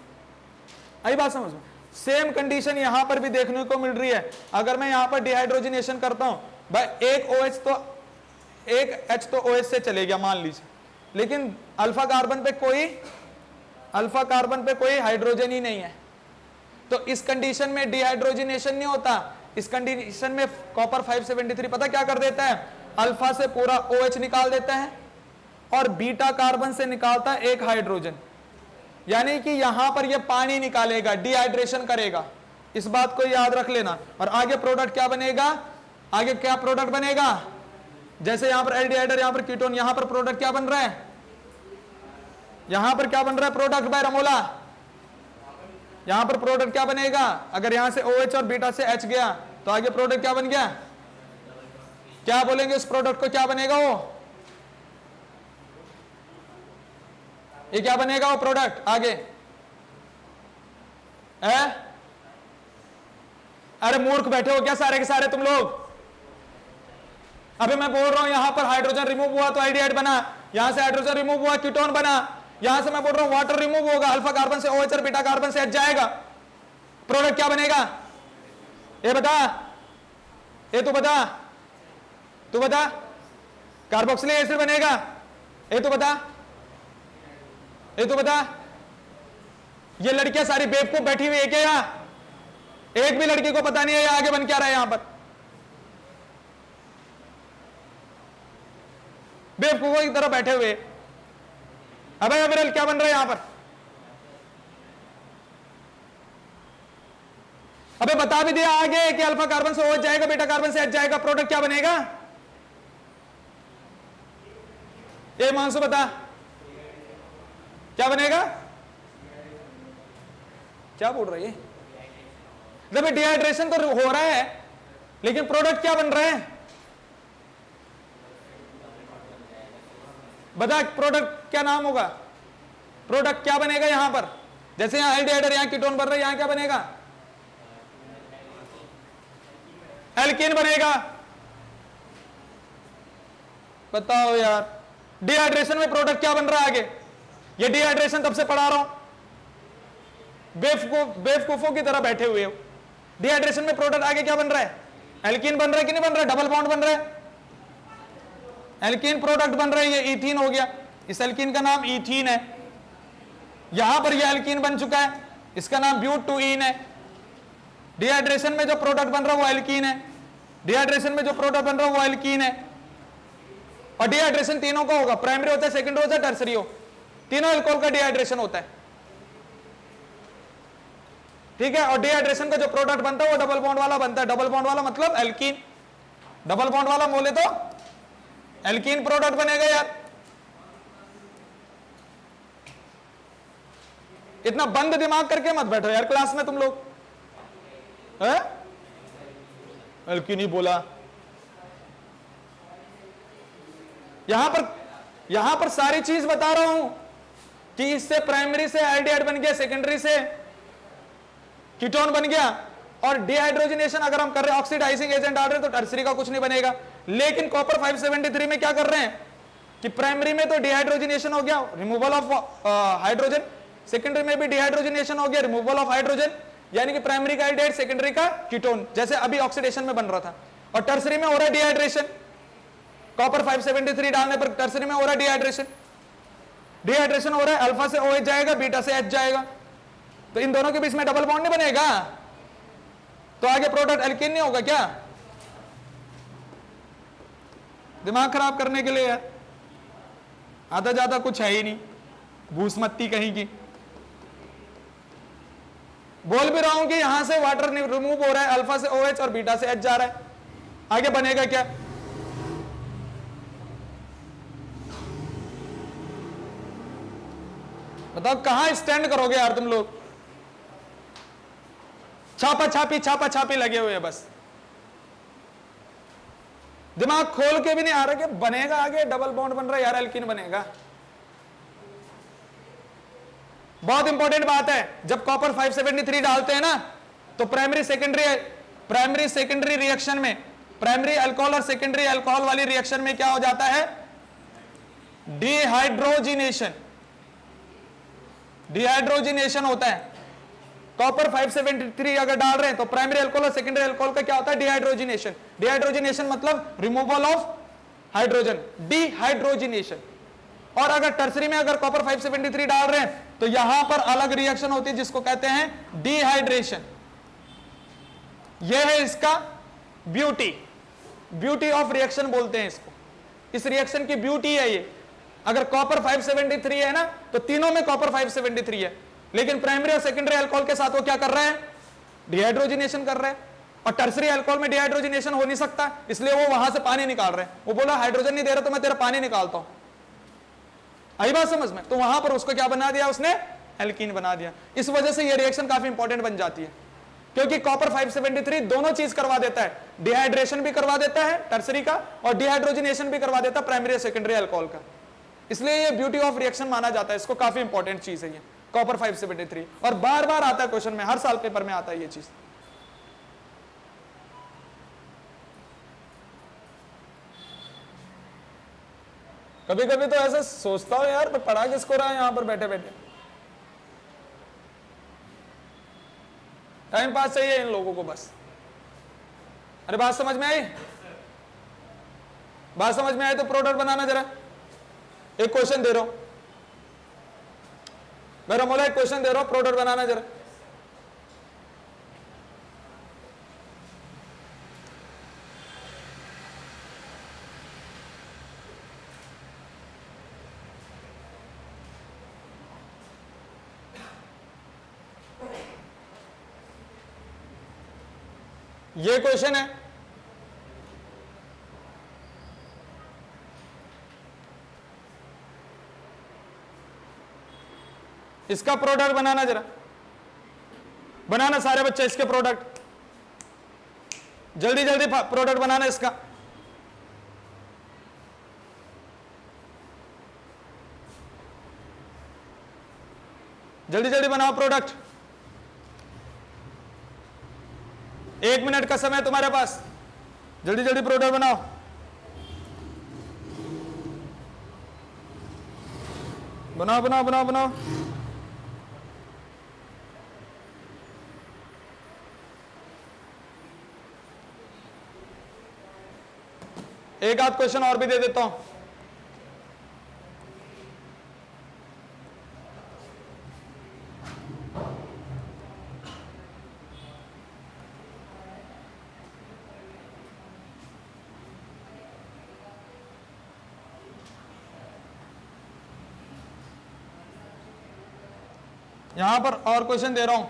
आई बात समझ में, सेम कंडीशन यहां पर भी देखने को मिल रही है। अगर मैं यहां पर डिहाइड्रोजनेशन करता हूं, भाई एक H तो OH से चले गया मान लीजिए, लेकिन अल्फा कार्बन पे कोई हाइड्रोजन ही नहीं है, तो इस कंडीशन में डिहाइड्रोजनेशन नहीं होता। इस कंडीशन में कॉपर 573 पता क्या कर देता है, अल्फा से पूरा OH निकाल देता है और बीटा कार्बन से निकालता है एक हाइड्रोजन, यानी कि यहां पर यह पानी निकालेगा, डिहाइड्रेशन करेगा, इस बात को याद रख लेना। और आगे प्रोडक्ट क्या बनेगा, आगे क्या प्रोडक्ट बनेगा, जैसे यहां पर एल्डिहाइड, यहां पर कीटोन, यहां पर प्रोडक्ट क्या बन रहा है, यहां पर क्या बन रहा है प्रोडक्ट बाय रमोला, यहां पर प्रोडक्ट क्या बनेगा, अगर यहां से OH और बीटा से H गया, तो आगे प्रोडक्ट क्या बन गया, क्या बोलेंगे उस प्रोडक्ट को, क्या बनेगा वो, ये क्या बनेगा वो प्रोडक्ट आगे है? अरे मूर्ख बैठे हो क्या सारे के सारे तुम लोग, अभी मैं बोल रहा हूं यहां पर हाइड्रोजन रिमूव हुआ तो एल्डिहाइड बना, यहां से हाइड्रोजन रिमूव हुआ कीटोन बना, यहां से मैं बोल रहा हूं वाटर रिमूव होगा, अल्फा कार्बन से OH और बीटा कार्बन से H जाएगा, प्रोडक्ट क्या बनेगा, ये बता, ये तू बता, कार्बोक्सिलिक एसिड बनेगा, ये तू बता, ये लड़कियां सारी बेवकूफ बैठी हुई है क्या यहां, एक भी लड़की को पता नहीं है आगे बन क्या रहा है, यहां पर बेवकूफों की तरह बैठे हुए। अबे अविरल क्या बन रहा है यहां पर, अबे बता भी दिया आगे कि अल्फा कार्बन से OH जाएगा, बीटा कार्बन से H जाएगा, प्रोडक्ट क्या बनेगा, ये मानसू बता क्या बनेगा, क्या बोल रही है, जब डिहाइड्रेशन तो हो रहा है, लेकिन प्रोडक्ट क्या बन रहा है, बता प्रोडक्ट क्या नाम होगा, प्रोडक्ट क्या बनेगा यहां पर, जैसे यहां एल्डिहाइड, यहां कीटोन बन रहा है, यहां क्या बनेगा, एल्कीन बनेगा, बताओ यार, डिहाइड्रेशन में प्रोडक्ट क्या बन रहा है आगे, ये डिहाइड्रेशन तब से पढ़ा रहा हूं, बेवकूफों की तरह बैठे हुए हो। डिहाइड्रेशन में प्रोडक्ट आगे क्या बन रहा है? एल्कीन बन रहा है कि नहीं बन रहा है? डबल बॉन्ड बन रहा है, एल्कीन प्रोडक्ट बन रहा है, ये इथीन हो गया। इस एल्कीन का नाम इथीन है। यहां पर ये एल्कीन बन चुका है, इसका नाम ब्यूटूइन है। डिहाइड्रेशन में जो प्रोडक्ट बन रहा है वो एल्कीन है, डिहाइड्रेशन में जो प्रोडक्ट बन रहा है वो एल्कीन है। और डिहाइड्रेशन तीनों का होगा, प्राइमरी होता है, सेकेंडरी होता है, टर्सरी हो, तीनों अल्कोहल का डिहाइड्रेशन होता है, ठीक है। और डिहाइड्रेशन का जो प्रोडक्ट बनता है वो डबल बॉन्ड वाला बनता है। डबल बॉन्ड वाला मतलब एल्कीन, डबल बॉन्ड वाला बोले तो एल्कीन प्रोडक्ट बनेगा यार। इतना बंद दिमाग करके मत बैठो यार क्लास में तुम लोग, है? एल्कीन ही बोला। यहां पर सारी चीज बता रहा हूं कि इससे प्राइमरी से एल्डिहाइड बन गया, सेकेंडरी से कीटोन बन गया, और डिहाइड्रोजनेशन अगर हम कर रहे हैं, ऑक्सीडाइजिंग एजेंट डाल रहे हैं तो टर्सरी का कुछ नहीं बनेगा। लेकिन कॉपर 573 में क्या कर रहे हैं कि प्राइमरी में तो डिहाइड्रोजनेशन हो गया, रिमूवल ऑफ हाइड्रोजन, सेकेंडरी में भी डिहाइड्रोजनेशन हो गया, रिमूवल ऑफ हाइड्रोजन, यानी कि प्राइमरी का एल्डिहाइड, सेकेंडरी का कीटोन, जैसे अभी ऑक्सीडेशन में बन रहा था। और टर्सरी में हो रहा है डिहाइड्रेशन, कॉपर 573 डालने पर टर्सरी में हो रहा है डिहाइड्रेशन, डिहाइड्रेशन हो रहा है, अल्फा से OH जाएगा, बीटा से H जाएगा, तो इन दोनों के बीच में डबल बॉन्ड नहीं बनेगा, तो आगे प्रोडक्ट एल्कीन नहीं होगा क्या? दिमाग खराब करने के लिए यार, आधा ज्यादा कुछ है ही नहीं, भूसमत्ती कहीं की। बोल भी रहा हूं कि यहां से वाटर रिमूव हो रहा है, अल्फा से OH और बीटा से H जा रहा है, आगे बनेगा क्या? बताओ कहां स्टैंड करोगे यार तुम लोग? छापा छापी लगे हुए हैं बस, दिमाग खोल के भी नहीं आ रहा कि बनेगा आगे, डबल बॉन्ड बन रहा है यार, एल्कीन बनेगा। बहुत इंपॉर्टेंट बात है, जब कॉपर 573 डालते हैं ना तो प्राइमरी सेकेंडरी रिएक्शन में, प्राइमरी अल्कोहल और सेकेंडरी अल्कोहल वाली रिएक्शन में क्या हो जाता है? डिहाइड्रोजिनेशन होता है। कॉपर 573 अगर डाल रहे हैं तो प्राइमरी अल्कोहल और सेकेंडरी अल्कोहल का क्या होता है? डिहाइड्रोजिनेशन। डिहाइड्रोजिनेशन मतलब रिमूवल ऑफ हाइड्रोजन, डिहाइड्रोजिनेशन। और अगर टर्सरी में अगर कॉपर 573 डाल रहे हैं तो यहां पर अलग रिएक्शन होती है जिसको कहते हैं डिहाइड्रेशन। यह है इसका ब्यूटी ऑफ रिएक्शन बोलते हैं इसको, इस रिएक्शन की ब्यूटी है ये। अगर कॉपर 573 है ना तो तीनों में कॉपर 573 है, लेकिन प्राइमरी और सेकेंडरी अल्कोहल के साथ वो क्या कर रहा है? डिहाइड्रोजिनेशन कर रहा है। और टर्सरी अल्कोहल में डिहाइड्रोजिनेशन हो नहीं सकता, इसलिए वो वहां से पानी निकाल रहे हैं। वो बोला हाइड्रोजन नहीं दे रहा तो मैं तेरा पानी निकालता हूं, आई बात समझ में? तो वहां पर उसको क्या बना दिया उसने? एल्कीन बना दिया। इस वजह से ये रिएक्शन काफी इंपॉर्टेंट बन जाती है, क्योंकि कॉपर 573 दोनों चीज करवा देता है, डिहाइड्रेशन भी करवा देता है टर्सरी का, और डिहाइड्रोजिनेशन भी करवा देता है प्राइमरी और सेकेंडरी अल्कोहल का। इसलिए ये ब्यूटी ऑफ रिएक्शन माना जाता है इसको, काफी इंपॉर्टेंट चीज है ये कॉपर 573, और बार बार आता है क्वेश्चन में, हर साल पेपर में आता है ये चीज। कभी कभी तो ऐसा सोचता हूं यार, पढ़ा किसको रहा है यहां पर बैठे बैठे, टाइम पास चाहिए इन लोगों को बस। अरे बात समझ में आई? बात समझ में आई तो प्रोडक्ट बनाना जरा। एक क्वेश्चन दे रहा हूं, मेरा मोला एक क्वेश्चन दे रहा हूं, प्रोडक्ट बनाना जरा। ये क्वेश्चन है, इसका प्रोडक्ट बनाना जरा, बनाना सारे बच्चे इसके प्रोडक्ट, जल्दी जल्दी प्रोडक्ट बनाना इसका। जल्दी जल्दी बनाओ प्रोडक्ट, 1 मिनट का समय तुम्हारे पास, जल्दी जल्दी प्रोडक्ट बनाओ। बनाओ बनाओ बनाओ बनाओ। एक आध क्वेश्चन और भी दे देता हूं। यहां पर और क्वेश्चन दे रहा हूं।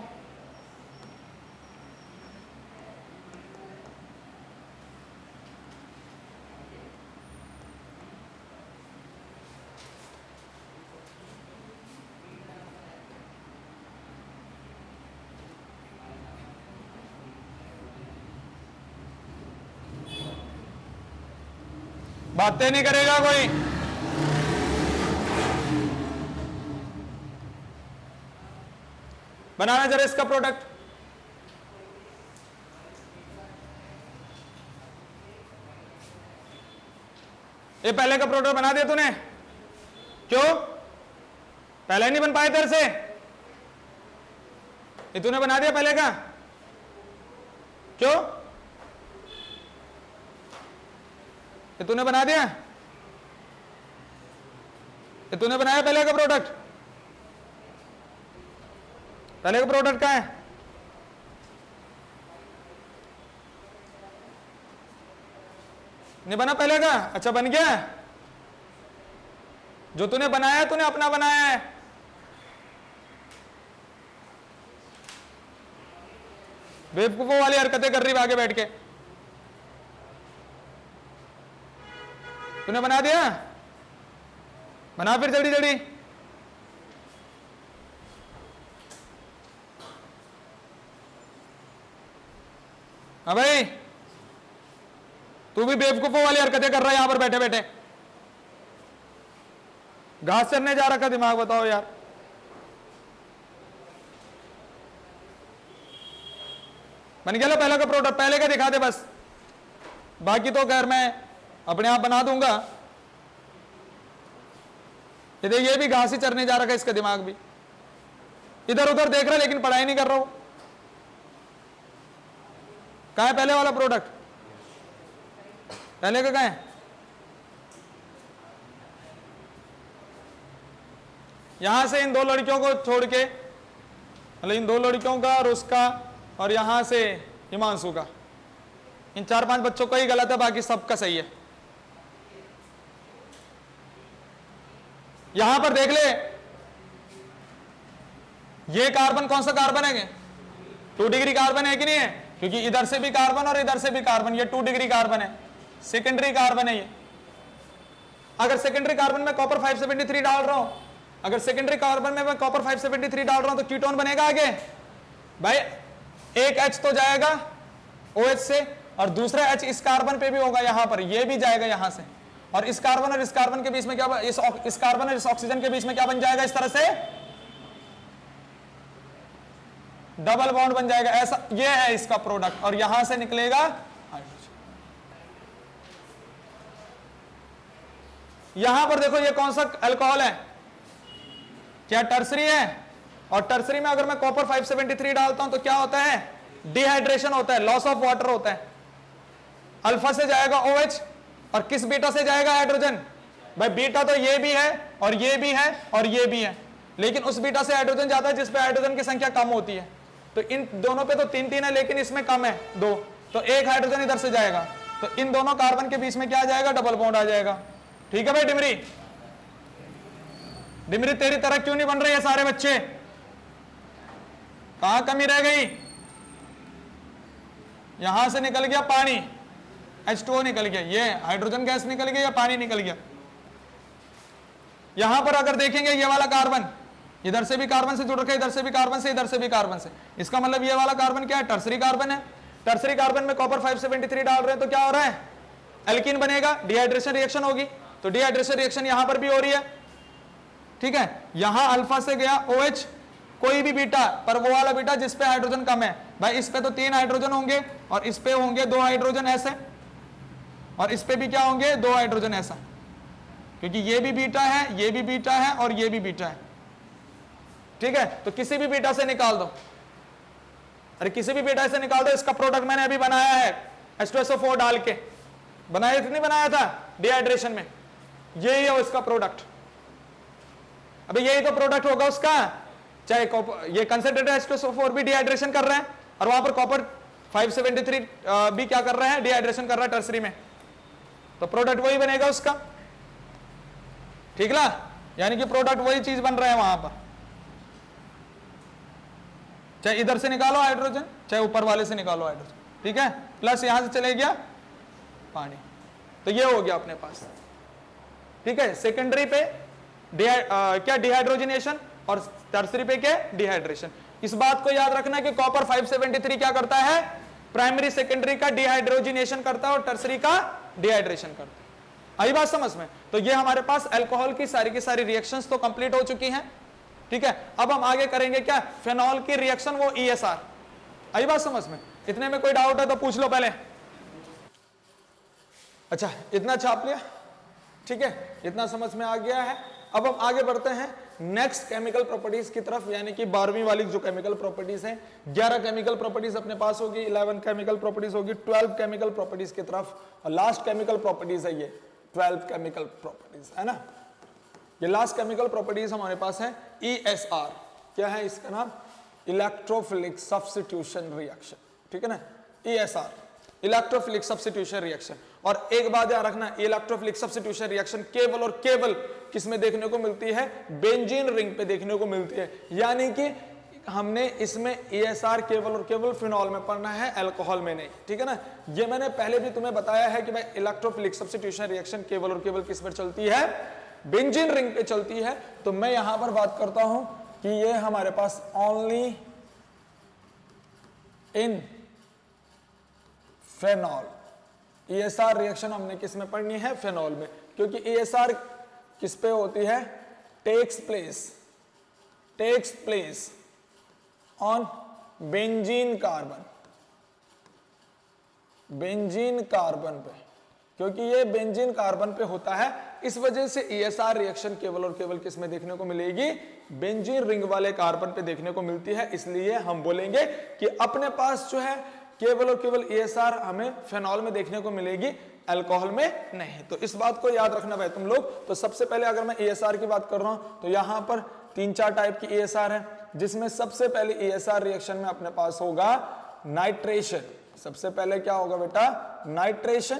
बातें नहीं करेगा कोई। बनाना जरा इसका प्रोडक्ट। ये पहले का प्रोडक्ट बना दिया तूने? क्यों पहले नहीं बन पाए तेरे से? ये तूने बना दिया पहले का? क्यों? ये तूने बना दिया? ये तूने बनाया पहले का प्रोडक्ट? पहले का प्रोडक्ट कहाँ है? नहीं बना पहले का? अच्छा बन गया। जो तूने बनाया तूने अपना बनाया है। बेवकूफों वाली हरकतें कर रही आगे बैठ के। तूने बना दिया? बना फिर जल्दी जल्दी। हाँ भाई तू भी बेवकूफों वाली हरकतें कर रहा है यहां पर बैठे बैठे। घास चरने जा रखा दिमाग बताओ यार। बन गया लो पहले का प्रोडक्ट? पहले का दिखा दे बस, बाकी तो खैर मैं अपने आप बना दूंगा। ये भी घास ही चरने जा रखा है, इसका दिमाग भी इधर उधर देख रहा है लेकिन पढ़ाई नहीं कर रहा हूं। कहां है पहले वाला प्रोडक्ट? पहले का कहां है? यहां से इन दो लड़कियों को छोड़ के, मतलब इन दो लड़कियों का और उसका, और यहां से हिमांशु का, इन 4-5 बच्चों का ही गलत है, बाकी सबका सही है। यहां पर देख ले, ये कार्बन कौन सा कार्बन है? 2 डिग्री कार्बन है कि नहीं है? क्योंकि इधर से भी कार्बन और इधर से भी कार्बन, ये 2 डिग्री कार्बन है, सेकेंडरी कार्बन है ये। अगर सेकेंडरी कार्बन में कॉपर 573 डाल रहा हूं, अगर सेकेंडरी कार्बन में मैं कॉपर 573 डाल रहा हूं तो कीटोन बनेगा आगे भाई। एक H तो जाएगा OH से, और दूसरा H इस कार्बन पे भी होगा, यहां पर ये भी जाएगा यहां से, और इस कार्बन और इस कार्बन के बीच में क्या, इस कार्बन और इस ऑक्सीजन के बीच में क्या बन जाएगा? इस तरह से डबल बॉन्ड बन जाएगा। ऐसा ये है इसका प्रोडक्ट, और यहां से निकलेगा हाइड्रोजन। यहां पर देखो ये कौन सा अल्कोहल है? क्या टर्सरी है? और टर्सरी में अगर मैं कॉपर 573 डालता हूं तो क्या होता है? डिहाइड्रेशन होता है, लॉस ऑफ वाटर होता है। अल्फा से जाएगा OH, और किस बीटा से जाएगा हाइड्रोजन? भाई बीटा तो ये भी है और ये भी है और ये भी है, लेकिन उस बीटा से हाइड्रोजन जाता है जिसपे हाइड्रोजन की संख्या कम होती है। तो इन दोनों पे तो 3-3 है, लेकिन इसमें कम है 2, तो एक हाइड्रोजन इधर से जाएगा, तो इन दोनों कार्बन के बीच में क्या आ जाएगा? डबल बॉन्ड आ जाएगा। ठीक है भाई डिमरी? डिमरी तेरी तरह क्यों नहीं बन रही है सारे बच्चे? कहां कमी रह गई? यहां से निकल गया पानी, H2O निकल गया, ये हाइड्रोजन गैस निकल गया या पानी निकल गया। यहां पर अगर देखेंगे ये वाला कार्बन इधर से भी कार्बन से जुड़ रखा है, इधर से भी कार्बन से, इधर से भी कार्बन से, इसका मतलब ये वाला कार्बन क्या है? टर्सरी कार्बन है। टर्सरी कार्बन में कॉपर 573 डाल रहे हैं तो क्या हो रहा है? एल्कीन बनेगा, डिहाइड्रेशन रिएक्शन होगी, तो डिहाइड्रेशन रिएक्शन यहां पर भी हो रही है। ठीक है, यहां अल्फा से गया OH, कोई भी बीटा, पर वो वाला बीटा जिसपे हाइड्रोजन कम है। भाई इस पे तो 3 हाइड्रोजन होंगे, और इस पे होंगे 2 हाइड्रोजन ऐसे, और इस पे भी क्या होंगे? 2 हाइड्रोजन ऐसा। क्योंकि ये भी बीटा है, ये भी बीटा है और ये भी बीटा है, ठीक है। तो किसी भी बीटा से निकाल दो, अरे किसी भी बीटा से निकाल दो। इसका प्रोडक्ट मैंने अभी बनाया है H2SO4 डाल के, बनाया नहीं बनाया था डिहाइड्रेशन में, यही है उसका प्रोडक्ट। अभी यही तो प्रोडक्ट होगा उसका, चाहे ये कंसंट्रेटेड H2SO4 भी डिहाइड्रेशन कर रहे हैं और वहां पर कॉपर 573 भी क्या कर रहा है, डिहाइड्रेशन कर रहा है टर्सरी में, तो प्रोडक्ट वही बनेगा उसका, ठीक ना। यानी कि प्रोडक्ट वही चीज बन रहा है वहां पर, चाहे इधर से निकालो हाइड्रोजन, चाहे ऊपर वाले से निकालो हाइड्रोजन, ठीक है। प्लस यहां से चले गया पानी, तो ये हो गया अपने पास, ठीक है। सेकेंडरी पे क्या डिहाइड्रोजनेशन और टर्सरी पे क्या डिहाइड्रेशन। इस बात को याद रखना कि कॉपर 573 क्या करता है, प्राइमरी सेकेंडरी का डिहाइड्रोजनेशन करता है और टर्सरी का डिहाइड्रेशन करता है। आई बात समझ में। तो ये हमारे पास अल्कोहल की सारी रिएक्शंस तो कंप्लीट हो चुकी हैं, ठीक है। अब हम आगे करेंगे क्या, फेनॉल की रिएक्शन, वो ESR। आई बात समझ में। इतने में कोई डाउट है तो पूछ लो पहले। अच्छा, इतना छाप लिया, ठीक है, इतना समझ में आ गया है। अब हम आगे बढ़ते हैं नेक्स्ट केमिकल प्रॉपर्टीज की तरफ, यानी कि 12वीं वाली जो केमिकल प्रॉपर्टीज हैं। 11 केमिकल प्रॉपर्टीज अपने पास होगी, 11 केमिकल प्रॉपर्टीज होगी, 12 केमिकल प्रॉपर्टीज की तरफ। और लास्ट केमिकल प्रॉपर्टीज है ये 12 केमिकल प्रॉपर्टीज, है ना। ये लास्ट केमिकल प्रॉपर्टीज हमारे पास है ESR। क्या है इसका नाम, इलेक्ट्रोफिलिक सब्स्टिट्यूशन रिएक्शन, ठीक है ना, ESR, इलेक्ट्रोफिलिक सब्स्टिट्यूशन रिएक्शन। और एक बात याद रखना, इलेक्ट्रोफिलिक सब्स्टिट्यूशन रिएक्शन केवल और केवल किसमें देखने को मिलती है, बेंजीन रिंग पे देखने को मिलती है। यानी कि हमने इसमें ESR केवल और केवल फिनॉल में पढ़ना है, अल्कोहल में नहीं, ठीक है ना। ये मैंने पहले भी तुम्हें बताया है कि भाई इलेक्ट्रोफिलिक सब्स्टिट्यूशन रिएक्शन केवल और केवल किस पर चलती है, बेंजीन रिंग पे चलती है। तो मैं यहां पर बात करता हूं कि ये हमारे पास only in phenol. ESR reaction हमने किस में पढ़नी है, फेनॉल में, क्योंकि ESR किस पे होती है, takes place on benzene carbon पे, क्योंकि ये बेंजीन कार्बन पे होता है। इस वजह से ESR रिएक्शन केवल और केवल किस में देखने को मिलेगी, बेंजीन रिंग वाले कार्बन पे देखने को मिलती है। इसलिए हम बोलेंगे कि अपने पास जो है केवल और केवल ESR हमें फेनॉल में देखने को मिलेगी, अल्कोहल में नहीं। तो इस बात को याद रखना भाई तुम लोग। तो सबसे पहले अगर मैं ESR की बात कर रहा हूं तो यहां पर 3-4 टाइप की ESR है, जिसमें सबसे पहले ESR रिएक्शन में अपने पास होगा नाइट्रेशन। सबसे पहले क्या होगा बेटा, नाइट्रेशन,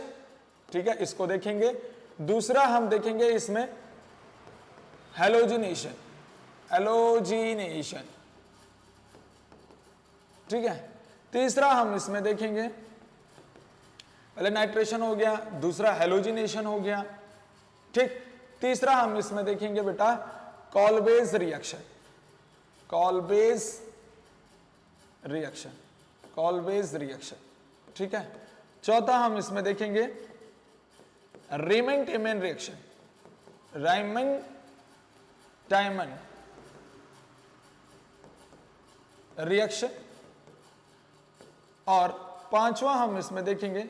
ठीक है, इसको देखेंगे। दूसरा हम देखेंगे इसमें हैलोजिनेशन, ठीक है। तीसरा हम इसमें देखेंगे, पहले नाइट्रेशन हो गया, दूसरा हैलोजिनेशन हो गया, ठीक। तीसरा हम इसमें देखेंगे बेटा कॉलबेज रिएक्शन, ठीक है। चौथा हम इसमें देखेंगे रीमन-टाइमन रिएक्शन। और पांचवा हम इसमें देखेंगे,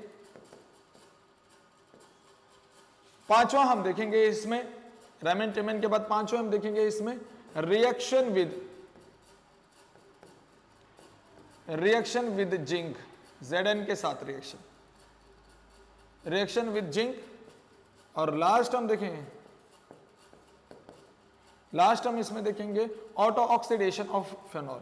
इसमें रीमन-टाइमन के बाद पांचवा हम देखेंगे इसमें रिएक्शन विद जिंक, Zn के साथ रिएक्शन विद जिंक। और लास्ट हम इसमें देखेंगे ऑटो ऑक्सीडेशन ऑफ फेनॉल,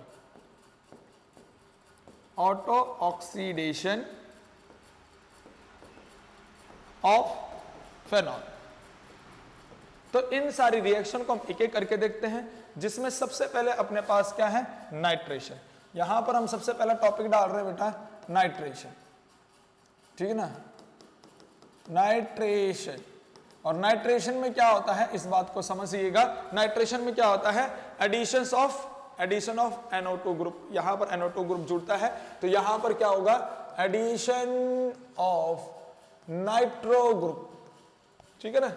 तो इन सारी रिएक्शन को हम एक एक करके देखते हैं, जिसमें सबसे पहले अपने पास क्या है, नाइट्रेशन। यहां पर हम सबसे पहला टॉपिक डाल रहे हैं बेटा नाइट्रेशन, ठीक है ना, नाइट्रेशन। और नाइट्रेशन में क्या होता है इस बात को समझिएगा। नाइट्रेशन में क्या होता है, एडिशन ऑफ NO2 ग्रुप। यहां पर NO2 ग्रुप जुड़ता है तो यहां पर क्या होगा, एडिशन ऑफ नाइट्रो ग्रुप, ठीक है ना,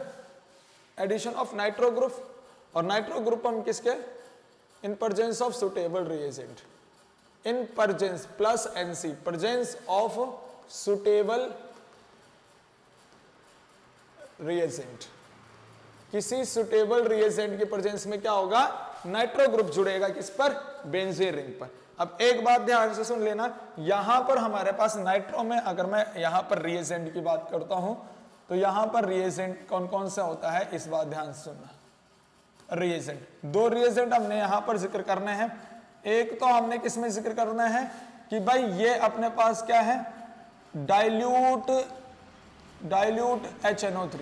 एडिशन ऑफ नाइट्रो ग्रुप। और नाइट्रो ग्रुप हम किसके, in presence of suitable reagent, in presence plus NC, presence of suitable reagent. किसी सुटेबल रिएजेंट की प्रेजेंस में क्या होगा, नाइट्रो ग्रुप जुड़ेगा किस पर, बेंजीन रिंग पर। अब एक बात ध्यान से सुन लेना, यहां पर हमारे पास नाइट्रो में अगर मैं यहां पर रिएजेंट की बात करता हूं तो यहां पर रिएजेंट कौन कौन सा होता है, इस बात ध्यान से सुनना। रिएजेंट, दो रिएजेंट हमने यहां पर जिक्र करने हैं। एक तो हमने किसमें जिक्र करना है कि भाई ये अपने पास क्या है, डाइल्यूट HNO3,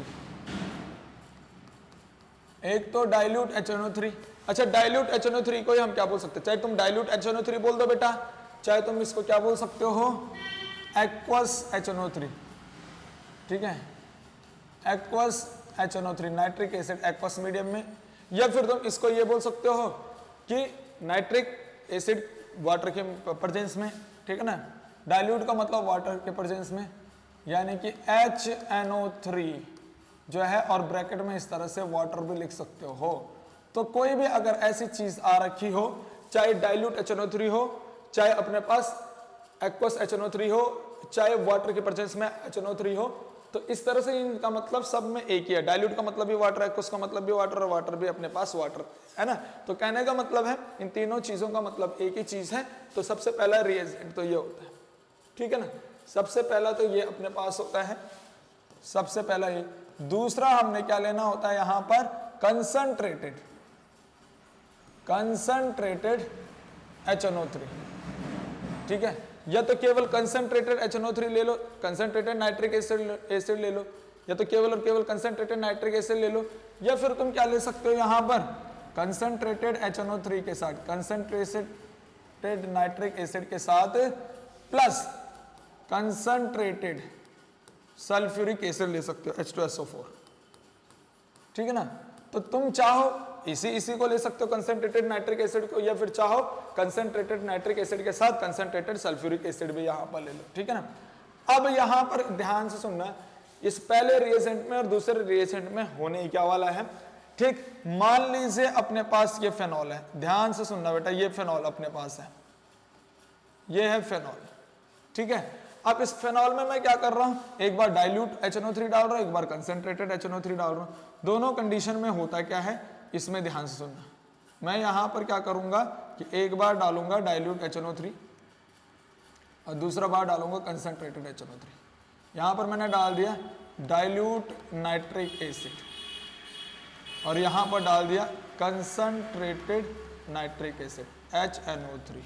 एक तो डाइल्यूट HNO3। अच्छा, डाइल्यूट HNO3 को ही हम क्या बोल सकते हैं, चाहे तुम डाइल्यूट HNO3 बोल दो बेटा, चाहे तुम इसको क्या बोल सकते हो, एक्वस HNO3, ठीक है, aqueous HNO3, nitric acid aqueous medium में, या फिर तुम इसको ये बोल सकते हो कि नाइट्रिक एसिड वाटर के प्रेजेंस में, ठीक है ना, डाइल्यूट का मतलब वाटर के प्रेजेंस में, यानी कि HNO3 जो है, और ब्रैकेट में इस तरह से वाटर भी लिख सकते हो। तो कोई भी अगर ऐसी चीज आ रखी हो, चाहे डाइल्यूट HNO3 हो, चाहे अपने पास एक्वस HNO3 हो, चाहे वाटर के प्रेजेंस में HNO3 हो, तो इस तरह से इनका मतलब सब में एक ही है। डाइल्यूट का मतलब भी वाटर, एक्वस का मतलब भी वाटर, और वाटर भी अपने पास वाटर है ना। तो कहने का मतलब है इन तीनों चीजों का मतलब एक ही चीज है। तो सबसे पहला रिएजेंट तो ये होता है, ठीक है ना, सबसे पहला तो ये अपने पास होता है, सबसे पहला ये। दूसरा हमने क्या लेना होता है यहां पर, कंसंट्रेटेड HNO3, ठीक है, या तो केवल कंसंट्रेटेड HNO3 ले लो, कंसंट्रेटेड नाइट्रिक एसिड ले लो, या तो केवल और केवल कंसंट्रेटेड नाइट्रिक एसिड ले लो, या फिर तुम क्या ले सकते हो यहां पर, कंसंट्रेटेड HNO3 के साथ कंसंट्रेटेड नाइट्रिक एसिड के साथ प्लस कंसंट्रेटेड सल्फ्यूरिक एसिड ले सकते हो, H2SO4, ठीक है ना। तो तुम चाहो इसी को ले सकते हो, कंसंट्रेटेड नाइट्रिक एसिड को, या फिर चाहो कंसंट्रेटेड नाइट्रिक एसिड के साथ कंसंट्रेटेड सल्फ्यूरिक एसिड भी यहां पर ले लो, ठीक है ना। अब यहां पर ध्यान से सुनना, इस पहले रिएजेंट में और दूसरे रिएजेंट में होने क्या वाला है, ठीक। मान लीजिए अपने पास ये फेनॉल है, ध्यान से सुनना बेटा, ये फेनॉल अपने पास है, ये है फेनॉल, ठीक है। अब इस फेनॉल में मैं क्या कर रहा हूं, एक बार डाइल्यूट HNO3 डाल रहा हूं, एक बार कंसंट्रेटेड HNO3 डाल रहा हूं। दोनों कंडीशन में होता क्या है, इसमें ध्यान से सुनना। मैं यहां पर क्या करूंगा कि एक बार डालूंगा डाइल्यूट HNO3 और दूसरा बार डालूंगा कंसंट्रेटेड HNO3। यहां पर मैंने डाल दिया डाइल्यूट नाइट्रिक एसिड और यहां पर डाल दिया कंसंट्रेटेड नाइट्रिक एसिड HNO3।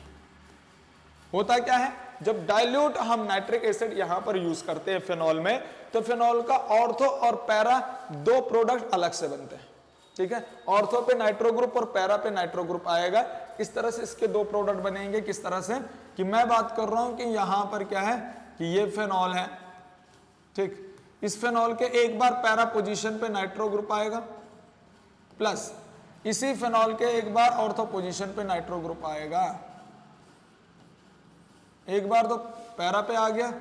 होता क्या है, जब डाइल्यूट हम नाइट्रिक एसिड यहां पर यूज करते हैं फेनॉल में, तो फेनॉल का ऑर्थो और पैरा दो प्रोडक्ट अलग से बनते हैं, ठीक है। ऑर्थो पे नाइट्रो ग्रुप और पैरा पे नाइट्रो ग्रुप आएगा। इस तरह से इसके दो प्रोडक्ट बनेंगे। किस तरह से कि मैं बात कर रहा हूं कि यहां पर क्या है कि ये फेनॉल है, ठीक। इस फेनॉल के एक बार पैरा पोजीशन पे नाइट्रो ग्रुप आएगा, प्लस इसी फेनॉल के एक बार ऑर्थो पोजीशन पे नाइट्रो ग्रुप आएगा। एक बार तो पैरा पे आ गया,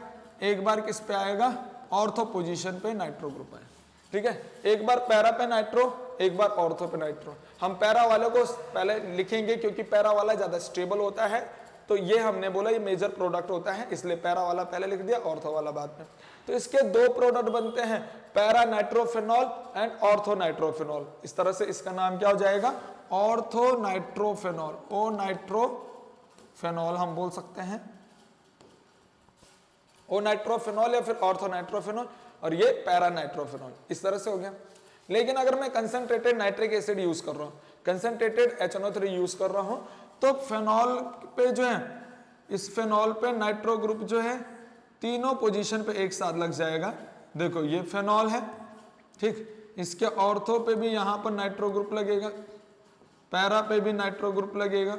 एक बार किस पे आएगा, ऑर्थो पोजीशन पे नाइट्रो ग्रुप आएगा, ठीक है। एक बार पैरा पे नाइट्रो, एक बार ऑर्थो पे नाइट्रो। हम पैरा वाले को पहले लिखेंगे क्योंकि पैरा वाला ज्यादा स्टेबल होता है, तो ये हमने बोला ये मेजर प्रोडक्ट होता है, इसलिए पैरा वाला पहले लिख दिया, ऑर्थो वाला बाद में। तो इसके दो प्रोडक्ट बनते हैं, पैरा नाइट्रोफेनॉल एंड ऑर्थो नाइट्रोफेनॉल। इस तरह से इसका नाम क्या हो जाएगा, ऑर्थो नाइट्रोफेनॉल, ओ नाइट्रोफेनॉल हम बोल सकते हैं, ओ नाइट्रोफेनॉल या फिर ऑर्थो नाइट्रोफेनॉल, और ये पैरा नाइट्रोफेनॉल। इस तरह से हो गया। लेकिन अगर मैं कंसंट्रेटेड नाइट्रिक एसिड यूज कर रहा हूं, कंसंट्रेटेड HNO3 यूज कर रहा हूं, तो फेनॉल पे जो है, इस फेनॉल पे नाइट्रो ग्रुप जो है तीनों पोजीशन पे एक साथ लग जाएगा। देखो ये फेनॉल है, ठीक, इसके ऑर्थो पे भी यहां पर नाइट्रो ग्रुप लगेगा, पैरा पे भी नाइट्रो ग्रुप लगेगा,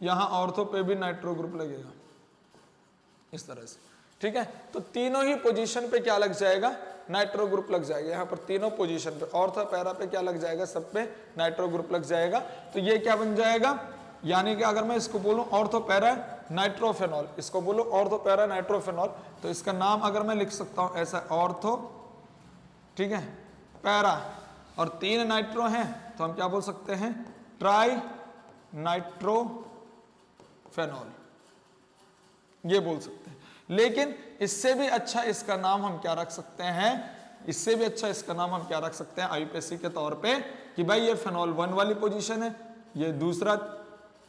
यहां ऑर्थो पे भी नाइट्रो ग्रुप लगेगा, इस तरह से, ठीक है। तो तीनों ही पोजीशन पे क्या लग जाएगा, नाइट्रो ग्रुप लग जाएगा। यहाँ पर तीनों पोजीशन पे, ऑर्थो पैरा पे क्या लग जाएगा, सब पे नाइट्रो ग्रुप लग जाएगा। तो ये क्या बन जाएगा, यानी कि अगर मैं इसको बोलूं ऑर्थो पैरा नाइट्रोफेनॉल, इसको बोलूं ऑर्थो पैरा नाइट्रोफेनॉल, तो इसका नाम अगर मैं लिख सकता हूं ऐसा, ऑर्थो, ठीक है, पैरा, और तीन नाइट्रो हैं तो हम क्या बोल सकते हैं, ट्राई नाइट्रोफेनॉल, ये बोल सकते हैं। लेकिन इससे भी अच्छा इसका नाम हम क्या रख सकते हैं, इससे भी अच्छा इसका नाम हम क्या रख सकते हैं आईयूपीएसी के तौर पे कि भाई ये फेनॉल 1 वाली पोजीशन है, ये दूसरा,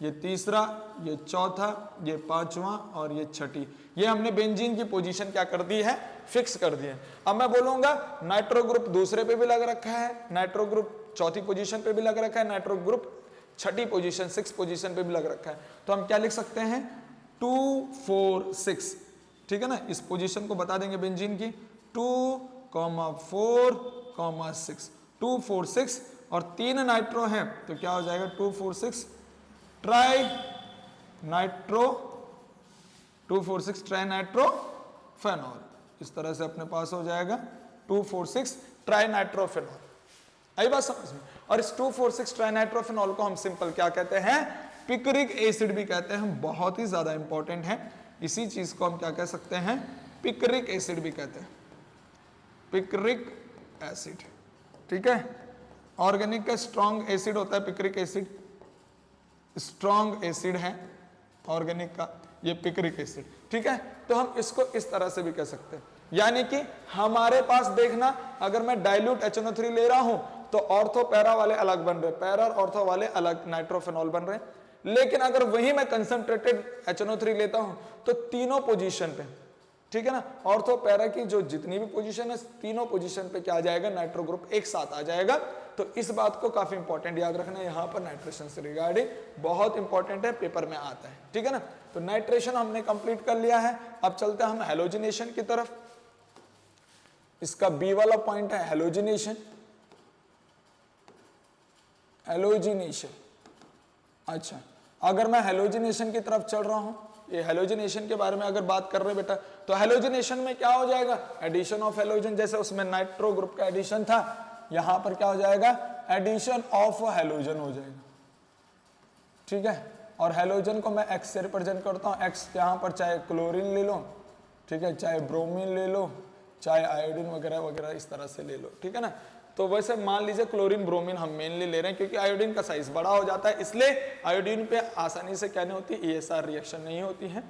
ये तीसरा, ये चौथा, ये पांचवा और ये छठी। ये हमने बेंजीन की पोजीशन क्या कर दी है, फिक्स कर दी है। अब मैं बोलूंगा नाइट्रो ग्रुप दूसरे पे भी लग रखा है, नाइट्रो ग्रुप चौथी पोजीशन पे भी लग रखा है, नाइट्रो ग्रुप छठी पोजीशन 6 पोजीशन पे भी लग रखा है। तो हम क्या लिख सकते हैं 2 4 6, ठीक है ना। इस पोजीशन को बता देंगे बेंजीन की 2, 4, 6, 2 4 6 और 3 नाइट्रो हैं तो क्या हो जाएगा 2 4 6 tri nitro, 2 4 6 tri nitro phenol. इस तरह से अपने पास हो जाएगा 2 4 6 ट्राई नाइट्रो फेनॉल। आई बात समझ में। और इस 2 4 6 ट्राई नाइट्रो फेनॉल को हम सिंपल क्या कहते हैं, पिक्रिक एसिड भी कहते हैं, बहुत ही ज्यादा इंपॉर्टेंट है। इसी चीज को हम क्या कह सकते हैं, पिक्रिक एसिड भी कहते हैं, पिक्रिक एसिड, ठीक है। ऑर्गेनिक का स्ट्रॉन्ग एसिड होता है पिक्रिक एसिड, स्ट्रॉन्ग एसिड है ऑर्गेनिक का ये पिक्रिक एसिड, ठीक है। तो हम इसको इस तरह से भी कह सकते हैं, यानी कि हमारे पास देखना अगर मैं डाइल्यूट HNO3 ले रहा हूं तो ऑर्थो पैरा वाले अलग बन रहे, पैरा और ऑर्थो वाले अलग नाइट्रोफेनॉल बन रहे। लेकिन अगर वही मैं कंसंट्रेटेड HNO3 लेता हूं तो तीनों पोजीशन पे, ठीक है ना, ऑर्थो पैरा की जो जितनी भी पोजीशन है तीनों पोजीशन पे क्या आ जाएगा, नाइट्रो ग्रुप एक साथ आ जाएगा। तो इस बात को काफी इंपॉर्टेंट याद रखना है, यहाँ पर नाइट्रेशन से रिगार्डिंग बहुत इंपॉर्टेंट है, पेपर में आता है, ठीक है ना। तो नाइट्रेशन हमने कंप्लीट कर लिया है। अब चलते हैं हम हेलोजिनेशन की तरफ। इसका बी वाला पॉइंट है हेलोजिनेशन, हेलोजिनेशन। अच्छा, अगर मैं हेलोजिनेशन की तरफ चल रहा हूं, ये हेलोजिनेशन के बारे में अगर बात कर रहे बेटा, तो हेलोजिनेशन में क्या हो जाएगा, एडिशन ऑफ हेलोजन। जैसे उसमें नाइट्रो ग्रुप का एडिशन था, यहां पर क्या हो जाएगा, एडिशन ऑफ हेलोजन हो जाएगा, ठीक है। और हेलोजन को मैं एक्स से रिप्रेजेंट करता हूं, एक्स यहां पर चाहे क्लोरीन ले लो, ठीक है, चाहे ब्रोमीन ले लो, चाहे आयोडीन वगैरह वगैरह इस तरह से ले लो, ठीक है ना। तो वैसे मान लीजिए क्लोरीन ब्रोमीन हम मेनली ले रहे हैं क्योंकि आयोडीन का साइज बड़ा हो जाता है, इसलिए आयोडीन पे आसानी से क्या नहीं होती, ESR रिएक्शन नहीं होती है।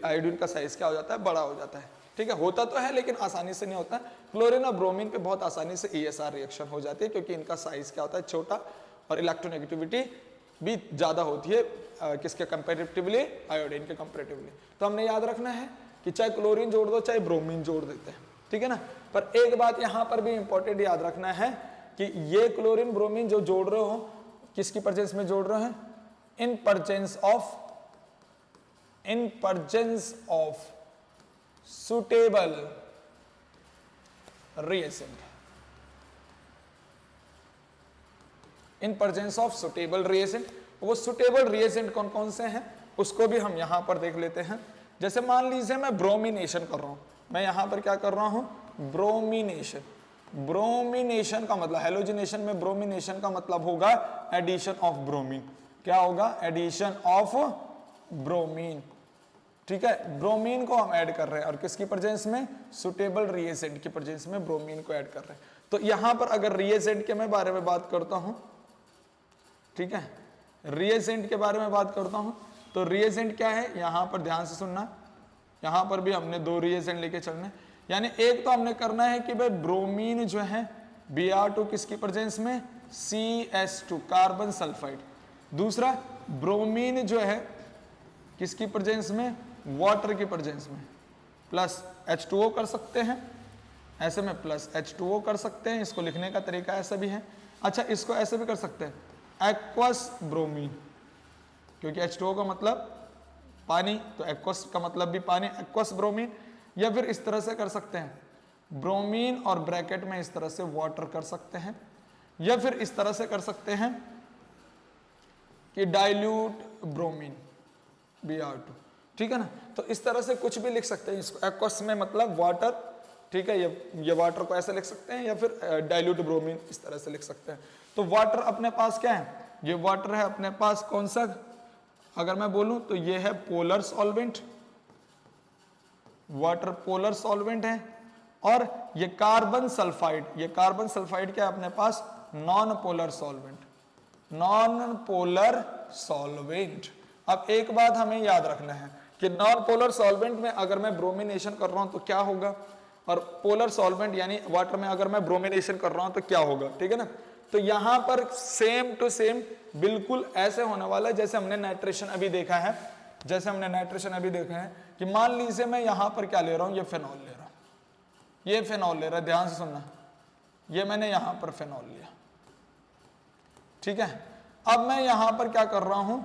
आयोडीन का साइज क्या हो जाता है, बड़ा हो जाता है, ठीक है। होता तो है लेकिन आसानी से नहीं होता। क्लोरीन और ब्रोमीन पे बहुत आसानी से ESR रिएक्शन हो जाती है क्योंकि इनका साइज क्या होता है, छोटा, और इलेक्ट्रोनेगेटिविटी भी ज्यादा होती है किसके कंपेरेटिवली, आयोडीन के कंपेरेटिवली। तो हमने याद रखना है कि चाहे क्लोरीन जोड़ दो चाहे ब्रोमीन जोड़ देते हैं, ठीक है ना। पर एक बात यहां पर भी इंपॉर्टेंट याद रखना है कि ये क्लोरीन ब्रोमीन जो जोड़ रहे हो किसकी प्रेजेंस में जोड़ रहे हैं, in presence of suitable reagent, in presence of suitable reagent. वो सुटेबल रिएजेंट कौन कौन से हैं उसको भी हम यहां पर देख लेते हैं। जैसे मान लीजिए मैं ब्रोमिनेशन कर रहा हूं, मैं यहां पर क्या कर रहा हूं, ब्रोमिनेशन। ब्रोमिनेशन का मतलब, हेलोजिनेशन में ब्रोमिनेशन का मतलब होगा एडिशन ऑफ ब्रोमीन। क्या होगा, एडिशन ऑफ ब्रोमीन, ठीक है। ब्रोमीन को हम ऐड कर रहे हैं और किसकी प्रेजेंस में, सुटेबल रिएजेंट की प्रेजेंस में ब्रोमीन को ऐड कर रहे हैं। तो यहां पर अगर रिएजेंट के मैं बारे में बात करता हूं, ठीक है, रिएजेंट के बारे में बात करता हूं, तो रिएजेंट क्या है, यहां पर ध्यान से सुनना, यहां पर भी हमने 2 रिएजेंट लेके चलने। यानी एक तो हमने करना है कि भाई ब्रोमीन जो है Br2 किसकी प्रेजेंस में, CS2 कार्बन सल्फाइड। दूसरा ब्रोमीन जो है किसकी प्रेजेंस में, वाटर की प्रेजेंस में, प्लस H2O कर सकते हैं, ऐसे में प्लस H2O कर सकते हैं। इसको लिखने का तरीका ऐसा भी है। अच्छा, इसको ऐसे भी कर सकते हैं, एक्वस ब्रोमीन, क्योंकि H2O का मतलब पानी, तो एक्वस का मतलब भी पानी, एक्वस ब्रोमीन। या फिर इस तरह से कर सकते हैं, ब्रोमीन और ब्रैकेट में इस तरह से वाटर कर सकते हैं, या फिर इस तरह से कर सकते हैं कि डाइल्यूट ब्रोमीन Br2, ठीक है ना। तो इस तरह से कुछ भी लिख सकते हैं इसको, एक्वस में मतलब वाटर, ठीक है, ये वाटर को ऐसे लिख सकते हैं, या फिर डाइल्यूट ब्रोमीन इस तरह से लिख सकते हैं। तो वाटर अपने पास क्या है, ये वाटर है अपने पास कौन सा, अगर मैं बोलूं तो ये है polar solvent, water polar solvent है। और ये कार्बन सल्फाइड, ये कार्बन सल्फाइड क्या है अपने पास, non polar solvent, non polar solvent. अब एक बात हमें याद रखना है कि नॉन पोलर सॉल्वेंट में अगर मैं ब्रोमिनेशन कर रहा हूं तो क्या होगा, और पोलर सॉल्वेंट यानी वाटर में अगर मैं ब्रोमिनेशन कर रहा हूं तो क्या होगा, ठीक है ना। तो यहां पर सेम टू सेम बिल्कुल ऐसे होने वाला है जैसे हमने नाइट्रेशन अभी देखा है, जैसे हमने नाइट्रेशन अभी देखा है कि मान लीजिए मैं यहां पर क्या ले रहा हूं, ये फेनॉल ले रहा हूं, ये फेनॉल ले रहा है, ध्यान से सुनना, ये मैंने यहां पर फेनॉल लिया, ठीक है। अब मैं यहां पर क्या कर रहा हूं,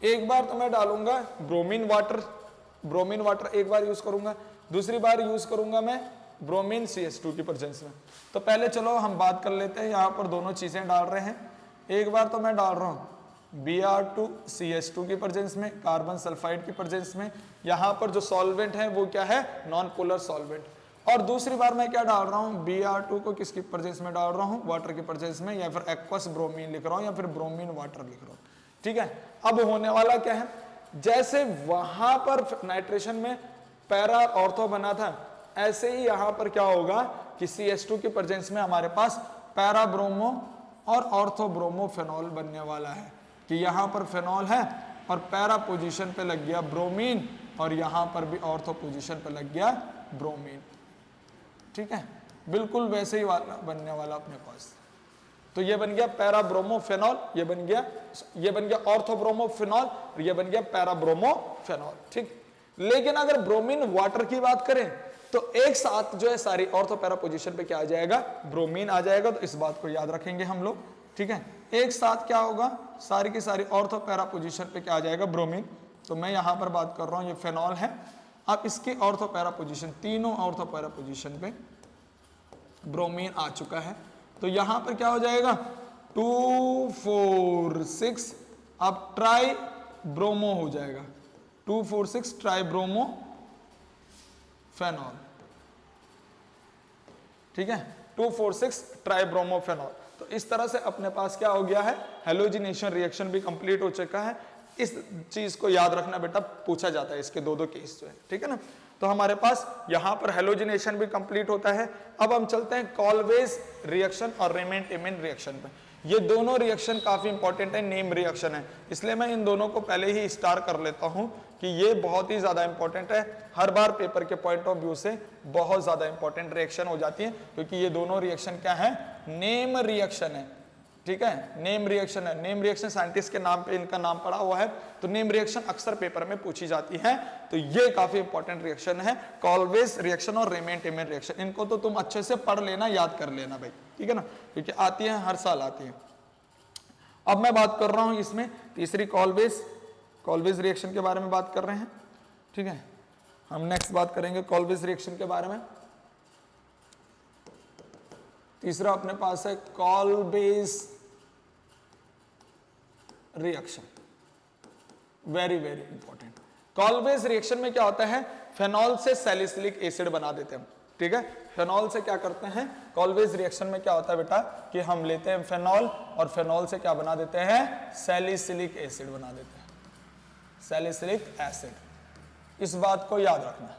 एक बार तो मैं डालूंगा ब्रोमीन वाटर एक बार यूज करूंगा, दूसरी बार यूज करूंगा मैं ब्रोमीन CH2 की प्रेजेंस में। तो पहले चलो हम बात कर लेते हैं, यहां पर दोनों चीजें डाल रहे हैं। एक बार तो मैं डाल रहा हूं Br2 CH2 की प्रेजेंस में, कार्बन सल्फाइड की प्रेजेंस में, यहां पर जो सॉल्वेंट है वो क्या है, नॉन पोलर सॉल्वेंट। और दूसरी बार मैं क्या डाल रहा हूं, Br2 को किसकी प्रेजेंस में डाल रहा हूं, वाटर की प्रेजेंस में, या फिर एक्वस ब्रोमीन लिख रहा हूं, या फिर ब्रोमीन वाटर लिख रहा हूं, ठीक है। अब होने वाला क्या है, जैसे वहां पर नाइट्रेशन में पैरा ऑर्थो बना था, ऐसे ही यहां पर क्या होगा कि CH2 की प्रेजेंस में हमारे पास पैरा ब्रोमो और ऑर्थो ब्रोमो फेनॉल बनने वाला है, कि यहां पर फेनॉल है और पैरा पोजीशन पे लग गया ब्रोमीन, और यहां पर भी ऑर्थो पोजीशन पे लग गया ब्रोमीन, ठीक है। बिल्कुल वैसे ही वाला बनने वाला अपने पास। तो ये बन गया पैरा ब्रोमो फेनॉल, ये बन गया ऑर्थो ब्रोमो फेनॉल, और ये बन गया पैरा ब्रोमो फेनॉल, ठीक। लेकिन अगर ब्रोमीन वाटर की बात करें तो एक साथ जो है सारी ऑर्थो पैरा पोजीशन पे क्या आ जाएगा, ब्रोमीन आ जाएगा। तो इस बात को याद रखेंगे हम लोग, ठीक है। एक साथ क्या होगा, सारी की सारी ऑर्थो पैरा पोजीशन पे क्या आ जाएगा, ब्रोमीन। तो मैं यहां पर बात कर रहा हूं, ये फेनॉल है। अब इसकी ऑर्थो पैरा पोजीशन, तीनों ऑर्थो पैरा पोजीशन पे ब्रोमीन आ चुका है। तो यहां पर क्या हो जाएगा, 2 4 6, अब ट्राई ब्रोमो हो जाएगा, 2 4 6 ट्राई ब्रोमो फेनॉल, ठीक है, 2 4 6 ट्राई ब्रोमो फेनॉल। तो इस तरह से अपने पास क्या हो गया है, हेलोजिनेशन रिएक्शन भी कंप्लीट हो चुका है। इस चीज को याद रखना बेटा, पूछा जाता है इसके दो केस जो है, ठीक है ना। तो हमारे पास यहां पर हेलोजिनेशन भी कंप्लीट होता है। अब हम चलते हैं कॉलवेज रिएक्शन और रेमंड इमिन रिएक्शन पे। ये दोनों रिएक्शन काफी इंपॉर्टेंट है, नेम रिएक्शन है, इसलिए मैं इन दोनों को पहले ही स्टार कर लेता हूं कि ये बहुत ही ज्यादा इंपॉर्टेंट है, हर बार पेपर के पॉइंट ऑफ व्यू से बहुत ज्यादा इंपॉर्टेंट रिएक्शन हो जाती है, क्योंकि ये दोनों रिएक्शन क्या है, नेम रिएक्शन है, ठीक है, नेम रिएक्शन है। नेम रिएक्शन साइंटिस्ट के नाम पे इनका नाम पड़ा हुआ है, तो नेम रिएक्शन अक्सर पेपर में पूछी जाती है। तो ये काफी इंपॉर्टेंट रिएक्शन है, कॉलवेज रिएक्शन और रेमंड इमिन रिएक्शन। इनको तो तुम अच्छे से पढ़ लेना, याद कर लेना भाई, ठीक है ना, क्योंकि आती है, हर साल आती है। अब मैं बात कर रहा हूं इसमें तीसरी कॉलवेज रिएक्शन के बारे में बात कर रहे हैं, ठीक है। हम नेक्स्ट बात करेंगे कॉलवेज रिएक्शन के बारे में। तीसरा अपने पास है Kolbe's reaction, very very important. Kolbe's reaction में क्या होता है, फेनॉल से सैलिसिलिक एसिड बना देते हैं, ठीक है। फेनॉल से क्या करते हैं, कॉलवेज रिएक्शन में क्या होता है बेटा कि हम लेते हैं फेनॉल, और फेनॉल से क्या बना देते हैं, सैलिसिलिक एसिड बना देते हैं, सैलिसिलिक एसिड। इस बात को याद रखना,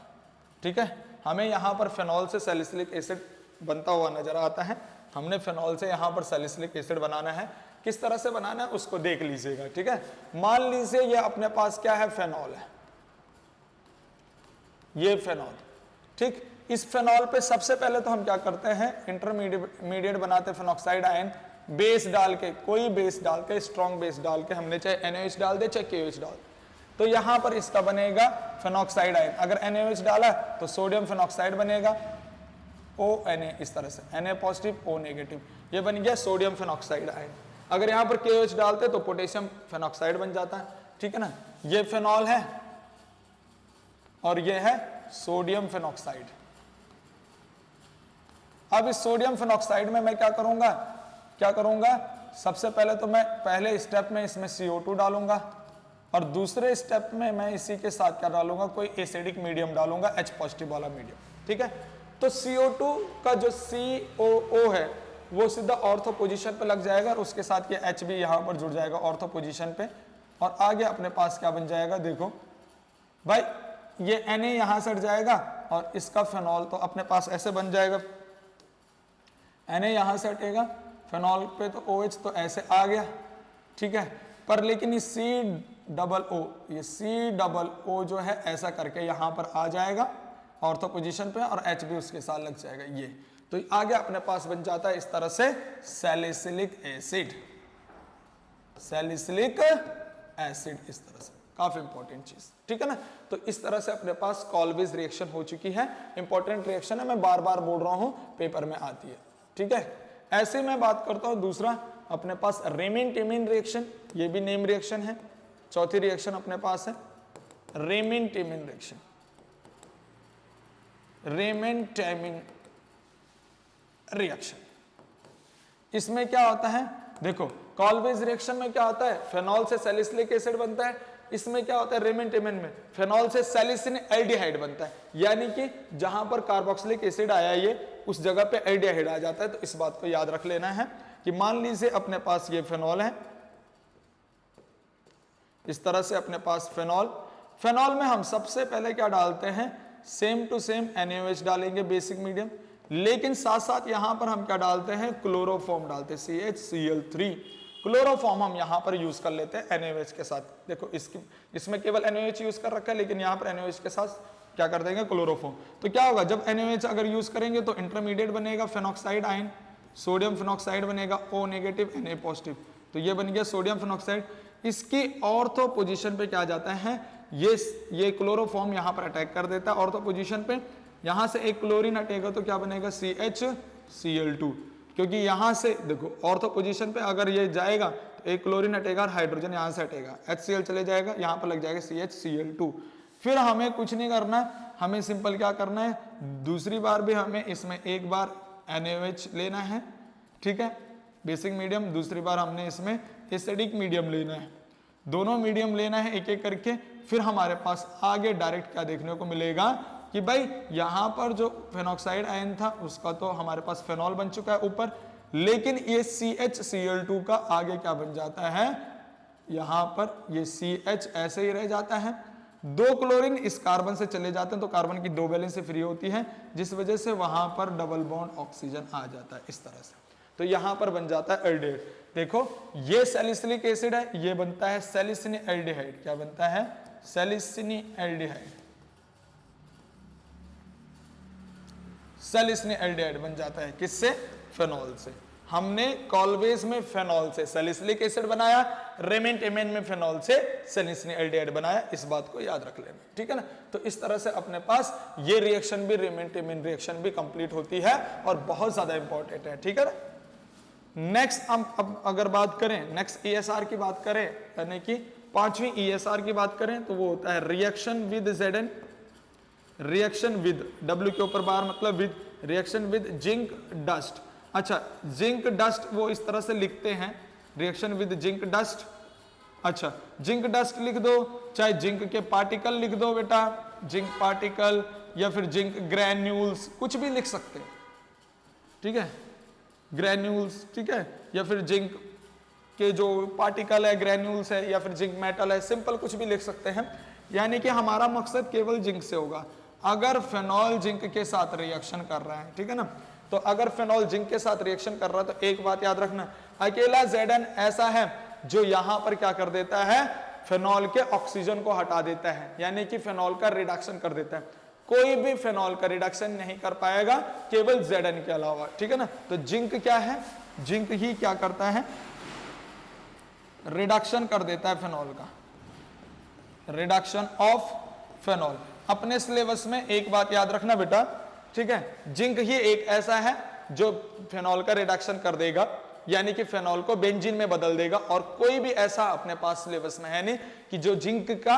ठीक है। हमें यहां पर फेनॉल से सैलिसिलिक एसिड बनता हुआ नजर आता है, हमने फेनॉल से यहां पर सैलिसिलिक एसिड बनाना है। किस तरह से बनाना है उसको देख लीजिएगा, ठीक है। मान लीजिए ये अपने पास क्या है, फेनॉल है, ये फेनॉल, ठीक। इस फेनॉल पे सबसे पहले तो हम क्या करते हैं, इंटरमीडिएट बनाते हैं फेनॉक्साइड आयन, बेस डाल के, कोई बेस डाल के, स्ट्रॉन्ग बेस डाल के, हमने चाहे NaOH डाल दे चाहे KOH डाल। तो यहां पर इसका बनेगा फेनॉक्साइड आयन। अगर NaOH डाला तो सोडियम फेनॉक्साइड बनेगा, ONA, इस तरह से Na पॉजिटिव O नेगेटिव, ये बन गया सोडियम फेनॉक्साइड आयन। अगर यहां पर KOH डालते तो पोटेशियम फेनॉक्साइड बन जाता है, ठीक है ना। ये फेनॉल है और ये है सोडियम फेनॉक्साइड। अब इस सोडियम फेनॉक्साइड में मैं क्या करूंगा, सबसे पहले तो मैं पहले स्टेप में इसमें CO2 डालूंगा, और दूसरे स्टेप में मैं इसी के साथ क्या डालूंगा, कोई एसिडिक मीडियम डालूंगा, H पॉजिटिव वाला मीडियम, ठीक है। तो CO2 का जो COO है वो सीधा ऑर्थो पोजीशन पे लग जाएगा, और उसके साथ ये H भी यहां पर जुड़ जाएगा ऑर्थो पोजीशन पे, और आगे अपने पास क्या बन जाएगा, देखो भाई, ये Na यहां से हट जाएगा, और इसका फेनॉल तो अपने पास ऐसे बन जाएगा, Na यहां से हटेगा, फेनॉल पे तो OH तो ऐसे आ गया, ठीक है। पर लेकिन ये C डबल O जो है ऐसा करके यहां पर आ जाएगा, ऑर्थो पोजीशन पे और H भी उसके साथ लग जाएगा ये। तो आगे अपने पास बन जाता है इस तरह से सैलिसिलिक एसिड, सैलिसिलिक एसिड, इस तरह से, काफी इंपॉर्टेंट चीज, ठीक है ना। तो इस तरह से अपने पास कॉलवेज रिएक्शन हो चुकी है, इंपॉर्टेंट रिएक्शन है, मैं बार बार बोल रहा हूं, पेपर में आती है, ठीक है। ऐसे मैं बात करता हूं दूसरा अपने पास रेमिन टेमिन रिएक्शन, ये भी नेम रिएक्शन है। चौथी रिएक्शन अपने पास है रेमिन टेमिन रिएक्शन, रेमिन टेमिन रिएक्शन। इसमें क्या होता है, देखो कॉलवेज रिएक्शन में क्या होता है, फेनॉल से सैलिसिलिक एसिड बनता है। इसमें क्या होता है, रेमिन टेमिन में फेनॉल से सैलिसिन एल्डिहाइड बनता है, यानी कि जहां पर कार्बोक्सिलिक एसिड आया ये उस जगह पे एल्डिहाइड आ जाता है। तो इस बात को याद रख लेना है कि मान लीजिए अपने पास ये फेनॉल है, इस तरह से अपने पास फेनॉल, फेनॉल में हम सबसे पहले क्या डालते हैं, सेम टू सेम NaOH डालेंगे बेसिक मीडियम, लेकिन साथ साथ यहां पर हम क्या डालते हैं, क्लोरोफॉर्म डालते हैं CHCl3। क्लोरोफॉर्म हम यहां पर यूज कर लेते हैं NaOH के साथ। देखो इसमें केवल NaOH यूज कर रखा है, लेकिन यहां पर NaOH के साथ क्या कर देंगे, क्लोरोफॉर्म। तो क्या होगा, जब NaOH अगर यूज करेंगे तो इंटरमीडिएट बनेगा फेनॉक्साइड आयन, सोडियम फेनॉक्साइड बनेगा O नेगेटिव Na पॉजिटिव, तो ये बन गया सोडियम फेनॉक्साइड। इसकी ऑर्थो पोजीशन पे क्या जाता है, ये क्लोरोफॉर्म यहां पर अटैक कर देता है ऑर्थो पोजीशन पे। यहां से एक क्लोरीन हटेगा तो क्या बनेगा, CHCl2, क्योंकि यहां से देखो ऑर्थो पोजीशन पे अगर ये जाएगा तो एक क्लोरीन हटेगा और हाइड्रोजन यहां से हटेगा, HCl चले जाएगा, यहां पर लग जाएगा CHCl2। फिर हमें कुछ नहीं करना, हमें सिंपल क्या करना है, दूसरी बार भी हमें इसमें एक बार NaOH लेना है, ठीक है, बेसिक मीडियम, दूसरी बार हमने इसमें एसिडिक मीडियम लेना है, दोनों मीडियम लेना है एक एक करके। फिर हमारे पास आगे डायरेक्ट क्या देखने को मिलेगा कि भाई यहां पर जो फेनॉक्साइड आयन था उसका तो हमारे पास फेनॉल बन चुका है ऊपर, लेकिन ये CHCl2 का आगे क्या बन जाता है, यहां पर ये CH ऐसे ही रह जाता है, दो क्लोरीन इस कार्बन से चले जाते हैं तो कार्बन की दो वैलेंसी फ्री होती है, जिस वजह से वहां पर डबल बॉन्ड ऑक्सीजन आ जाता है इस तरह से। तो यहां पर बन जाता है एल्डिहाइड। देखो ये सैलिसिलिक एसिड है, ये बनता है सैलिसिनी एल्डिहाइड, क्या बनता है, सैलिसिनी एल्डिहाइड, सैलिसिनी एल्डिहाइड बन जाता है किससे, फेनॉल से। हमने कॉलवेज में फेनॉल से सैलिसिलिक एसिड बनाया, रेमिन टेमिन में फेनॉल से सैलिसिनी एल्डिहाइड बनाया, इस बात को याद रख लेना, ठीक है ना। तो इस तरह से अपने पास ये रिएक्शन भी, रेमिन टेमिन रिएक्शन भी कंप्लीट होती है और बहुत ज्यादा इंपॉर्टेंट है, ठीक है ना। नेक्स्ट हम अब अगर बात करें, नेक्स्ट ESR की बात करें, यानी कि पांचवी ESR की बात करें, तो वो होता है reaction with Zn, reaction with, W के ऊपर बार मतलब with, reaction with zinc dust. अच्छा, जिंक डस्ट वो इस तरह से लिखते हैं, रिएक्शन विद जिंक डस्ट। अच्छा, जिंक डस्ट लिख दो, चाहे जिंक के पार्टिकल लिख दो बेटा, जिंक पार्टिकल, या फिर जिंक ग्रैन्यूल्स, कुछ भी लिख सकते हैं, ठीक है, ग्रैन्यूल्स, ठीक है, या फिर जिंक के जो पार्टिकल है ग्रैन्यूल्स है, या फिर जिंक मेटल है, सिंपल कुछ भी लिख सकते हैं। यानी कि हमारा मकसद केवल जिंक से होगा। अगर फेनॉल जिंक के साथ रिएक्शन कर रहा है, ठीक है ना, तो अगर फेनॉल जिंक के साथ रिएक्शन कर रहा है तो एक बात याद रखना, अकेला Zn ऐसा है जो यहां पर क्या कर देता है, फेनॉल के ऑक्सीजन को हटा देता है, यानी कि फेनॉल का रिडक्शन कर देता है। कोई भी फेनॉल का रिडक्शन नहीं कर पाएगा केवल Zn के अलावा, ठीक है ना। तो जिंक क्या है, जिंक ही क्या करता है, रिडक्शन कर देता है फेनॉल का, रिडक्शन ऑफ फेनॉल। अपने सिलेबस में एक बात याद रखना बेटा, ठीक है, जिंक ही एक ऐसा है जो फेनॉल का रिडक्शन कर देगा, यानी कि फेनॉल को बेंजीन में बदल देगा, और कोई भी ऐसा अपने पास सिलेबस में है नहीं कि जो जिंक का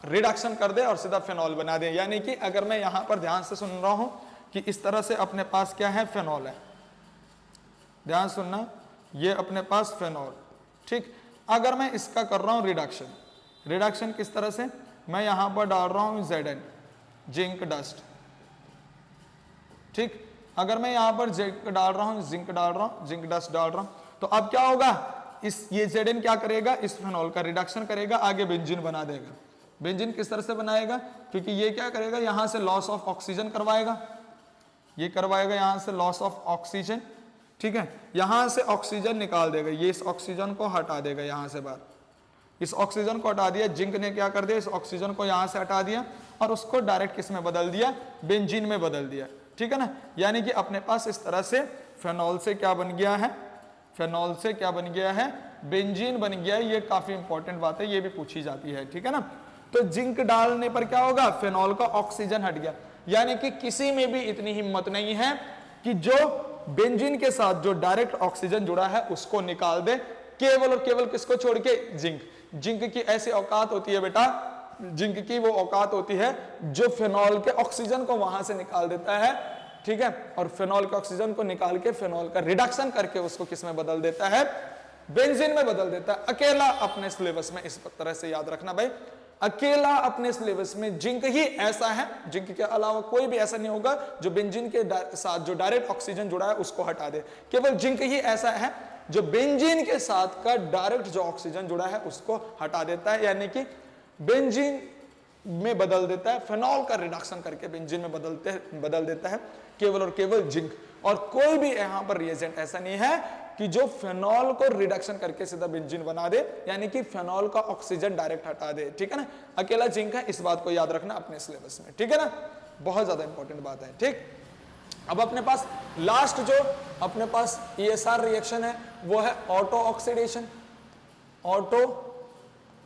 रिडक्शन कर दे और सीधा फेनॉल बना दे। यानी कि अगर मैं यहां पर ध्यान से सुन रहा हूं कि इस तरह से अपने पास क्या है, फेनॉल है, ध्यान सुनना, ये अपने पास फेनॉल, ठीक। अगर मैं इसका कर रहा हूं रिडक्शन, रिडक्शन किस तरह से, मैं यहां पर डाल रहा हूं Zn, जिंक डस्ट, ठीक। अगर मैं यहां पर जिंक डाल रहा हूं, जिंक डाल रहा हूं, जिंक डस्ट डाल रहा हूं, तो अब क्या होगा, ये Zn क्या करेगा, इस फेनॉल का रिडक्शन करेगा, आगे बेंजीन बना देगा। बेंजीन किस तरह से बनाएगा, क्योंकि ये क्या करेगा, यहां से लॉस ऑफ ऑक्सीजन करवाएगा, ये करवाएगा यहां से लॉस ऑफ ऑक्सीजन, ठीक है, यहां से ऑक्सीजन निकाल देगा, ये इस ऑक्सीजन को हटा देगा यहां से बाहर, इस ऑक्सीजन को हटा दिया, जिंक ने क्या कर दिया, इस ऑक्सीजन को यहां से हटा दिया और उसको डायरेक्ट किस में बदल दिया, बेंजीन में बदल दिया, ठीक है ना। यानी कि अपने पास इस तरह से फेनॉल से क्या बन गया है, फेनॉल से क्या बन गया है, बेंजीन बन गया है। ये काफी इंपॉर्टेंट बात है, ये भी पूछी जाती है, ठीक है ना। तो जिंक डालने पर क्या होगा, फेनॉल का ऑक्सीजन हट गया। यानी कि किसी में भी इतनी हिम्मत नहीं है कि जो बेंजीन के साथ जो डायरेक्ट ऑक्सीजन जुड़ा है उसको निकाल दे, केवल और केवल किसको छोड़ के, जिंक। जिंक की ऐसी औकात होती है बेटा, जिंक की वो औकात होती है जो फेनॉल के ऑक्सीजन को वहां से निकाल देता है, ठीक है, और फेनॉल के ऑक्सीजन को निकाल के फेनॉल का रिडक्शन करके उसको किस में बदल देता है, बेंजीन में बदल देता है। अकेला अपने सिलेबस में इस तरह से याद रखना भाई, अकेला अपने सिलेबस में जिंक ही ऐसा है, जिंक के अलावा कोई भी ऐसा नहीं होगा जो बेंजीन के साथ जो डायरेक्ट ऑक्सीजन जुड़ा है उसको हटा दे। केवल जिंक ही ऐसा है जो बेंजीन के साथ का डायरेक्ट जो ऑक्सीजन जुड़ा है उसको हटा देता है, यानी कि बेंजीन में बदल देता है, फेनॉल का रिडक्शन करके बेंजीन में बदल देता है, केवल और केवल जिंक। और कोई भी यहाँ पर रिएजेंट ऐसा नहीं है कि जो फेनॉल को रिडक्शन करके सीधा बेंजीन बना दे, यानी कि फेनॉल का ऑक्सीजन डायरेक्ट हटा दे, ठीक है ना। अकेला जिंक है, इस बात को याद रखना अपने सिलेबस में, ठीक है ना, बहुत ज्यादा इंपॉर्टेंट बात है, ठीक। अब अपने पास लास्ट जो अपने पास ESR रिएक्शन है वो है auto oxidation, auto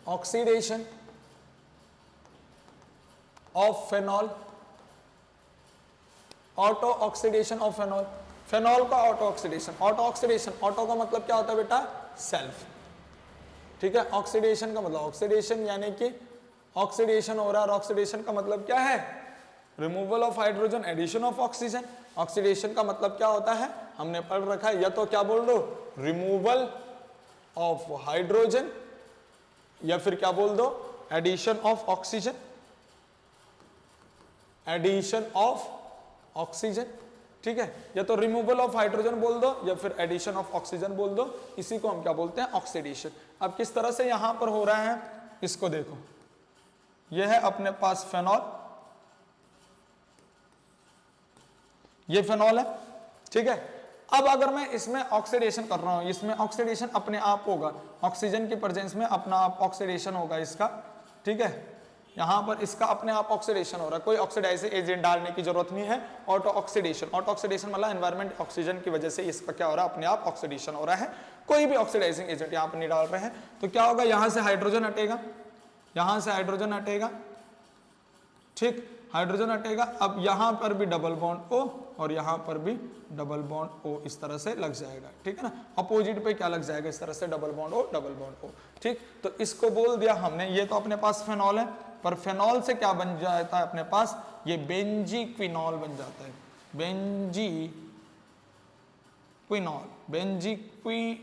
oxidation of phenol, auto oxidation of phenol, phenol का auto oxidation. Auto oxidation, auto का मतलब क्या होता है बेटा, सेल्फ, ठीक है। ऑक्सीडेशन का मतलब ऑक्सीडेशन, यानी कि ऑक्सीडेशन हो रहा है, और ऑक्सीडेशन का मतलब क्या है, removal of hydrogen, addition of oxygen. Oxidation का मतलब क्या होता है, हमने पढ़ रखा है, या तो क्या बोल दो, रिमूवल ऑफ हाइड्रोजन, या फिर क्या बोल दो, addition of oxygen, addition of oxygen, ठीक है। या तो रिमूवल ऑफ हाइड्रोजन बोल दो या फिर एडिशन ऑफ ऑक्सीजन बोल दो, इसी को हम क्या बोलते हैं, ऑक्सीडेशन। अब किस तरह से यहां पर हो रहा है इसको देखो, यह है अपने पास फेनॉल, ये फेनॉल है, ठीक है। अब अगर मैं इसमें ऑक्सीडेशन कर रहा हूं, इसमें ऑक्सीडेशन अपने आप होगा, ऑक्सीजन की प्रेजेंस में अपना आप ऑक्सीडेशन होगा इसका, ठीक है। यहां पर इसका अपने आप ऑक्सीडेशन हो रहा है, कोई ऑक्सीडाइजिंग एजेंट डालने की जरूरत नहीं है। ऑटो ऑक्सीडेशन, ऑटो ऑक्सीडेशन मतलब एनवायरमेंट ऑक्सीजन की वजह से इसका क्या हो रहा है, अपने आप ऑक्सीडेशन हो रहा है, कोई भी ऑक्सीडाइजिंग एजेंट यहां पर नहीं डाल रहे हैं। तो क्या होगा, यहां से हाइड्रोजन हटेगा, यहां से हाइड्रोजन हटेगा, ठीक, हाइड्रोजन हटेगा। अब यहां पर भी डबल बॉन्ड O और यहां पर भी डबल बॉन्ड O इस तरह से लग जाएगा, ठीक है ना। अपोजिट पे क्या लग जाएगा, इस तरह से double bond O, double bond O, ठीक। तो इसको बोल दिया हमने, ये तो अपने पास फेनॉल है, पर फेनॉल से क्या बन जाता है अपने पास, ये बेंजीक्विनॉल बन जाता है, बेंजीक्विनॉल, बेंजीक्विनॉन,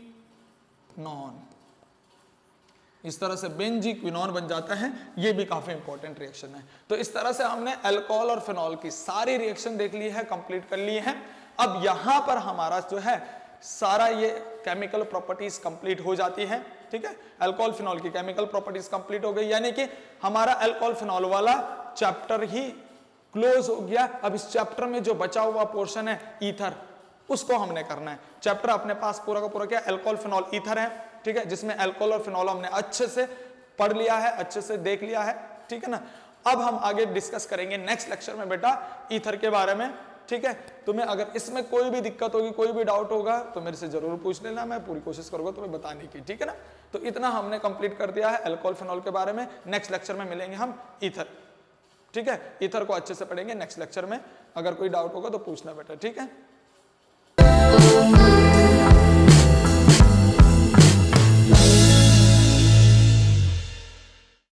इस तरह से बेंजीक्विनॉन बन जाता है। ये भी काफी इंपॉर्टेंट रिएक्शन है। तो इस तरह से हमने अल्कोहल और फेनॉल की सारी रिएक्शन देख ली है, कंप्लीट कर ली है। अब यहां पर हमारा जो है सारा ये केमिकल प्रॉपर्टीज कंप्लीट हो जाती है, ठीक है। अल्कोहल फिनॉल की केमिकल प्रॉपर्टीज कंप्लीट हो गई, यानी कि हमारा अल्कोहल फिनॉल वाला चैप्टर ही क्लोज हो गया। अब इस चैप्टर में जो बचा हुआ पोर्शन है ईथर, उसको हमने करना है। चैप्टर अपने पास पूरा का पूरा क्या, अल्कोहल फिनॉल ईथर है, ठीक है, जिसमें अल्कोहल और फिनॉल हमने अच्छे से पढ़ लिया है, अच्छे से देख लिया है, ठीक है ना। अब हम आगे डिस्कस करेंगे नेक्स्ट लेक्चर में बेटा ईथर के बारे में, ठीक है। तुम्हें अगर इसमें कोई भी दिक्कत होगी, कोई भी डाउट होगा तो मेरे से जरूर पूछ लेना, मैं पूरी कोशिश करूंगा तुम्हें बताने की, ठीक है ना। तो इतना हमने कंप्लीट कर दिया है अल्कोहल फिनॉल के बारे में। नेक्स्ट लेक्चर में मिलेंगे हम ईथर, ठीक है। ईथर को अच्छे से पढ़ेंगे नेक्स्ट लेक्चर में। अगर कोई डाउट होगा तो पूछना बेटा, ठीक है।